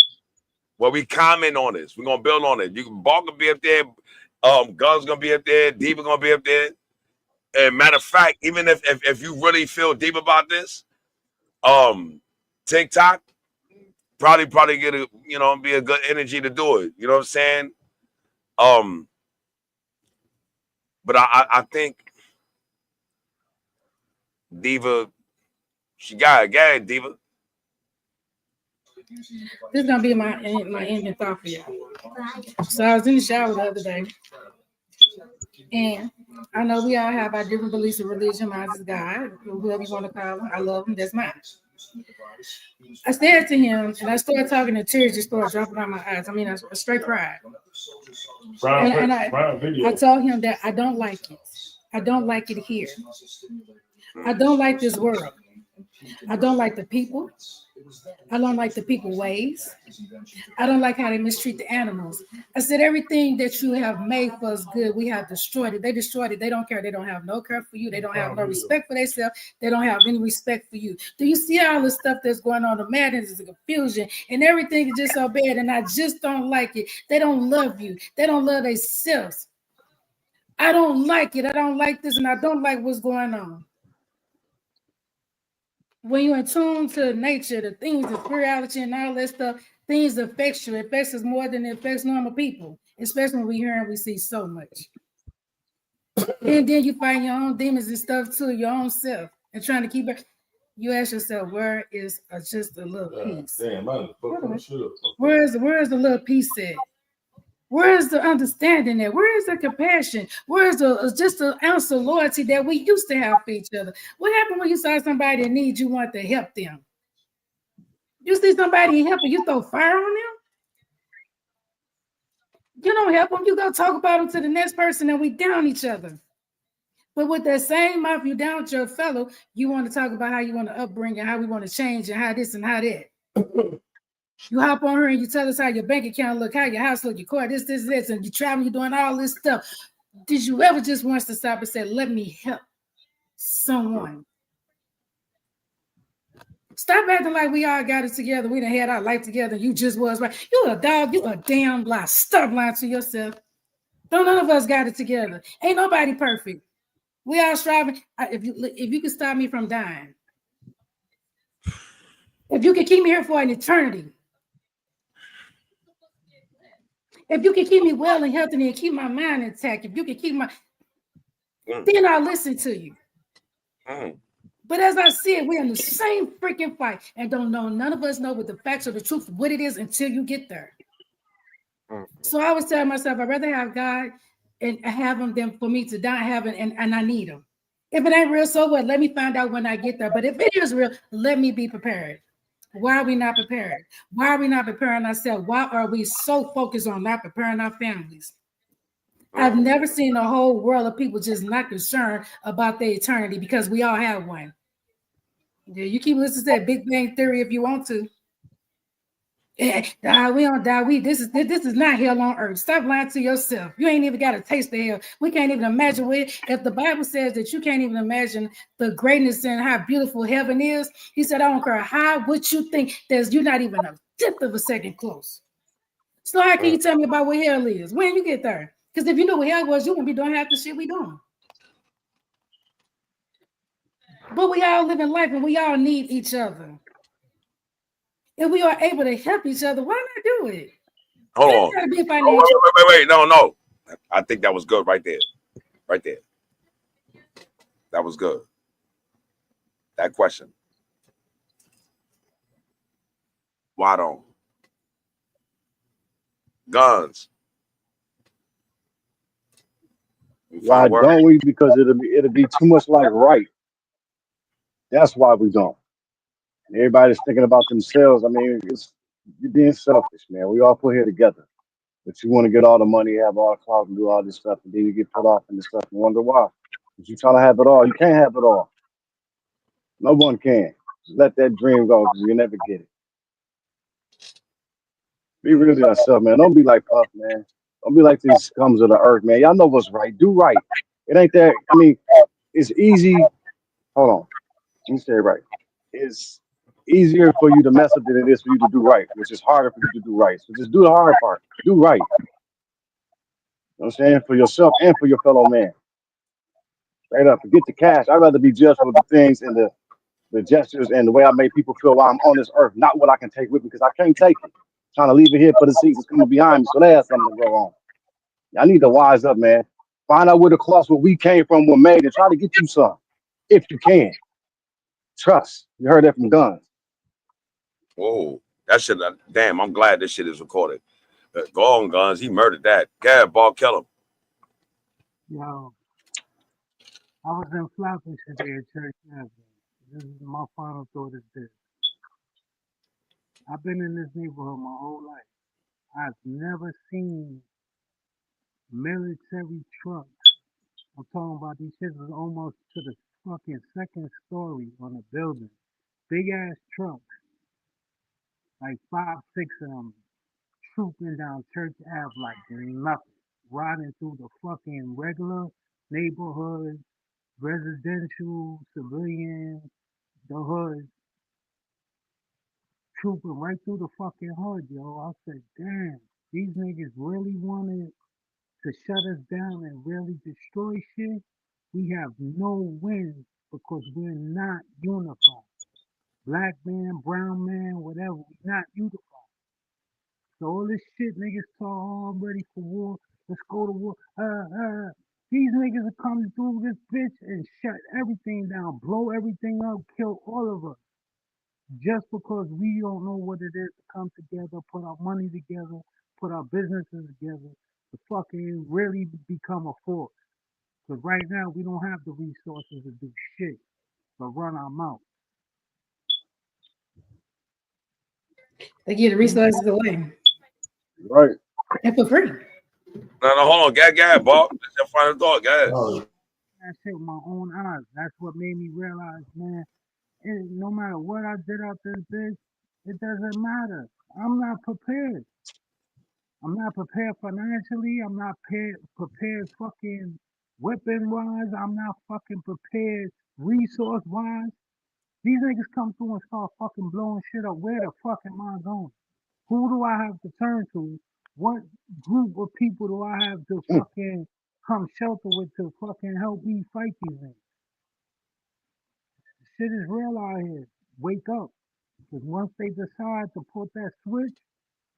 Where we comment on this. We're gonna build on it. Ball gonna be up there, Guns gonna be up there, Diva gonna be up there. And matter of fact, even if you really feel deep about this, TikTok probably get be a good energy to do it. You know what I'm saying? But I think Diva, she got it, Diva. This is gonna be my ending thought for y'all. So I was in the shower the other day, and I know we all have our different beliefs of religion. Mine is God, whoever you want to call him. I love him. That's mine. I stared to him, and I started talking, and tears just started dropping out my eyes. I mean, I straight cried. And I told him that I don't like it. I don't like it here. I don't like this world. I don't like the people. I don't like the people ways. I don't like how they mistreat the animals. I said everything that you have made for us good, we have destroyed it. They destroyed it. They don't care. They don't have no care for you. They don't have no respect for themselves. They don't have any respect for you. Do you see all the stuff that's going on? The madness, the confusion, and everything is just so bad. And I just don't like it. They don't love you. They don't love themselves. I don't like it. I don't like this, and I don't like what's going on. When you're in tune to nature, the things, the spirituality and all that stuff, things affect you. It affects us more than it affects normal people, especially when we hear and we see so much. And then you find your own demons and stuff too, your own self, and trying to keep it. You ask yourself, where is just a little piece? Where is the little piece at? Where is the understanding at? Where is the compassion? Where is the just the ounce of loyalty that we used to have for each other? What happened when you saw somebody in need, you want to help them? You see somebody helping, you throw fire on them? You don't help them, you go talk about them to the next person and we down each other. But with that same mouth, you down with your fellow, you want to talk about how you want to upbring and how we want to change and how this and how that. You hop on her and you tell us how your bank account look, how your house look, your car, this, and you traveling, you're doing all this stuff. Did you ever just want to stop and say, let me help someone? Stop acting like we all got it together. We done had our life together. You just was right. You a dog. You a damn lie. Stop lying to yourself. Don't none of us got it together. Ain't nobody perfect. We all striving. If you can stop me from dying, if you can keep me here for an eternity, if you can keep me well and healthy and keep my mind intact, if you can keep my, then I'll listen to you. But as I said, we're in the same freaking fight and don't know, none of us know what the facts or the truth of what it is until you get there. So I was telling myself, I'd rather have God and have him than for me to die having and I need him. If it ain't real, so what? Let me find out when I get there. But if it is real, let me be prepared. Why are we not prepared? Why are we not preparing ourselves? Why are we so focused on not preparing our families? I've never seen a whole world of people just not concerned about their eternity because we all have one. Yeah, you keep listening to that Big Bang Theory if you want to. Yeah, we don't die. This is not hell on earth. Stop lying to yourself. You ain't even got a taste of hell. We can't even imagine what if the Bible says that you can't even imagine the greatness and how beautiful heaven is. He said, I don't care how what you think. You're not even a tenth of a second close. So how can you tell me about what hell is? When you get there? Because if you knew what hell was, you wouldn't be doing half the shit we doing. But we all live in life and we all need each other. If we are able to help each other, why not do it? Hold on. Gotta be financial. Wait. No. I think that was good right there. Right there. That was good. That question. Why don't? Guns. Why don't we? Because it'll be too much like right. That's why we don't. And everybody's thinking about themselves. I mean, you're being selfish, man. We all put here together. But you want to get all the money, have all the clout, and do all this stuff, and then you get put off in this stuff and wonder why. Because you trying to have it all. You can't have it all. No one can. Just let that dream go because you never get it. Be real to yourself, man. Don't be like Puff, man. Don't be like these scums of the earth, man. Y'all know what's right. Do right. It ain't that. I mean, it's easy. Hold on. Let me say it right. It's easier for you to mess up than it is for you to do right, which is harder for you to do right. So just do the hard part. Do right. You know what I'm saying? For yourself and for your fellow man. Straight up. Forget the cash. I'd rather be judged for the things and the gestures and the way I make people feel while I'm on this earth, not what I can take with me because I can't take it. Trying to leave it here for the seasons coming behind me, so they have something to go on. I need to wise up, man. Find out where the cloths where we came from were made and try to get you some, if you can. Trust. You heard that from Guns. Whoa, that shit. Damn, I'm glad this shit is recorded. Go on, Guns. He murdered that. Gad, ball, kill him. Yo, I was in Flatbush today at church. This is my final thought is this. I've been in this neighborhood my whole life. I've never seen military trucks. I'm talking about these shits is almost to the fucking second story on the building. big ass trucks, like 5, 6 of them, trooping down Church Ave like nothing, riding through the fucking regular neighborhood, residential, civilian, the hood, trooping right through the fucking hood, yo. I said, damn, these niggas really wanted to shut us down and really destroy shit. We have no wins because we're not unified. Black man, brown man, whatever, we're not unified. So all this shit niggas talk, oh, I'm ready for war. Let's go to war. These niggas are coming through this bitch and shut everything down, blow everything up, kill all of us. Just because we don't know what it is to come together, put our money together, put our businesses together, to fucking really become a force. Because right now we don't have the resources to do shit but run our mouth. They get the resources away. Right. And for free. No, hold on. Go ahead, Bob. That's your final thought. Go ahead. That shit with my own eyes. That's what made me realize, man, no matter what I did out this bitch, it doesn't matter. I'm not prepared. I'm not prepared financially. I'm not prepared fucking weapon wise. I'm not fucking prepared resource wise. These niggas come through and start fucking blowing shit up. Where the fuck am I going? Who do I have to turn to? What group of people do I have to fucking come shelter with to fucking help me fight these niggas? Shit is real out here. Wake up. Because once they decide to put that switch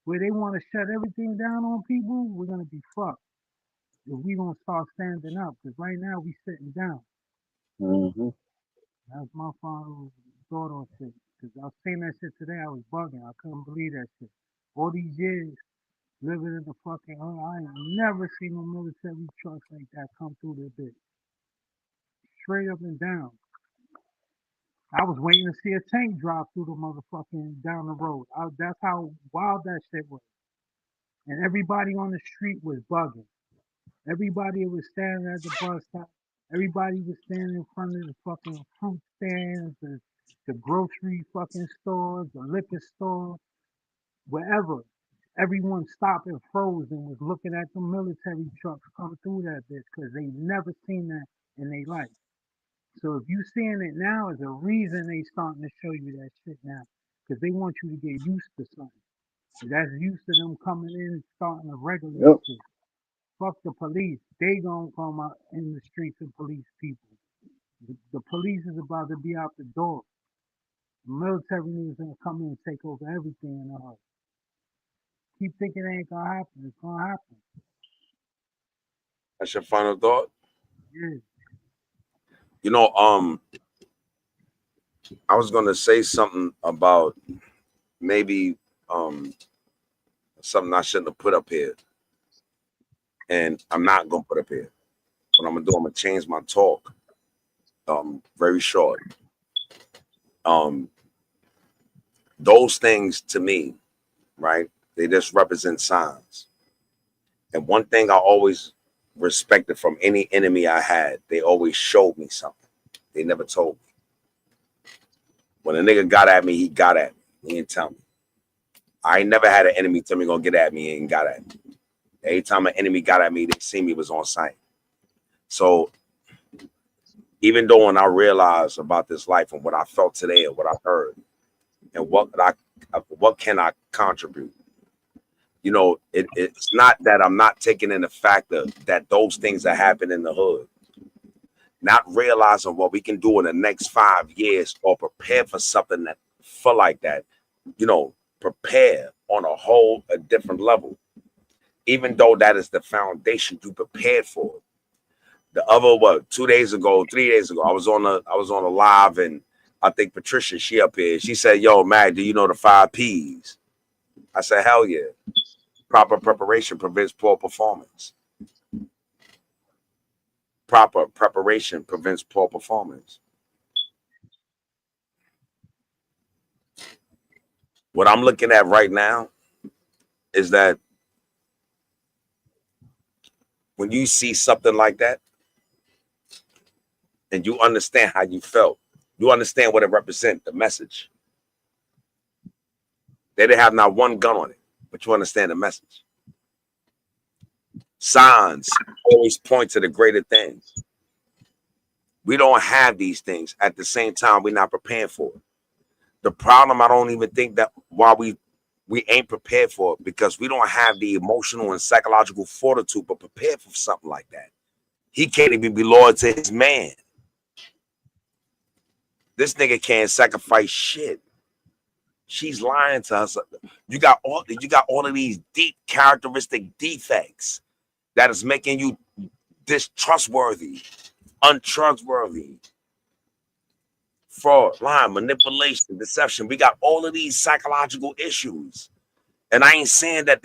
where they want to shut everything down on people, we're going to be fucked. If we don't start standing up. Because right now we sitting down. Mm-hmm. That's my final thought on shit. Because I was saying that shit today, I was bugging. I couldn't believe that shit. All these years living in the fucking hood, I ain't never seen no military trucks like that come through this bitch. Straight up and down. I was waiting to see a tank drive through the motherfucking down the road. That's how wild that shit was. And everybody on the street was bugging. Everybody was standing at the bus stop. Everybody was standing in front of the fucking fruit stands, the grocery fucking stores, the liquor store, wherever. Everyone stopped and froze and was looking at the military trucks come through that bitch because they never seen that in their life. So if you seeing it now, is a reason they starting to show you that shit now. Because they want you to get used to something. That's used to them coming in and starting to regulate shit. Fuck the police. They gonna come out in the streets and police people. The police is about to be out the door. The military is gonna come in and take over everything in the hood. Keep thinking it ain't gonna happen. It's gonna happen. That's your final thought? Yeah. You know, I was gonna say something about maybe something I shouldn't have put up here. And I'm not gonna put up here. What I'm gonna do, I'm gonna change my talk. Very short. Those things to me, right? They just represent signs. And one thing I always respected from any enemy I had, they always showed me something. They never told me. When a nigga got at me, he got at me. He didn't tell me. I ain't never had an enemy tell me gonna get at me and got at me. Every time an enemy got at me, they see me was on sight. So even though when I realized about this life and what I felt today and what I heard and what can I contribute? You know, it's not that I'm not taking in the factor that those things that happen in the hood. Not realizing what we can do in the next 5 years or prepare for something that feel like that. You know, prepare on a different level. Even though that is the foundation you prepared for. The other 3 days ago, I was on a live, and I think Patricia, she up here. She said, "Yo, Mag, do you know the 5 P's?" I said, "Hell yeah." Proper preparation prevents poor performance. Proper preparation prevents poor performance. What I'm looking at right now is that when you see something like that and you understand how you felt, You understand what it represents, the message. They didn't have not one gun on it, but you understand the message. Signs always point to the greater things. We don't have these things. At the same time, we're not prepared for it. The problem, I don't even think that why we ain't prepared for it, because we don't have the emotional and psychological fortitude to prepare for something like that. He can't even be loyal to his man. This nigga can't sacrifice shit. She's lying to us. You got all of these deep characteristic defects that is making you distrustworthy, untrustworthy. Fraud, lying, manipulation, deception. We got all of these psychological issues. And I ain't saying that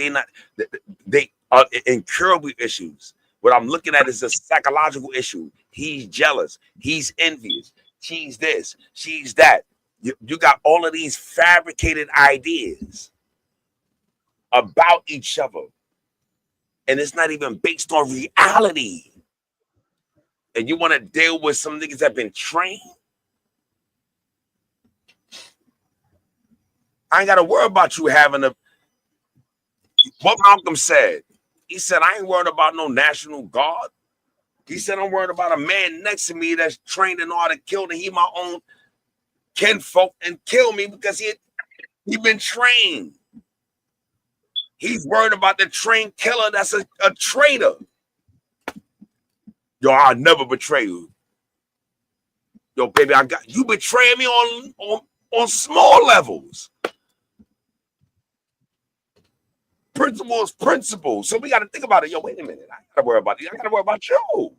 they are incurable issues. What I'm looking at is a psychological issue. He's jealous. He's envious. She's this. She's that. You got all of these fabricated ideas about each other. And it's not even based on reality. And you want to deal with some niggas that have been trained? I ain't got to worry about you having a... What Malcolm said, he said, I ain't worried about no National Guard. He said, I'm worried about a man next to me that's trained in order to kill, and he my own kinfolk and kill me because he been trained. He's worried about the trained killer that's a traitor. Yo, I'll never betray you. Yo, baby, I got you betraying me on small levels. Principle is principle. So we got to think about it. Yo, wait a minute. I got to worry about you. I got to worry about you.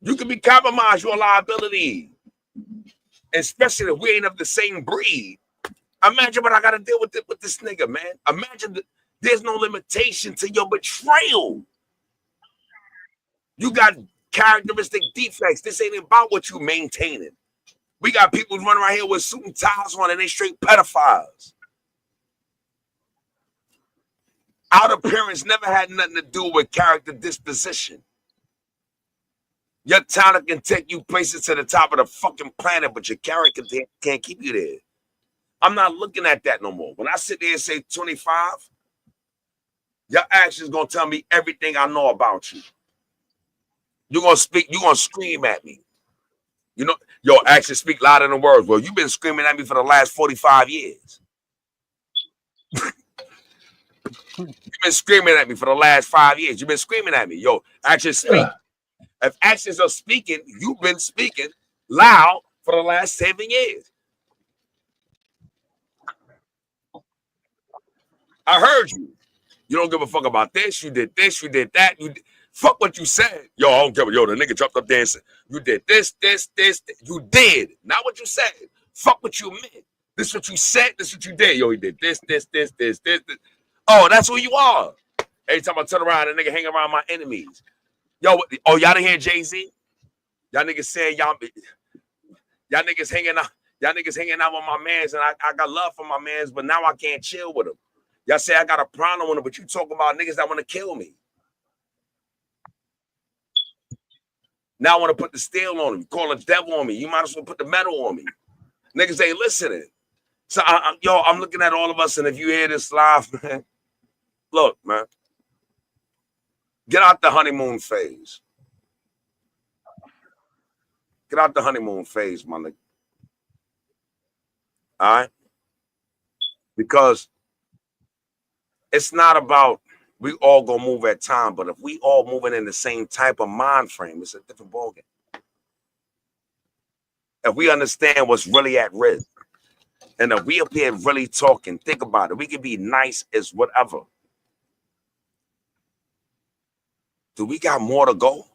You can be compromised. You're a liability. Especially if we ain't of the same breed. Imagine what I got to deal with this nigga, man. Imagine there's no limitation to your betrayal. You got characteristic defects. This ain't about what you maintaining. We got people running around here with suit and ties on and they straight pedophiles. Outer appearance never had nothing to do with character disposition. Your talent can take you places to the top of the fucking planet, but your character can't keep you there. I'm not looking at that no more. When I sit there and say 25, your actions gonna tell me everything I know about you. You're gonna speak, you're gonna scream at me. You know, your actions speak louder than words. Well, you've been screaming at me for the last 45 years. You've been screaming at me for the last 5 years. You've been screaming at me. Yo, actions speak. If actions are speaking, you've been speaking loud for the last 7 years. I heard you. You don't give a fuck about this. You did this. You did that. Fuck what you said. Yo, I don't care. Yo, the nigga jumped up there and said, you did this. You did. Not what you said. Fuck what you meant. This is what you said. This is what you did. Yo, he did this. Oh, that's who you are. Every time I turn around, a nigga hang around my enemies. Yo, oh, y'all didn't hear Jay-Z? Y'all niggas saying y'all niggas hanging out. Y'all niggas hanging out with my mans, and I got love for my mans, but now I can't chill with them. Y'all say I got a problem with them, but you talking about niggas that want to kill me. Now I want to put the steel on them. You call the devil on me. You might as well put the metal on me. Niggas ain't listening. So, I'm looking at all of us, and if you hear this live, man, look, man, get out the honeymoon phase. Get out the honeymoon phase, my nigga. All right? Because it's not about we all gonna move at time, but if we all moving in the same type of mind frame, it's a different ballgame. If we understand what's really at risk, and if we up here really talking, think about it. We can be nice as whatever. Do we got more to go?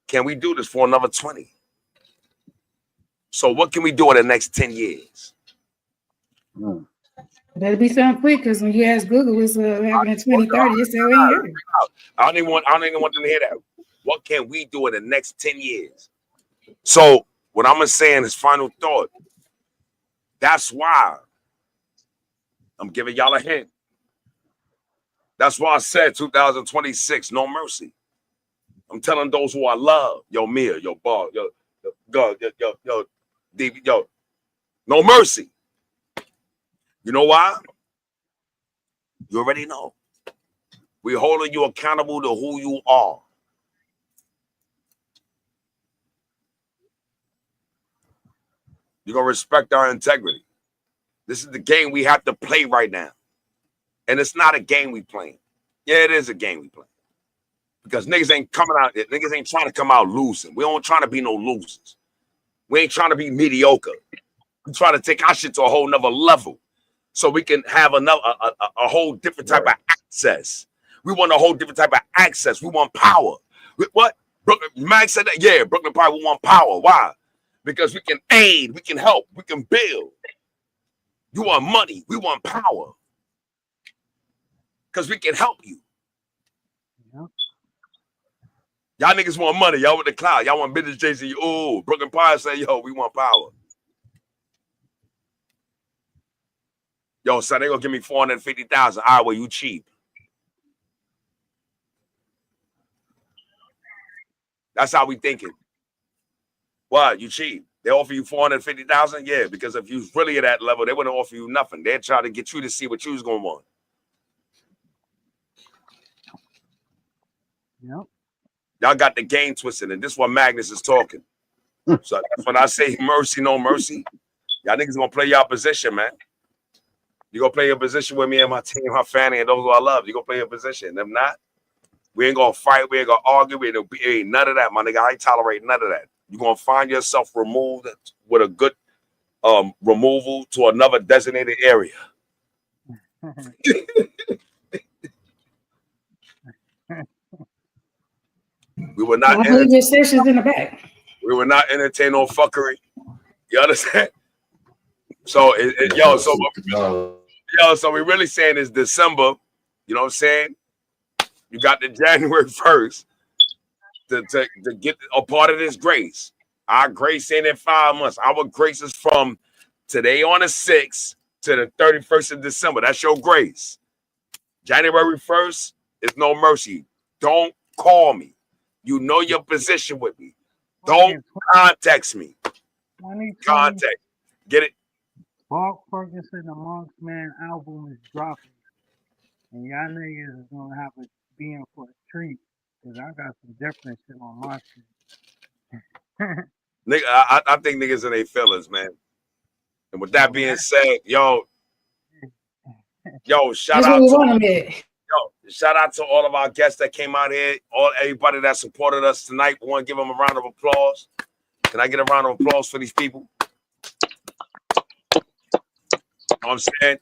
Can we do this for another 20? So what can we do in the next 10 years? Better be something quick, because when you ask Google what's happening in 2030, they say we ain't heard. I don't even want them to hear that. What can we do in the next 10 years? So what I'm saying is final thought. That's why I'm giving y'all a hint. That's why I said 2026, no mercy. I'm telling those who I love, yo, Mia, yo, Bob, yo, DB, yo, no mercy. You know why? You already know. We're holding you accountable to who you are. You're going to respect our integrity. This is the game we have to play right now. And it's not a game we playing. Yeah, it is a game we playing. Because niggas ain't coming out, niggas ain't trying to come out losing. We don't trying to be no losers. We ain't trying to be mediocre. We trying to take our shit to a whole nother level so we can have another a whole different type of access. We want a whole different type of access. We want power. What? Max said that? Yeah, Brooklyn Power, we want power. Why? Because we can aid, we can help, we can build. You want money, we want power. Because we can help you. Yep. Y'all niggas want money. Y'all with the cloud. Y'all want business Jay-Z. Oh, Brooklyn Power say, yo, we want power. Yo, son, they gonna give me 450,000. All right, well, you cheap. That's how we thinking. What? You cheap? They offer you 450,000? Yeah, because if you was really at that level, they wouldn't offer you nothing. They'd try to get you to see what you was gonna want. Yep. Y'all got the game twisted, and this is what Magnus is talking. So that's when I say mercy, no mercy. Y'all niggas gonna play y'all position, man. You gonna play your position with me and my team, my family, and those who I love. You gonna play your position. If not, we ain't gonna fight. We ain't gonna argue. We ain't none of that, my nigga. I ain't tolerate none of that. You gonna find yourself removed with a good removal to another designated area. We will not. I believe your session's in the back. We will not entertain no fuckery. You understand? So so we really saying is December. You know what I'm saying? You got the January 1st to get a part of this grace. Our grace ain't in 5 months. Our grace is from today on the 6th to the 31st of December. That's your grace. January 1st is no mercy. Don't call me. You know your position with me. Don't contact me. Contact. Get it? Mark Ferguson, the Marksman album is dropping. And y'all niggas is gonna have to be in for a treat. Cause I got some different shit on my shit. Nigga, I think niggas in their feelings, man. And with that being said, yo, shout That's out what we to want them at. shout out to all of our guests that came out here, everybody that supported us tonight. We want to give them a round of applause. Can I get a round of applause for these people? You know what I'm saying?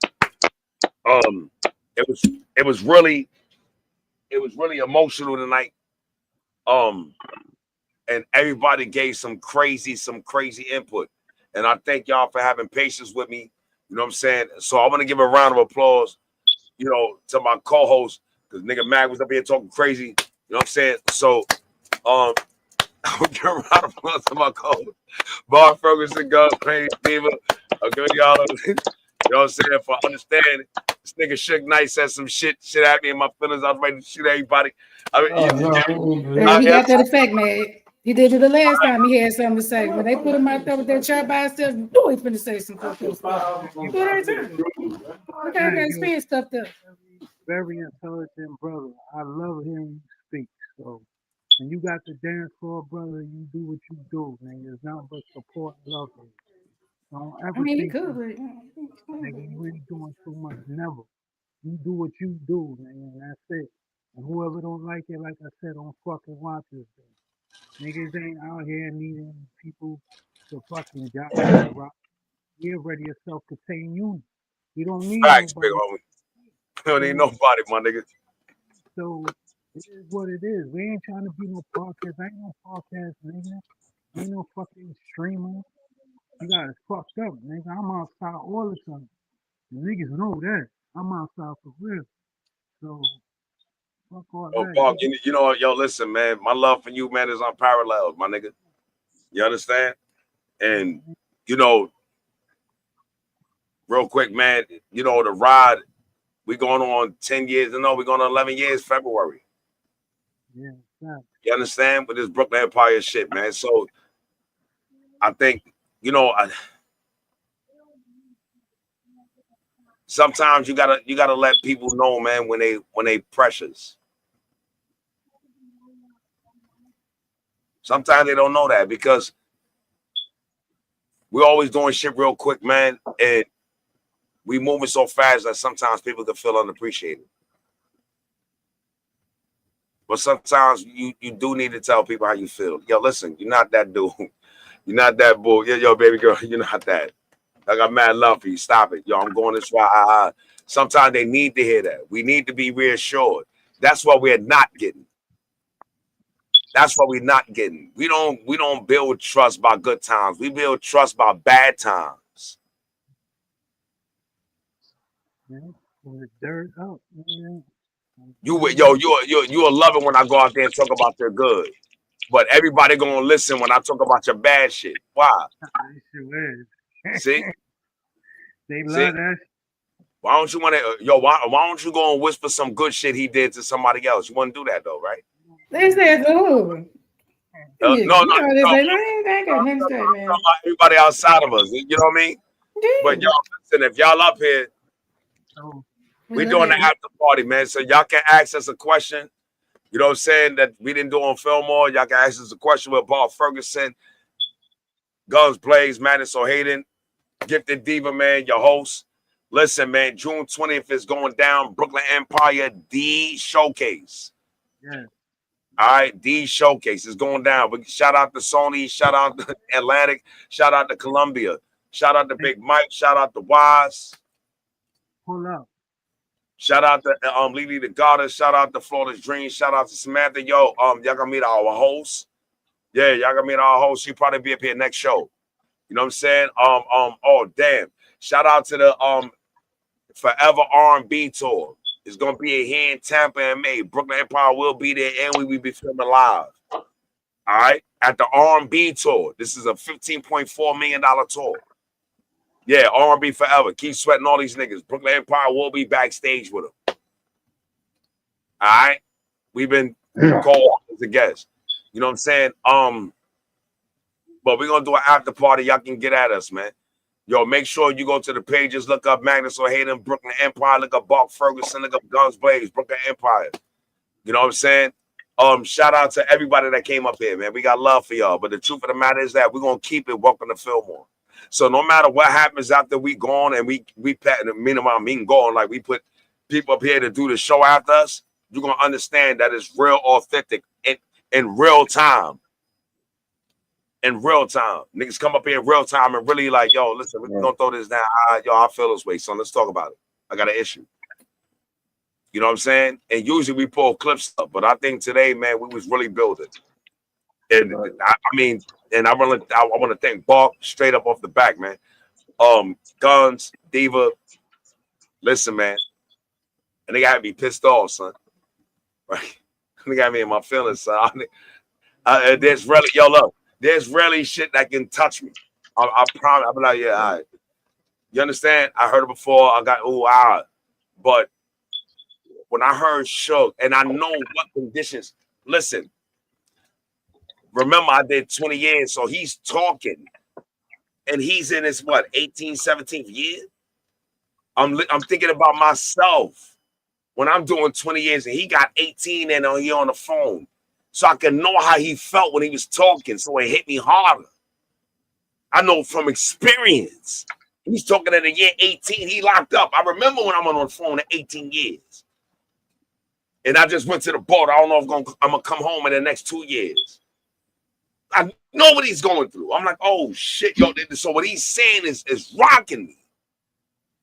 It was really emotional tonight. And everybody gave some crazy input. And I thank y'all for having patience with me. You know what I'm saying? So I want to give a round of applause, you know, to my co-host, because nigga Mag was up here talking crazy. You know what I'm saying? So I would give a round of applause to my co-host, Bar Ferguson, God, Crazy Diva. I'll give y'all you know what I'm saying, for understanding. This nigga Suge Knight said some shit at me in my feelings. I was ready to shoot everybody. I mean, He got that effect, man. He did it the last time he had something to say. When they put him out there with that chair by himself, you know he's finna say some fucking stuff. You do it every time. Okay, his pen stuffed up. Very intelligent brother. I love hearing you speak. So when you got the dance floor, brother, you do what you do, man. There's nothing but support and love you. Don't ever I mean, he think could, that, nigga, you ain't doing too much. Never. You do what you do, man. That's it. And whoever don't like it, like I said, don't fucking watch this thing. Niggas ain't out here needing people to fucking jot for the rock. We're already a self-contained unit. We don't need facts, big nobody. homie. We don't need nobody, my nigga. So it is what it is. We ain't trying to be no podcast. I ain't no podcast, nigga. Ain't no fucking streamer. You got it fucked up, nigga. I'm outside all the time. The niggas know that. I'm outside for real. So fuck all Oh, that. Bob, you know what? Yo, listen, man. My love for you, man, is unparalleled, my nigga. You understand? And, you know, real quick, man, you know, the ride, we going on 10 years. No, we're going on 11 years February. Yeah, exactly. You understand? With this Brooklyn Empire shit, man. So I think, you know, sometimes you gotta let people know, man, when they precious. Sometimes they don't know that because we're always doing shit real quick, man, and we moving so fast that sometimes people can feel unappreciated. But sometimes you do need to tell people how you feel. Yo, listen, you're not that dude. You're not that bull. Yo, baby girl, you're not that. I got mad love for you. Stop it. Yo, I'm going this way. Sometimes they need to hear that. We need to be reassured. That's what we're not getting. That's what we're not getting. We don't build trust by good times. We build trust by bad times. Yeah, when the dirt up. Yeah. You will love it when I go out there and talk about their good. But everybody gonna listen when I talk about your bad shit. Why? They sure is. See? They See? love that. Why don't you want to, why don't you go and whisper some good shit he did to somebody else? You want to do that though, right? They said, "Ooh, No, they no, say, man, I ain't got nothing to say, man." everybody outside of us, you know what I mean? But Yeah. y'all, listen, if y'all up here, So, we doing the after party, man. So y'all can ask us a question. You know what I'm saying? That we didn't do on Feelmore. Y'all can ask us a question with Bob Ferguson, Guns Blaze, Madness or Hayden, Gifted Diva, man, your host. Listen, man, June 20th is going down. Brooklyn Empire D Showcase. yeah. All right, D Showcase is going down. But shout out to Sony, shout out to Atlantic, shout out to Columbia, shout out to Big Mike, shout out to Wise, Pull up. shout out to Lily the Goddess, shout out to Florida's Dream, shout out to Samantha. Yo, y'all gonna meet our host. Yeah, y'all gonna meet our host. She probably be up here next show. You know what I'm saying? Oh damn. Shout out to the Forever R&B tour. It's gonna be here in Tampa and May. Brooklyn Empire will be there, and we will be filming live. All right, at the R&B tour. This is a $15.4 million tour. Yeah, R&B forever. Keep sweating all these niggas. Brooklyn Empire will be backstage with them. All right, we've been called as a guest. You know what I'm saying? But we're gonna do an after party. Y'all can get at us, man. Yo, make sure you go to the pages, look up Magnus or Hayden, Brooklyn Empire, look up Bark Ferguson, look up Guns Blaze, Brooklyn Empire. You know what I'm saying? Shout out to everybody that came up here, man. We got love for y'all. But the truth of the matter is that we're gonna keep it. Welcome to Feelmore. So no matter what happens after we gone and we meanwhile me gone, like we put people up here to do the show after us, you're gonna understand that it's real authentic in real time. In real time, niggas come up here in real time and really like, yo, listen, we're gonna throw this down. I feel this way, son. Let's talk about it. I got an issue. You know what I'm saying? And usually we pull clips up, but I think today, man, we was really building. And I mean, and I want to thank Bark straight up off the back, man. Guns, Diva, listen, man, and they got me pissed off, son. Right? They got me in my feelings, son. There's really, yo, look. There's rarely shit that can touch me. I promise. I'll be like, yeah, all right. You understand? I heard it before. I got, but when I heard Shook, and I know what conditions, listen, remember I did 20 years, so he's talking, and he's in his, 18th, 17th year? I'm thinking about myself when I'm doing 20 years, and he got 18 and he on the phone. So I can know how he felt when he was talking, so it hit me harder. I know from experience. He's talking at the year 18. He locked up. I remember when I'm on the phone at 18 years. And I just went to the boat. I don't know if I'm going to come home in the next 2 years. I know what he's going through. I'm like, oh, shit, yo. So what he's saying is rocking me.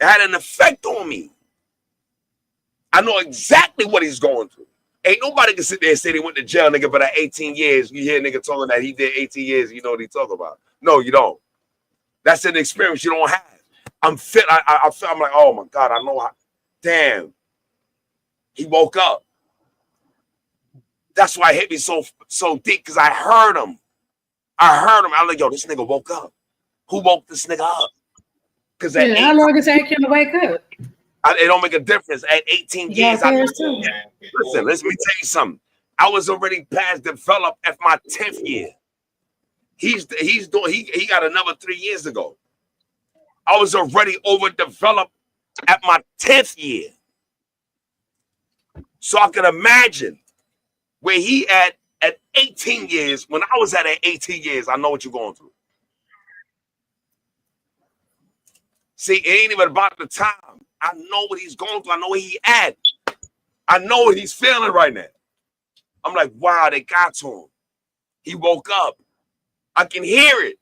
It had an effect on me. I know exactly what he's going through. Ain't nobody can sit there and say they went to jail, nigga, but at 18 years, you hear nigga talking that he did 18 years, you know what he talking about. No, you don't. That's an experience you don't have. I'm fit. I feel, I'm like, oh my God, I know how. Damn. He woke up. That's why it hit me so deep, because I heard him. I'm like, yo, this nigga woke up. Who woke this nigga up? Because how long does it take him to wake up? It don't make a difference. At 18 years, listen, let me tell you something. I was already past developed at my 10th year. He got another 3 years ago. I was already overdeveloped at my 10th year. So I can imagine where he at 18 years. When I was at 18 years, I know what you're going through. See, it ain't even about the time. I know what he's going through. I know where he at. I know what he's feeling right now. I'm like, wow, they got to him. He woke up. I can hear it.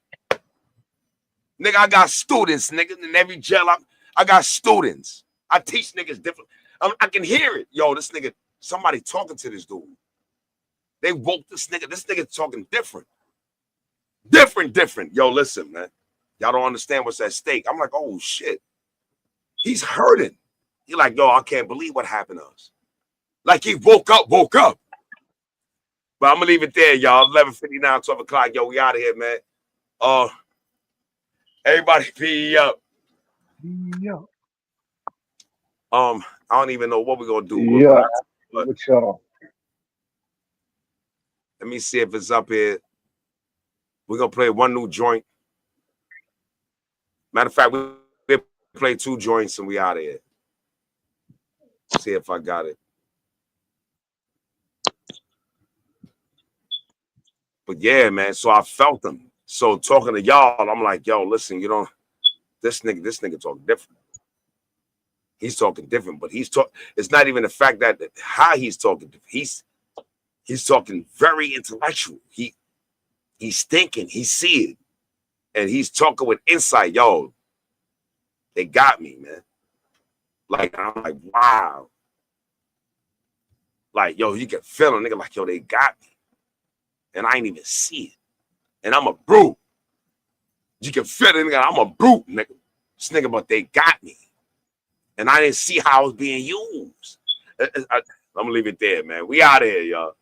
Nigga, I got students, nigga, in every jail. I got students. I teach niggas different. I can hear it. Yo, this nigga, somebody talking to this dude. They woke this nigga. This nigga talking different. Different. Yo, listen, man. Y'all don't understand what's at stake. I'm like, oh, shit. He's hurting. He like, yo, I can't believe what happened to us. Like he woke up. But I'm going to leave it there, y'all. 11:59, 12 o'clock. Yo, we out of here, man. Everybody be up. I don't even know what we're going to do. Yeah. With y'all. Let me see if it's up here. We're going to play one new joint. Matter of fact, we'll play 2 joints and we out of here. See if I got it. But yeah, man. So I felt them. So talking to y'all, I'm like, yo, listen, you know, this nigga talking different. He's talking different, but it's not even the fact that how he's talking. He's talking very intellectual. He's thinking, he see it. And he's talking with insight. Yo, they got me, man. Like, I'm like, wow. Like, yo, you can feel a nigga like, yo, they got me. And I ain't even see it. And I'm a brute. You can feel it, nigga. I'm a brute, nigga. This nigga, but they got me. And I didn't see how it was being used. I'm going to leave it there, man. We out of here, y'all.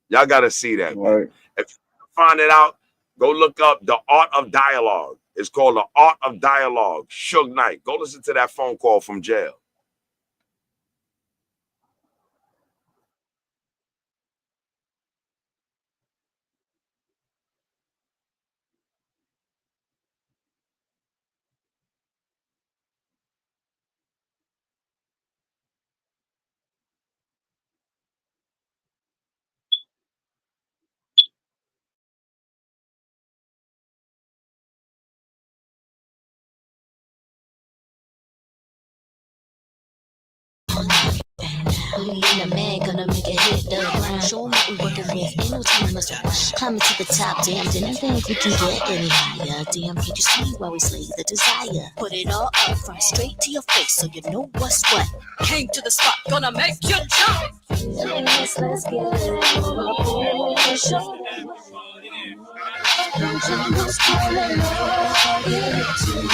Y'all got to see that, man. Right. If you find it out, go look up The Art of Dialogue. It's called The Art of Dialogue. Suge Knight. Go listen to that phone call from jail. The man gonna make it hit the ground. Show 'em what we working with. Ain't no time to rush. Climbing to the top, damn. Didn't think we can get any higher. Damn, can't you see why we slay the desire? Put it all up front, straight to your face, so you know what's what. Came to the spot, gonna make you jump. Yes, let's get it. Show 'em what's calling. Give it to me.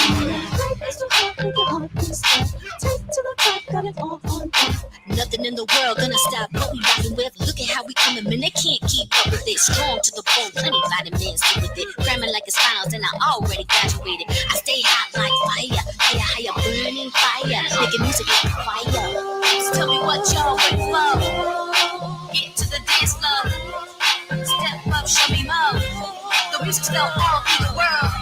Take to the top, got it all on top. Nothing in the world gonna stop what we rockin' with. Look at how we coming, man, they can't keep up with it. Strong to the bone, plenty vitamins stick with it. Cramming like it's finals and I already graduated. I stay hot like fire, higher, burning fire. Making music like fire. So tell me what y'all wait for. Get to the dance floor. Step up, show me more. The music's still all through the world.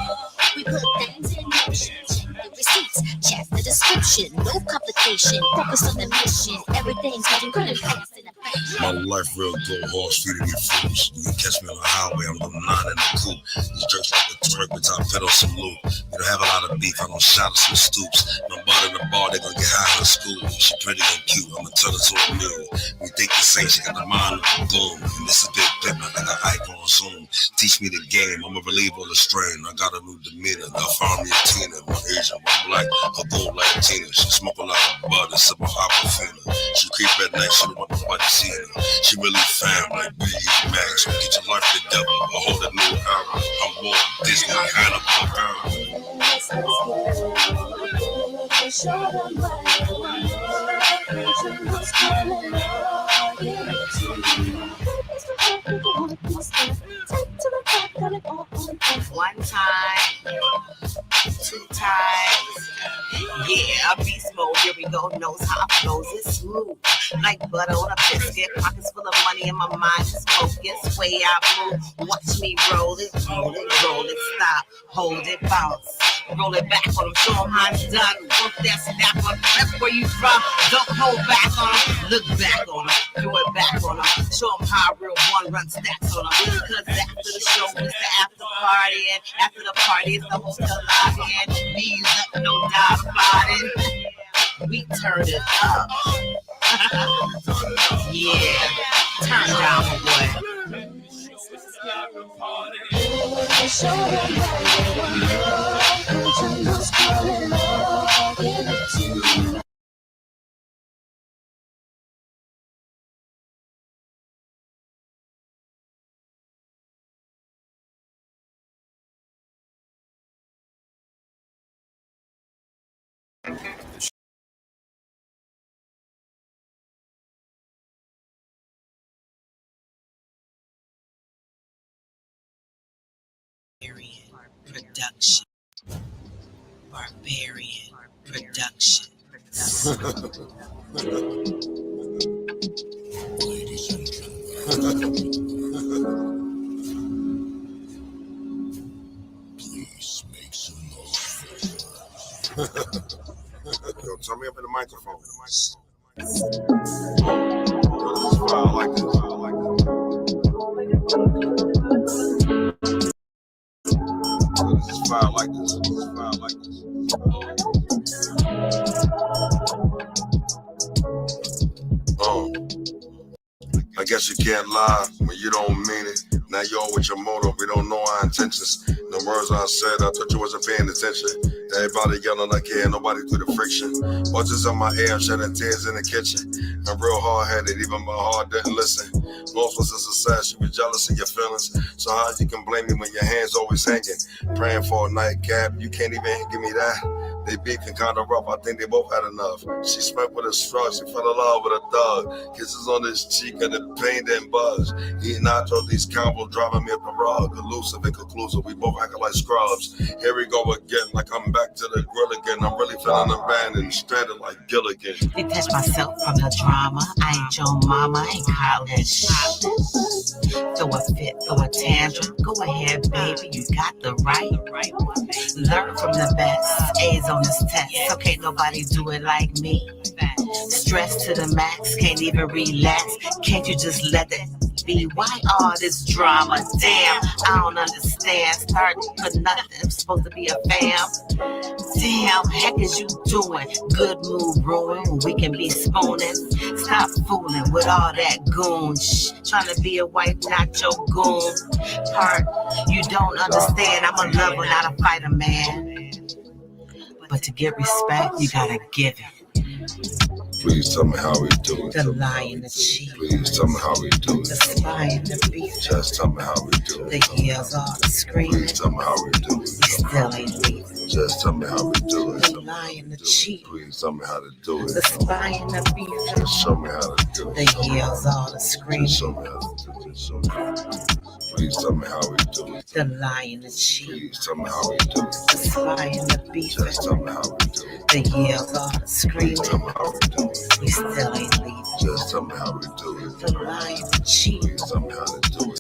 We put things in motion. Check the receipts, check the description. No complication, focus on the mission. Everything's moving good and fast in the fashion. My life real good, horse feeding me fruits. You can catch me on the highway, I'm doing 9 in the coupe. These jerks like the twerk, but I pedal some loot. We don't have a lot of beef, I don't shout at some stoops. My butt in the bar, they gonna get high in school. She pretty and cute, I'ma tell her to a million. We think the same, she got the mind of a goon. And this is Big Pepper, I got Ike on Zoom. Teach me the game, I'ma relieve all the strain. I got a new demeanor, I found me a Tina. My Asian, my black, a gold Latina. She smoke a lot of butter, sip of Aquafina. She creep at night, she don't want nobody seeing her. She really fam like B.E. Max. So get your life together, I hold a new era. I'm born Disney, kind of a era. Show them what what's calling. Give it to me. Take to the top, got it all on. 1 time, 2 times. Yeah, beast mode, here we go, knows how it flows, it's smooth, like butter on a biscuit, pockets full of money and my mind is focused, way I move, watch me roll it, stop, hold it, bounce, roll it back on them, show them how it's done, work that snap on, that's where you from, don't hold back on them, look back on them, throw it back on them, show them how real one run stacks on them, cause after the show is the after party, and after the party is the hotel lobby, and knees up, no doubt about it. We turn it up. Yeah, turn down my boy. Production. Barbarian production. Please make some noise. Yo, turn me up in the microphone. Yo, this is fire. I like this. I like this. Yo, this is fire. I like this. This is fire. I like this. I guess you can't lie when you don't mean it. Now you're all with your motive, we don't know our intentions. The words I said, I thought you wasn't paying attention. Everybody yelling like yeah, nobody through the friction. Voices on my ear, shedding tears in the kitchen. I'm real hard-headed, even my heart didn't listen. Most was a success, you be jealous of your feelings. So how you can blame me when your hand's always hanging? Praying for a nightcap, you can't even give me that. They beefing kinda rough, I think they both had enough. She smoked with a straw, she fell in love with a thug. Kisses on his cheek and the pain didn't budge. Eating nachos, these combos driving me up the rug. Elusive and conclusive, we both acting like scrubs. Here we go again, like I'm back to the grill again. I'm really feeling abandoned, stranded like Gilligan. Detach myself from the drama. I ain't your mama, I ain't college. Throw a fit, throw a tantrum. Go ahead, baby, you got the right. Learn from the best. A's on this test, so can't nobody do it like me. Stress to the max, can't even relax. Can't you just let it be? Why all this drama? Damn, I don't understand. Starting for nothing, I'm supposed to be a fam. Damn, heck is you doing? Good mood ruin, we can be spooning. Stop fooling with all that goon. Trying to be a wife, not your goon. Part, you don't understand. I'm a lover, not a fighter, man. But to get respect, you gotta give it. Please tell me how we do it. The lion, the chief. Please tell me how we do it. The spy and the beast. Just tell me how we do it. The yells, all the screaming. Please tell me how we do it. We still ain't leaving. Just tell me how we do it. The lion, the chief. Please tell me how to do it. The spy and the beast. Just show me how to do it. The yells, all the screaming. Just show me how to do it. Just show me. Please tell me how we do it. The lion, the chief. Please tell me how we do it. The spy and the beast. Just tell me how we do it. The yells, all the screaming. Please tell me how we do it. We still ain't leaving. Just tell me how we do it. The lion, the chief. Please tell me how to do it.